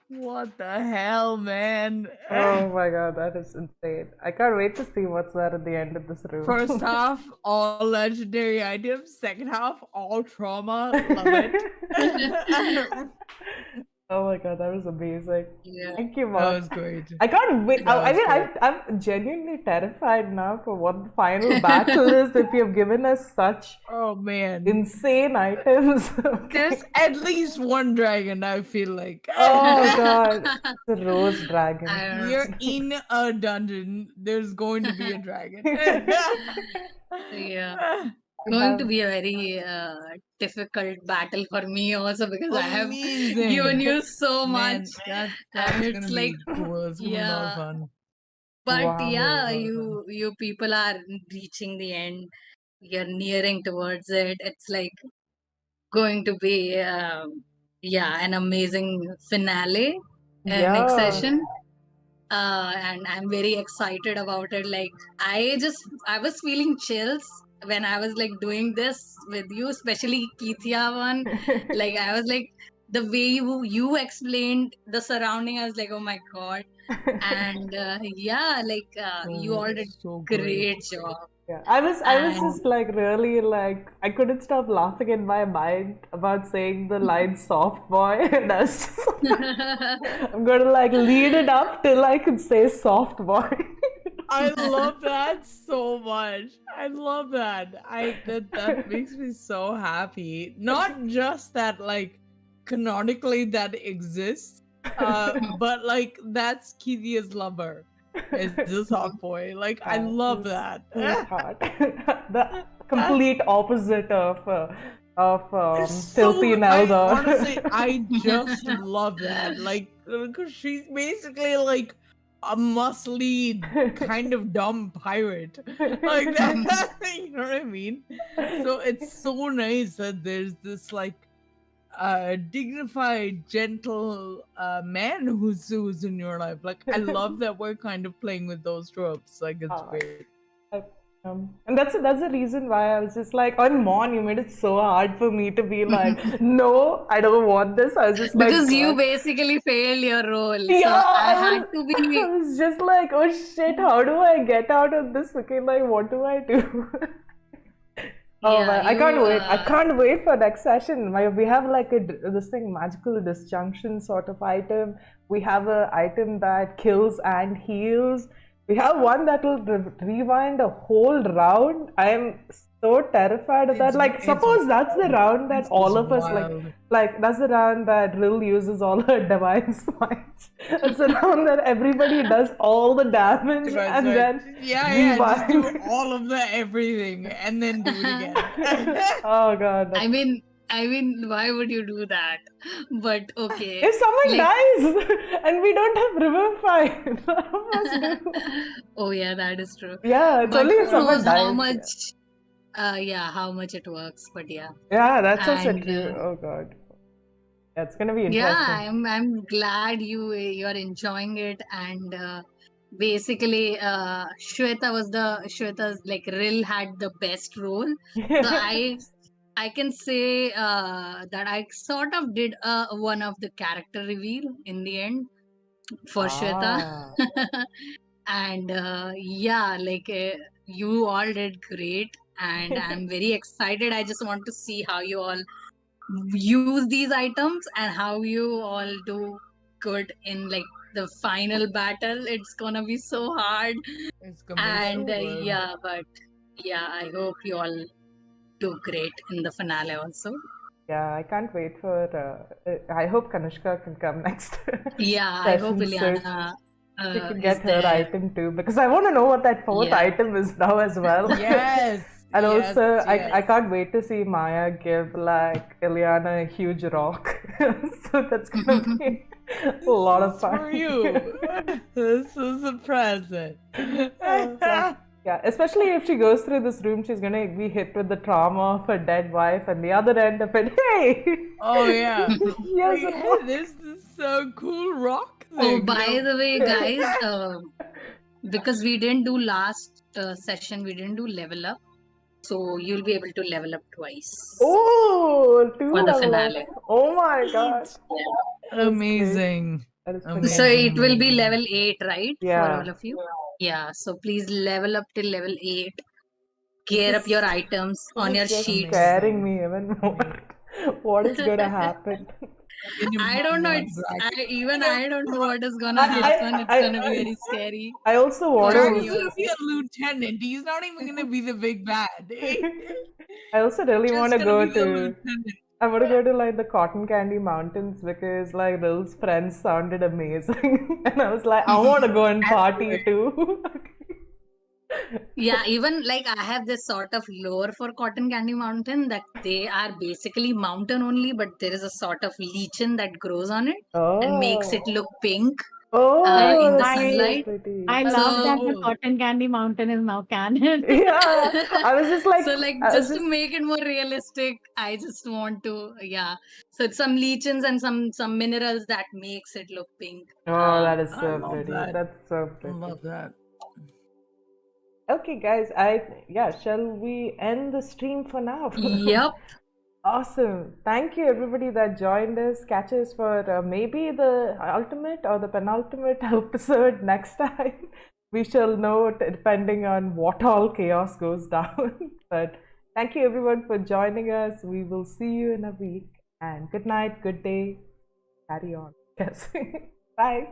what the hell, man? Oh my god, that is insane. I can't wait to see what's there at the end of this room. First half, all legendary items. Second half, all trauma. Love it. Oh my god, that was amazing. Yeah. Thank you, That Mark. was great. I can't wait. That I was mean, great. I'm genuinely terrified now for what the final battle is if you've given us such Oh man. insane items. There's at least one dragon, I feel like. Oh god, the rose dragon. I don't know. You're in a dungeon. There's going to be a dragon. Yeah. Going to be a very difficult battle for me also, because I have Amazing. given you so Man, much. that's and gonna it's be like, cool. It's gonna be a lot of yeah. fun. But Wow, yeah, wow. you people are reaching the end. You're nearing towards it. It's like going to be an amazing finale next Yeah. session. And I'm very excited about it. Like I was feeling chills when I was like doing this with you, especially Keithia one. Like I was like, the way you explained the surrounding, I was like, oh my god. And you all did So great job. Yeah, I was And just like really like I couldn't stop laughing in my mind about saying the line "soft boy," and I was just I'm gonna like lead it up till I can say "soft boy." I love that so much. I love that. That makes me so happy. Not just that like canonically that exists, but like that's Kithia's lover. Is the soft boy. Like I love that. Sweetheart. The complete opposite of It's Filthy Nelda. honestly, I just love that. Like, because she's basically like a must-lead kind of dumb pirate. Like that, you know what I mean? So it's so nice that there's this like dignified, gentle man who's in your life. Like I love that we're kind of playing with those tropes. Like it's great. And that's the reason why I was just like on Mon, you made it so hard for me to be like, no, I don't want this. I was just like, because you God. basically failed your role. Yeah, so I had to be. I was just like, oh shit, how do I get out of this? Okay, like, what do I do? Oh Yeah, man, I can't you, wait. I can't wait for next session. We have like this thing, magical disjunction sort of item. We have a item that kills and heals. We have one that will rewind a whole round. I am so terrified of that. It's- Like, it's suppose that's the round that It's all of us wild. like that's the round that Rill uses all her divine smites. It's the round that everybody does all the damage Divine and smite. then Yeah, just do rewind. all of the everything and then do it again. Oh god. I mean, why would you do that? But okay. If someone like- dies and we don't have Revivify, none of us do. Oh yeah, that is true. Yeah, it's But only if who someone knows dies. how much? How much it works. But yeah. Yeah, that's also And, true. Oh god. Yeah, it's gonna be interesting. Yeah, I'm glad you are enjoying it, and basically Shweta's like Rill had the best role. So I can say that I sort of did one of the character reveal in the end for Shweta. Ah. And you all did great, and I'm very excited. I just want to see how you all use these items and how you all do good in like the final battle. It's gonna be so hard. It's gonna be And so good. but yeah, I hope you all do great in the finale also. Yeah, I can't wait for. I hope Kanushka can come next. Yeah, I hope session, so Ileana she can is get her there. item too, because I want to know what that fourth Yeah. item is now as well. Yes. And yes, also, I yes. can't wait to see Maya give like Ileana a huge rock. So that's gonna be a lot of This is fun. for you. This is a present. Yeah, especially if she goes through this room, she's gonna be hit with the trauma of her dead wife, and the other end of it, hey! Oh yeah. Yes, Like, hey, this is so cool rock Oh, thing. by No. the way, guys, because we didn't do last session, we didn't do level up. So you'll be able to level up twice Oh, two for the level finale. up. Oh my god. That's Amazing. That is Amazing. So it will be amazing. level 8, right? For Yeah. all of you. Yeah. So please level up till level 8. This Gear up is- your items This on is your just sheets. scaring me even more. What is gonna happen? I don't know. I don't know what is gonna happen. It's gonna be very scary. I also want Jack me is to. gonna be a lieutenant. He's not even gonna be the big bad. I also really Just want to gonna go be a to. lieutenant. I want to go to like the cotton candy mountains because like those friends sounded amazing, and I was like, I want to go and party too. Yeah, even like I have this sort of lore for Cotton Candy Mountain that they are basically mountain only, but there is a sort of lichen that grows on it and makes it look pink Oh, in the that's so sunlight. pretty. I love that the So Cotton Candy Mountain is now canon. Yeah, I was just like, so like I was just to make it more realistic, I just want to So it's some lichens and some minerals that makes it look pink. Oh, that is I so love pretty. that. That's so I pretty. love that. Okay, guys, shall we end the stream for now? Yep. Awesome. Thank you, everybody that joined us. Catch us for maybe the ultimate or the penultimate episode next time. We shall know depending on what all chaos goes down. But thank you, everyone, for joining us. We will see you in a week. And good night, good day. Carry on. Yes. Bye.